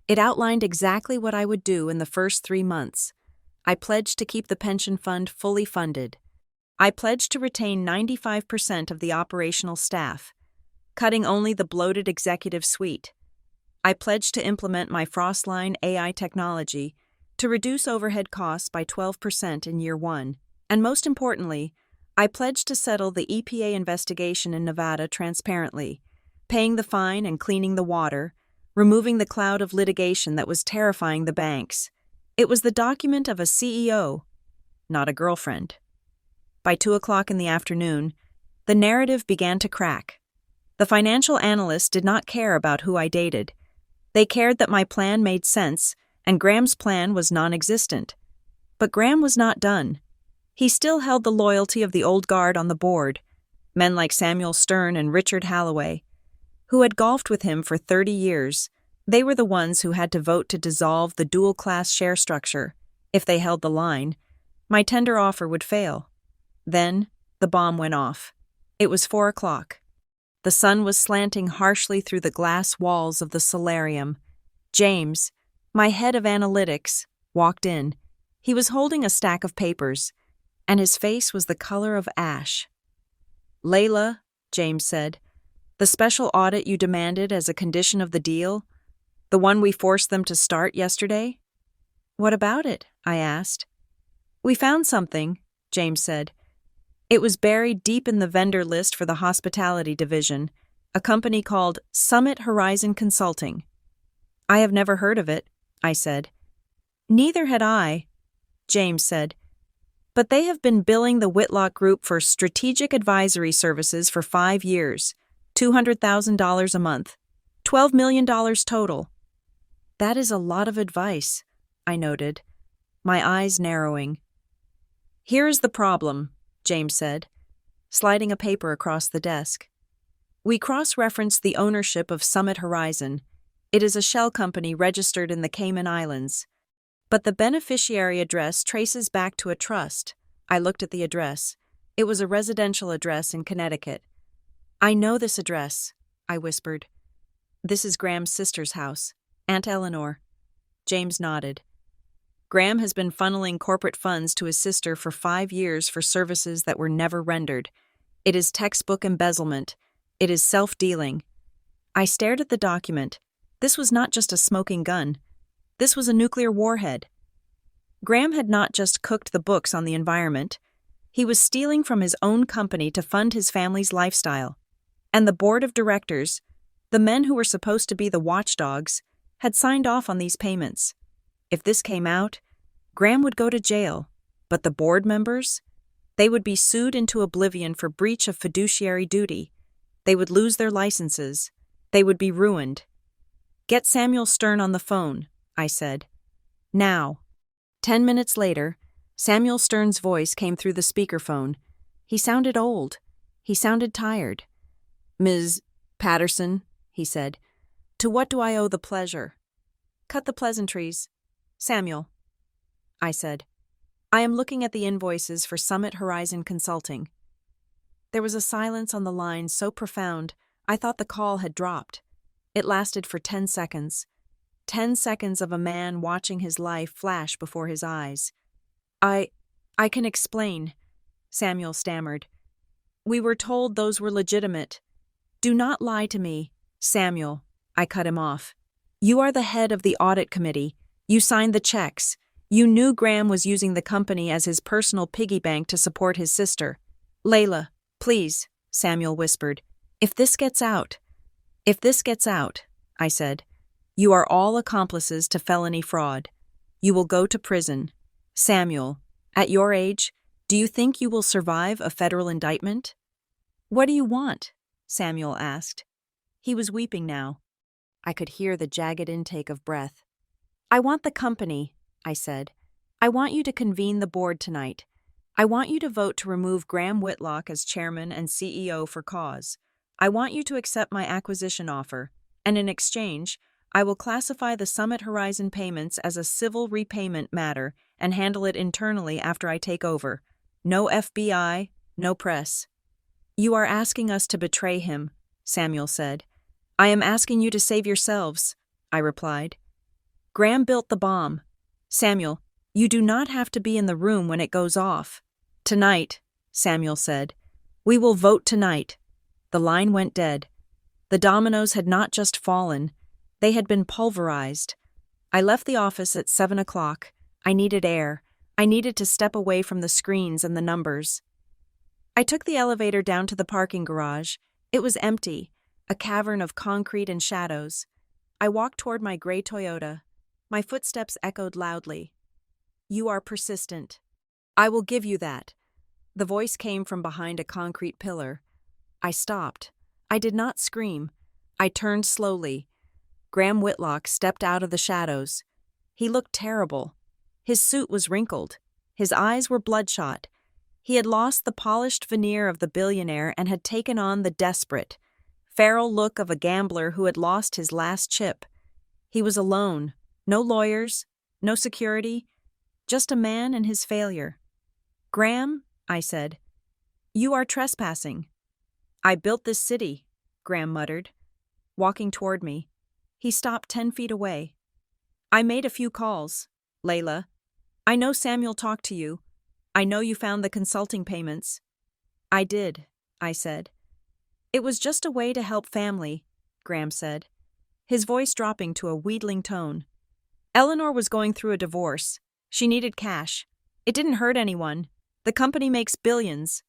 It outlined exactly what I would do in the first 3 months. I pledged to keep the pension fund fully funded. I pledged to retain 95% of the operational staff, cutting only the bloated executive suite. I pledged to implement my Frostline AI technology to reduce overhead costs by 12% in year 1. And most importantly, I pledged to settle the EPA investigation in Nevada transparently, paying the fine and cleaning the water, removing the cloud of litigation that was terrifying the banks. It was the document of a CEO, not a girlfriend. By 2 o'clock in the afternoon, the narrative began to crack. The financial analysts did not care about who I dated. They cared that my plan made sense, and Graham's plan was non-existent. But Graham was not done. He still held the loyalty of the old guard on the board, men like Samuel Stern and Richard Halloway, who had golfed with him for 30 years. They were the ones who had to vote to dissolve the dual-class share structure. If they held the line, my tender offer would fail. Then, the bomb went off. It was 4 o'clock. The sun was slanting harshly through the glass walls of the solarium. James, my head of analytics, walked in. He was holding a stack of papers, and his face was the color of ash. "Layla," James said, "the special audit you demanded as a condition of the deal, the one we forced them to start yesterday?" "What about it?" I asked. "We found something," James said. "It was buried deep in the vendor list for the hospitality division, a company called Summit Horizon Consulting." "I have never heard of it," I said. "Neither had I," James said. "But they have been billing the Whitlock Group for strategic advisory services for 5 years, $200,000 a month, $12 million total." "That is a lot of advice," I noted, my eyes narrowing. "Here is the problem," James said, sliding a paper across the desk. "We cross-referenced the ownership of Summit Horizon. It is a shell company registered in the Cayman Islands. But the beneficiary address traces back to a trust." I looked at the address. It was a residential address in Connecticut. "I know this address," I whispered. "This is Graham's sister's house, Aunt Eleanor." James nodded. "Graham has been funneling corporate funds to his sister for 5 years for services that were never rendered. It is textbook embezzlement. It is self-dealing." I stared at the document. This was not just a smoking gun. This was a nuclear warhead. Graham had not just cooked the books on the environment. He was stealing from his own company to fund his family's lifestyle. And the board of directors, the men who were supposed to be the watchdogs, had signed off on these payments. If this came out, Graham would go to jail, but the board members? They would be sued into oblivion for breach of fiduciary duty. They would lose their licenses. They would be ruined. "Get Samuel Stern on the phone," I said. "Now." 10 minutes later, Samuel Stern's voice came through the speakerphone. He sounded old. He sounded tired. "Ms. Patterson," he said, "to what do I owe the pleasure?" "Cut the pleasantries. Samuel," I said, "I am looking at the invoices for Summit Horizon Consulting." There was a silence on the line so profound, I thought the call had dropped. It lasted for 10 seconds. 10 seconds of a man watching his life flash before his eyes. I can explain," Samuel stammered. "We were told those were legitimate." "Do not lie to me, Samuel," I cut him off. "You are the head of the audit committee. You signed the checks. You knew Graham was using the company as his personal piggy bank to support his sister." "Layla, please," Samuel whispered. If this gets out," I said, "you are all accomplices to felony fraud. You will go to prison. Samuel, at your age, do you think you will survive a federal indictment?" "What do you want?" Samuel asked. He was weeping now. I could hear the jagged intake of breath. "I want the company," I said. "I want you to convene the board tonight. I want you to vote to remove Graham Whitlock as chairman and CEO for cause. I want you to accept my acquisition offer, and in exchange, I will classify the Summit Horizon payments as a civil repayment matter and handle it internally after I take over. No FBI, no press. You are asking us to betray him, Samuel said. I am asking you to save yourselves, I replied. Graham built the bomb. Samuel, you do not have to be in the room when it goes off. Tonight, Samuel said. We will vote tonight. The line went dead. The dominoes had not just fallen, they had been pulverized. I left the office at 7 o'clock. I needed air. I needed to step away from the screens and the numbers. I took the elevator down to the parking garage. It was empty, a cavern of concrete and shadows. I walked toward my gray Toyota. My footsteps echoed loudly. You are persistent. I will give you that. The voice came from behind a concrete pillar. I stopped. I did not scream. I turned slowly. Graham Whitlock stepped out of the shadows. He looked terrible. His suit was wrinkled. His eyes were bloodshot. He had lost the polished veneer of the billionaire and had taken on the desperate, feral look of a gambler who had lost his last chip. He was alone. No lawyers, no security, just a man and his failure. Graham, I said, you are trespassing. I built this city, Graham muttered, walking toward me. He stopped 10 feet away. I made a few calls, Layla. I know Samuel talked to you. I know you found the consulting payments. I did, I said. It was just a way to help family, Graham said, his voice dropping to a wheedling tone. Eleanor was going through a divorce. She needed cash. It didn't hurt anyone. The company makes billions.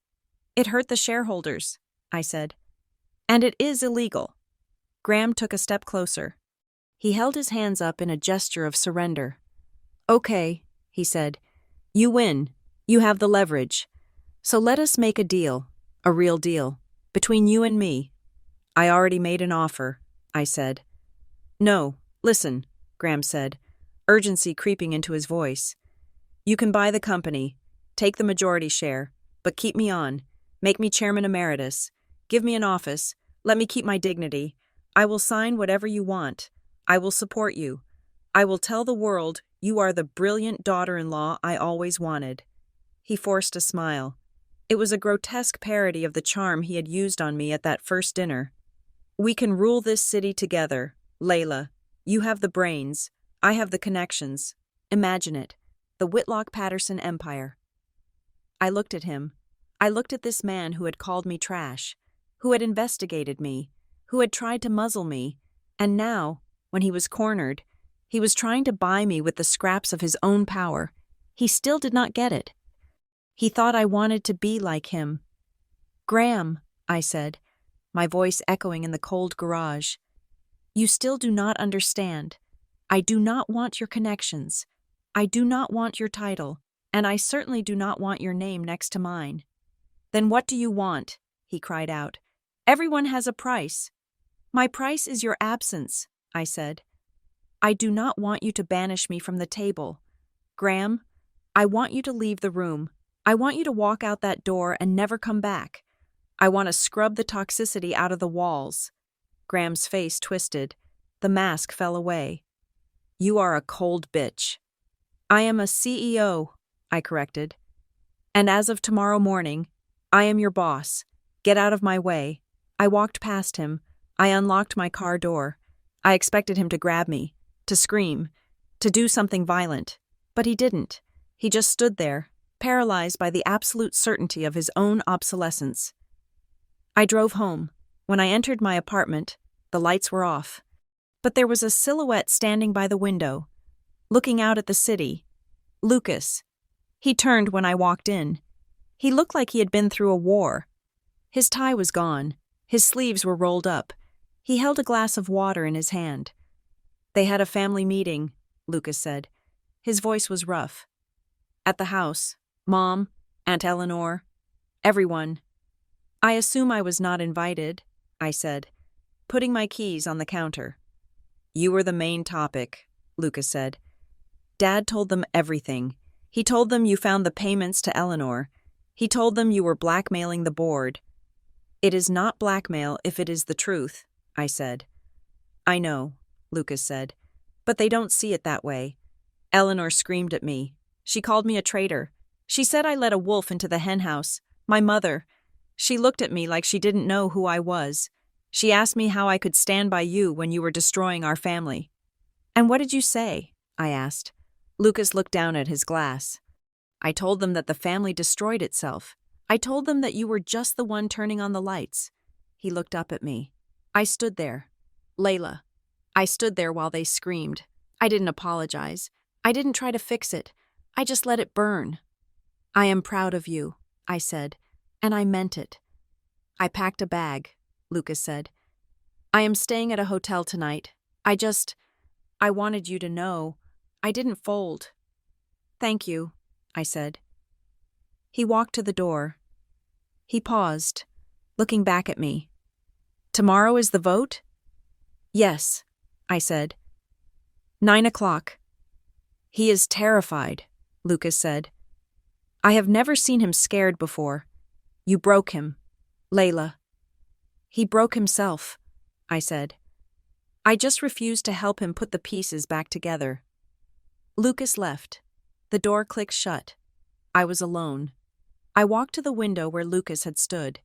It hurt the shareholders, I said. And it is illegal. Graham took a step closer. He held his hands up in a gesture of surrender. Okay, he said. You win. You have the leverage. So let us make a deal, a real deal, between you and me. I already made an offer, I said. No, listen, Graham said, urgency creeping into his voice. You can buy the company, take the majority share, but keep me on. Make me chairman emeritus. Give me an office. Let me keep my dignity. I will sign whatever you want. I will support you. I will tell the world you are the brilliant daughter-in-law I always wanted. He forced a smile. It was a grotesque parody of the charm he had used on me at that first dinner. We can rule this city together, Layla. You have the brains. I have the connections. Imagine it. The Whitlock-Patterson Empire. I looked at him. I looked at this man who had called me trash, who had investigated me, who had tried to muzzle me, and now, when he was cornered, he was trying to buy me with the scraps of his own power. He still did not get it. He thought I wanted to be like him. Graham, I said, my voice echoing in the cold garage. You still do not understand. I do not want your connections. I do not want your title, and I certainly do not want your name next to mine. Then what do you want? He cried out. Everyone has a price. My price is your absence, I said. I do not want you to banish me from the table. Graham, I want you to leave the room. I want you to walk out that door and never come back. I want to scrub the toxicity out of the walls. Graham's face twisted. The mask fell away. You are a cold bitch. I am a CEO, I corrected. And as of tomorrow morning, I am your boss. Get out of my way. I walked past him. I unlocked my car door. I expected him to grab me, to scream, to do something violent. But he didn't. He just stood there, paralyzed by the absolute certainty of his own obsolescence. I drove home. When I entered my apartment, the lights were off. But there was a silhouette standing by the window, looking out at the city. Lucas. He turned when I walked in. He looked like he had been through a war. His tie was gone. His sleeves were rolled up. He held a glass of water in his hand. They had a family meeting, Lucas said. His voice was rough. At the house, Mom, Aunt Eleanor, everyone. I assume I was not invited, I said, putting my keys on the counter. You were the main topic, Lucas said. Dad told them everything. He told them you found the payments to Eleanor. He told them you were blackmailing the board. It is not blackmail if it is the truth, I said. I know, Lucas said, but they don't see it that way. Eleanor screamed at me. She called me a traitor. She said I let a wolf into the henhouse. My mother. She looked at me like she didn't know who I was. She asked me how I could stand by you when you were destroying our family. And what did you say? I asked. Lucas looked down at his glass. I told them that the family destroyed itself. I told them that you were just the one turning on the lights. He looked up at me. I stood there. Layla. I stood there while they screamed. I didn't apologize. I didn't try to fix it. I just let it burn. I am proud of you, I said, and I meant it. I packed a bag, Lucas said. I am staying at a hotel tonight. I wanted you to know. I didn't fold. Thank you, I said. He walked to the door. He paused, looking back at me. Tomorrow is the vote? Yes, I said. 9 o'clock. He is terrified, Lucas said. I have never seen him scared before. You broke him, Layla. He broke himself, I said. I just refused to help him put the pieces back together. Lucas left. The door clicked shut. I was alone. I walked to the window where Lucas had stood.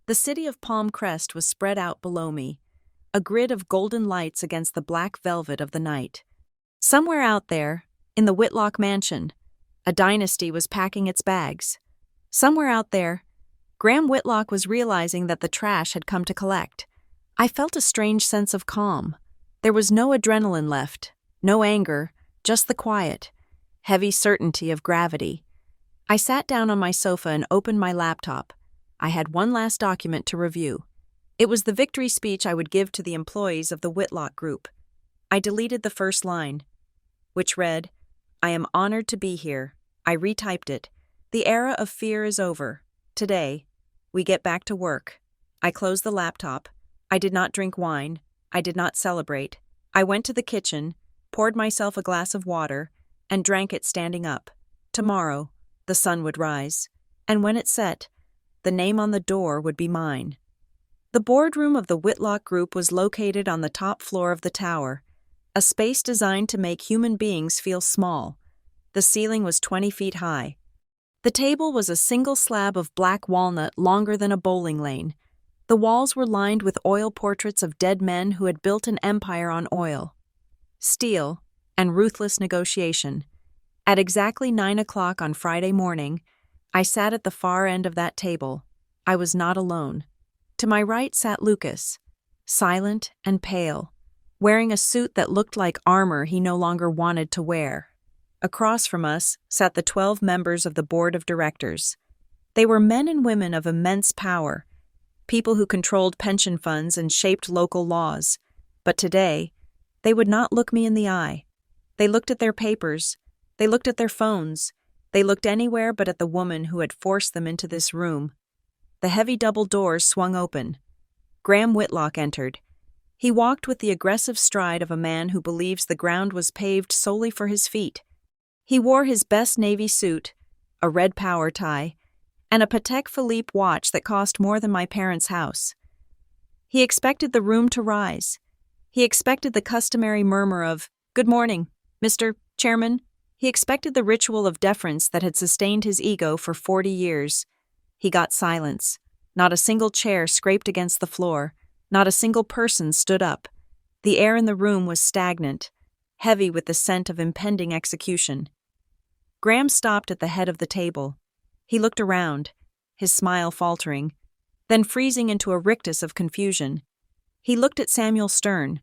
The city of Palm Crest was spread out below me, a grid of golden lights against the black velvet of the night. Somewhere out there, in the Whitlock mansion, a dynasty was packing its bags. Somewhere out there, Graham Whitlock was realizing that the trash had come to collect. I felt a strange sense of calm. There was no adrenaline left, no anger, just the quiet, heavy certainty of gravity. I sat down on my sofa and opened my laptop. I had one last document to review. It was the victory speech I would give to the employees of the Whitlock Group. I deleted the first line, which read, I am honored to be here. I retyped it. The era of fear is over. Today, we get back to work. I closed the laptop. I did not drink wine. I did not celebrate. I went to the kitchen, poured myself a glass of water, and drank it standing up. Tomorrow, the sun would rise, and when it set, the name on the door would be mine. The boardroom of the Whitlock Group was located on the top floor of the tower, a space designed to make human beings feel small. The ceiling was 20 feet high. The table was a single slab of black walnut longer than a bowling lane. The walls were lined with oil portraits of dead men who had built an empire on oil, steel, and ruthless negotiation. At exactly 9 o'clock on Friday morning, I sat at the far end of that table. I was not alone. To my right sat Lucas, silent and pale, wearing a suit that looked like armor he no longer wanted to wear. Across from us sat the 12 members of the board of directors. They were men and women of immense power, people who controlled pension funds and shaped local laws. But today, they would not look me in the eye. They looked at their papers. They looked at their phones. They looked anywhere but at the woman who had forced them into this room. The heavy double doors swung open. Graham Whitlock entered. He walked with the aggressive stride of a man who believes the ground was paved solely for his feet. He wore his best navy suit, a red power tie, and a Patek Philippe watch that cost more than my parents' house. He expected the room to rise. He expected the customary murmur of, "Good morning, Mr. Chairman." He expected the ritual of deference that had sustained his ego for 40 years. He got silence. Not a single chair scraped against the floor. Not a single person stood up. The air in the room was stagnant, heavy with the scent of impending execution. Graham stopped at the head of the table. He looked around, his smile faltering, then freezing into a rictus of confusion. He looked at Samuel Stern,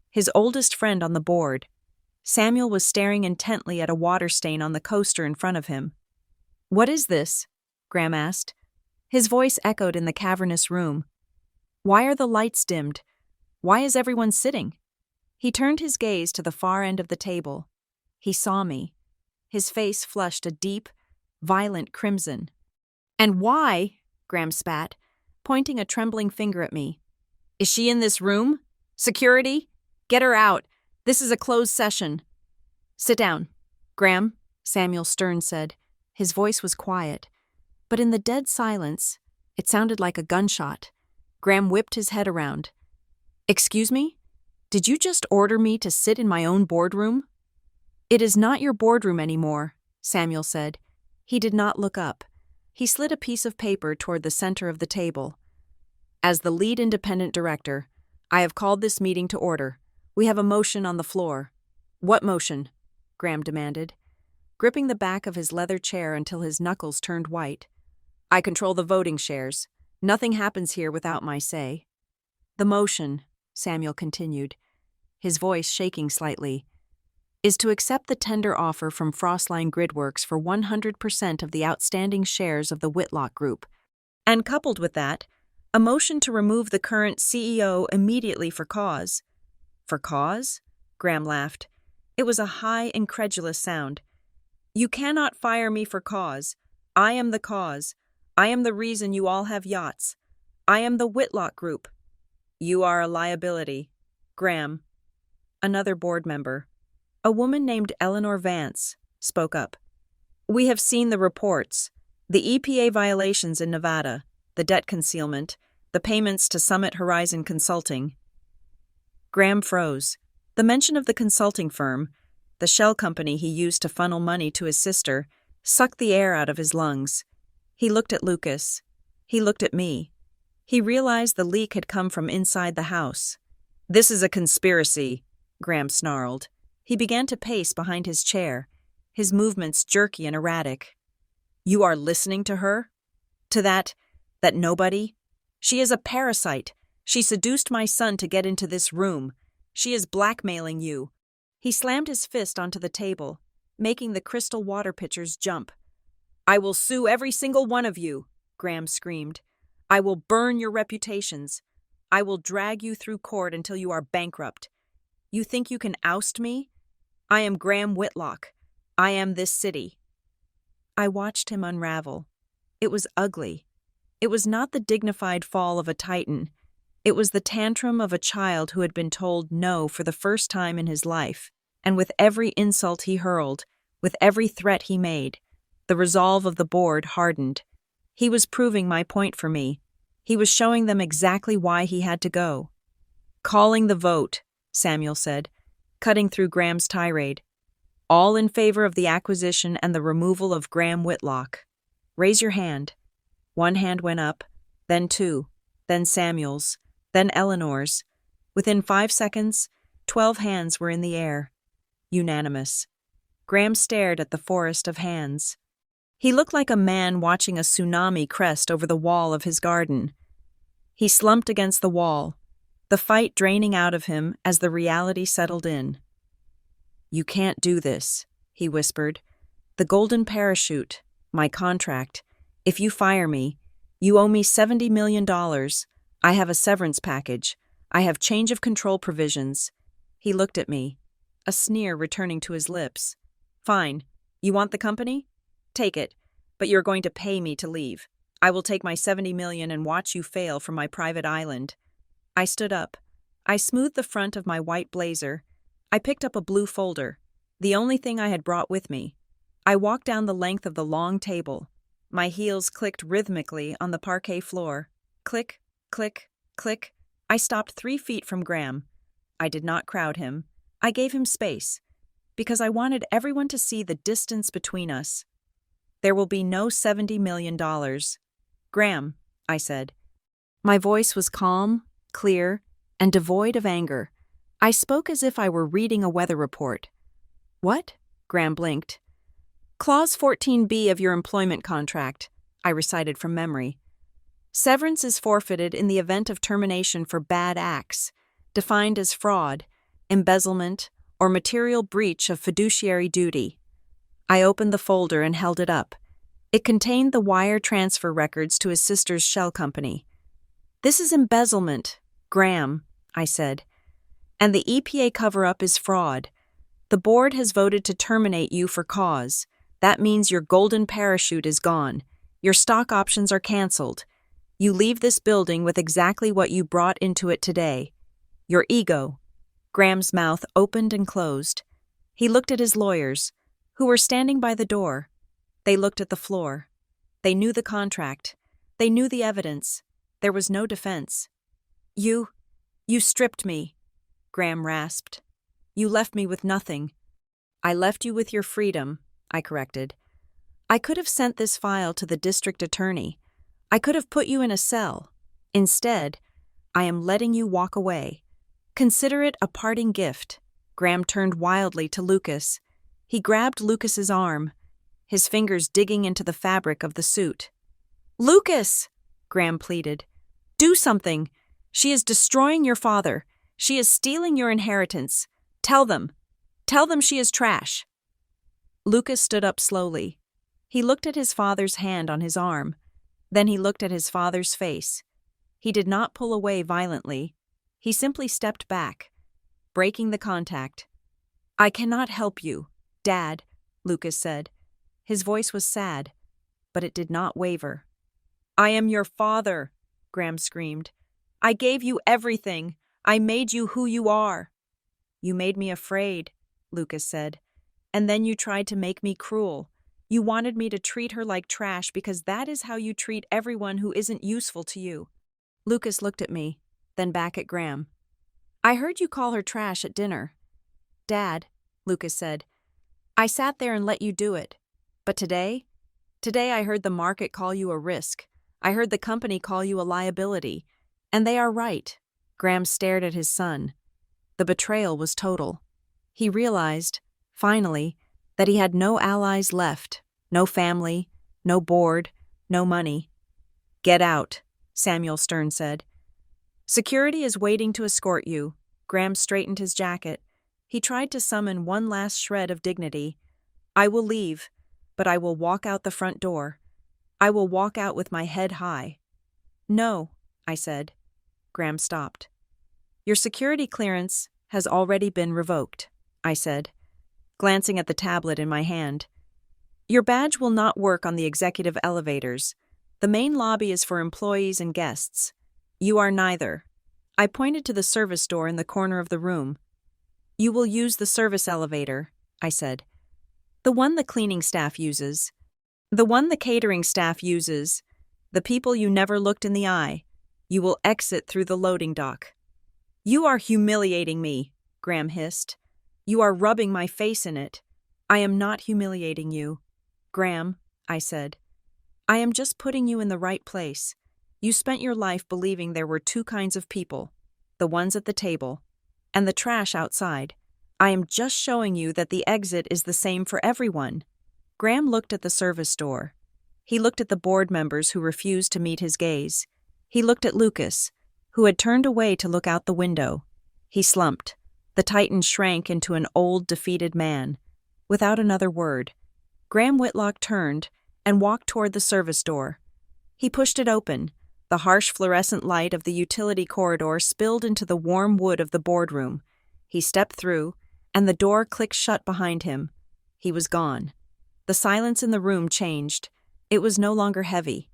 his oldest friend on the board. Samuel was staring intently at a water stain on the coaster in front of him. "What is this?" Graham asked. His voice echoed in the cavernous room. "Why are the lights dimmed? Why is everyone sitting?" He turned his gaze to the far end of the table. He saw me. His face flushed a deep, violent crimson. "And why?" Graham spat, pointing a trembling finger at me. "Is she in this room? Security? Get her out. This is a closed session." "Sit down, Graham," Samuel Stern said. His voice was quiet, but in the dead silence, it sounded like a gunshot. Graham whipped his head around. Excuse me? Did you just order me to sit in my own boardroom? It is not your boardroom anymore, Samuel said. He did not look up. He slid a piece of paper toward the center of the table. As the lead independent director, I have called this meeting to order. We have a motion on the floor. What motion? Graham demanded, gripping the back of his leather chair until his knuckles turned white. I control the voting shares. Nothing happens here without my say. The motion, Samuel continued, his voice shaking slightly, is to accept the tender offer from Frostline Gridworks for 100% of the outstanding shares of the Whitlock Group, and coupled with that, a motion to remove the current CEO immediately for cause. For cause? Graham laughed. It was a high, incredulous sound. You cannot fire me for cause. I am the cause. I am the reason you all have yachts. I am the Whitlock Group. You are a liability. Graham. Another board member, a woman named Eleanor Vance, spoke up. We have seen the reports. The EPA violations in Nevada, the debt concealment, the payments to Summit Horizon Consulting. Graham froze. The mention of the consulting firm, the shell company he used to funnel money to his sister, sucked the air out of his lungs. He looked at Lucas. He looked at me. He realized the leak had come from inside the house. This is a conspiracy, Graham snarled. He began to pace behind his chair, his movements jerky and erratic. You are listening to her? To that nobody? She is a parasite. She seduced my son to get into this room. She is blackmailing you. He slammed his fist onto the table, making the crystal water pitchers jump. I will sue every single one of you, Graham screamed. I will burn your reputations. I will drag you through court until you are bankrupt. You think you can oust me? I am Graham Whitlock. I am this city. I watched him unravel. It was ugly. It was not the dignified fall of a titan. It was the tantrum of a child who had been told no for the first time in his life, and with every insult he hurled, with every threat he made, the resolve of the board hardened. He was proving my point for me. He was showing them exactly why he had to go. Calling the vote, Samuel said, cutting through Graham's tirade. All in favor of the acquisition and the removal of Graham Whitlock. Raise your hand. One hand went up, then two, then Samuel's, then Eleanor's. Within 5 seconds, 12 hands were in the air. Unanimous. Graham stared at the forest of hands. He looked like a man watching a tsunami crest over the wall of his garden. He slumped against the wall, the fight draining out of him as the reality settled in. You can't do this, he whispered. The golden parachute, my contract. If you fire me, you owe me $70 million. I have a severance package. I have change of control provisions. He looked at me, a sneer returning to his lips. Fine. You want the company? Take it, but you're going to pay me to leave. I will take my $70 million and watch you fail from my private island. I stood up. I smoothed the front of my white blazer. I picked up a blue folder, the only thing I had brought with me. I walked down the length of the long table. My heels clicked rhythmically on the parquet floor. Click, click, click. I stopped 3 feet from Graham. I did not crowd him. I gave him space, because I wanted everyone to see the distance between us. There will be no $70 million. Graham, I said. My voice was calm, clear, and devoid of anger. I spoke as if I were reading a weather report. What? Graham blinked. Clause 14B of your employment contract, I recited from memory. Severance is forfeited in the event of termination for bad acts, defined as fraud, embezzlement, or material breach of fiduciary duty. I opened the folder and held it up. It contained the wire transfer records to his sister's shell company. This is embezzlement, Graham, I said. And the EPA cover-up is fraud. The board has voted to terminate you for cause. That means your golden parachute is gone. Your stock options are canceled. You leave this building with exactly what you brought into it today. Your ego. Graham's mouth opened and closed. He looked at his lawyers, who were standing by the door. They looked at the floor. They knew the contract. They knew the evidence. There was no defense. You stripped me," Graham rasped. "You left me with nothing." "I left you with your freedom," I corrected. "I could have sent this file to the district attorney. I could have put you in a cell. Instead, I am letting you walk away. Consider it a parting gift." Graham turned wildly to Lucas. He grabbed Lucas's arm, his fingers digging into the fabric of the suit. "Lucas!" Graham pleaded. "Do something! She is destroying your father. She is stealing your inheritance. Tell them she is trash." Lucas stood up slowly. He looked at his father's hand on his arm. Then he looked at his father's face. He did not pull away violently. He simply stepped back, breaking the contact. "I cannot help you, Dad," Lucas said. His voice was sad, but it did not waver. "I am your father," Graham screamed. "I gave you everything. I made you who you are." "You made me afraid," Lucas said. "And then you tried to make me cruel. You wanted me to treat her like trash because that is how you treat everyone who isn't useful to you." Lucas looked at me, then back at Graham. "I heard you call her trash at dinner." "Dad," Lucas said, "I sat there and let you do it. But today I heard the market call you a risk. I heard the company call you a liability. And they are right." Graham stared at his son. The betrayal was total. He realized, finally, that he had no allies left, no family, no board, no money. "Get out," Samuel Stern said. "Security is waiting to escort you." Graham straightened his jacket. He tried to summon one last shred of dignity. "I will leave, but I will walk out the front door. I will walk out with my head high." "No," I said. Graham stopped. "Your security clearance has already been revoked," I said, glancing at the tablet in my hand. "Your badge will not work on the executive elevators. The main lobby is for employees and guests. You are neither." I pointed to the service door in the corner of the room. "You will use the service elevator," I said. "The one the cleaning staff uses. The one the catering staff uses. The people you never looked in the eye. You will exit through the loading dock." "You are humiliating me," Graham hissed. "You are rubbing my face in it." "I am not humiliating you, Graham," I said. "I am just putting you in the right place. You spent your life believing there were two kinds of people, the ones at the table and the trash outside. I am just showing you that the exit is the same for everyone." Graham looked at the service door. He looked at the board members who refused to meet his gaze. He looked at Lucas, who had turned away to look out the window. He slumped. The Titan shrank into an old, defeated man. Without another word, Graham Whitlock turned and walked toward the service door. He pushed it open. The harsh fluorescent light of the utility corridor spilled into the warm wood of the boardroom. He stepped through, and the door clicked shut behind him. He was gone. The silence in the room changed. It was no longer heavy.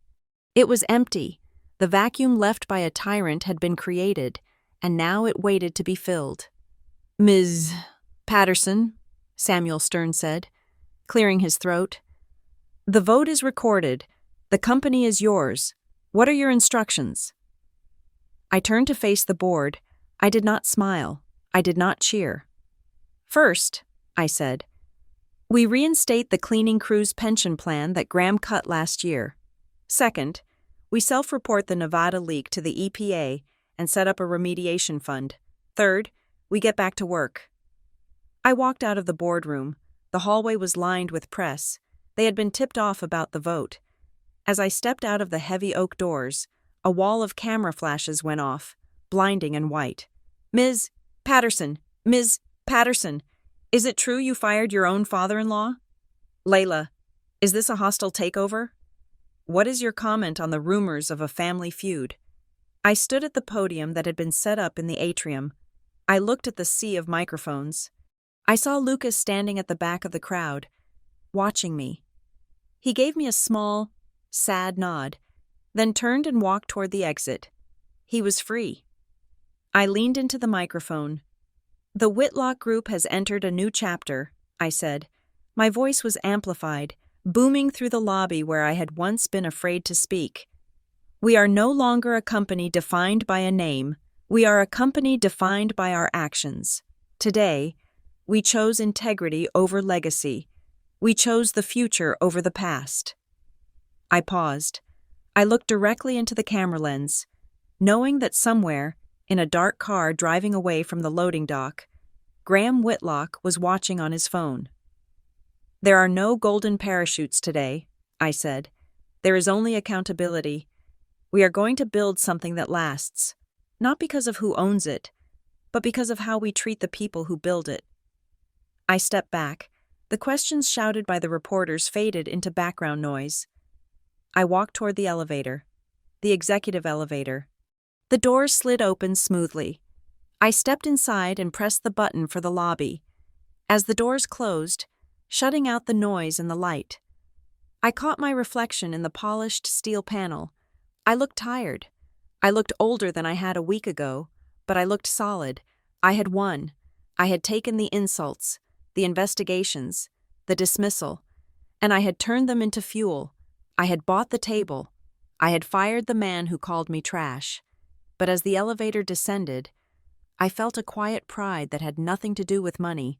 It was empty. The vacuum left by a tyrant had been created, and now it waited to be filled. "Ms. Patterson," Samuel Stern said, clearing his throat. "The vote is recorded. The company is yours. What are your instructions?" I turned to face the board. I did not smile. I did not cheer. "First," I said, "we reinstate the cleaning crew's pension plan that Graham cut last year. Second, we self-report the Nevada leak to the EPA and set up a remediation fund. Third, we get back to work." I walked out of the boardroom. The hallway was lined with press. They had been tipped off about the vote. As I stepped out of the heavy oak doors, a wall of camera flashes went off, blinding and white. "Ms. Patterson, Ms. Patterson, is it true you fired your own father-in-law? Layla, is this a hostile takeover? What is your comment on the rumors of a family feud?" I stood at the podium that had been set up in the atrium. I looked at the sea of microphones. I saw Lucas standing at the back of the crowd, watching me. He gave me a small, sad nod, then turned and walked toward the exit. He was free. I leaned into the microphone. "The Whitlock Group has entered a new chapter," I said. My voice was amplified, booming through the lobby where I had once been afraid to speak. We are no longer a company defined by a name. We are a company defined by our actions. Today, we chose integrity over legacy. We chose the future over the past. I paused. I looked directly into the camera lens, knowing that somewhere, in a dark car driving away from the loading dock, Graham Whitlock was watching on his phone. "There are no golden parachutes today," I said. "There is only accountability. We are going to build something that lasts, not because of who owns it, but because of how we treat the people who build it." I stepped back. The questions shouted by the reporters faded into background noise. I walked toward the elevator, the executive elevator. The doors slid open smoothly. I stepped inside and pressed the button for the lobby. As the doors closed, shutting out the noise and the light, I caught my reflection in the polished steel panel. I looked tired. I looked older than I had a week ago, but I looked solid. I had won. I had taken the insults, the investigations, the dismissal, and I had turned them into fuel. I had bought the table. I had fired the man who called me trash. But as the elevator descended, I felt a quiet pride that had nothing to do with money.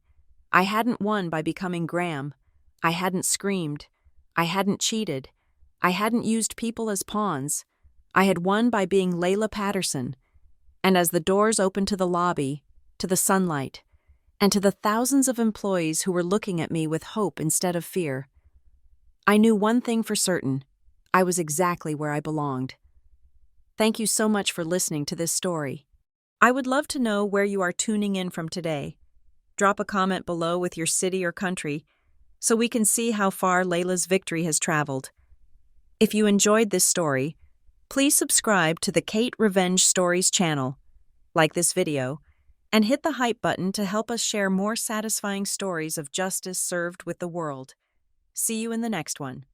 I hadn't won by becoming Graham. I hadn't screamed. I hadn't cheated. I hadn't used people as pawns. I had won by being Layla Patterson. And as the doors opened to the lobby, to the sunlight, and to the thousands of employees who were looking at me with hope instead of fear, I knew one thing for certain. I was exactly where I belonged. Thank you so much for listening to this story. I would love to know where you are tuning in from today. Drop a comment below with your city or country so we can see how far Layla's victory has traveled. If you enjoyed this story, please subscribe to the Kate Revenge Stories channel, like this video, and hit the hype button to help us share more satisfying stories of justice served with the world. See you in the next one.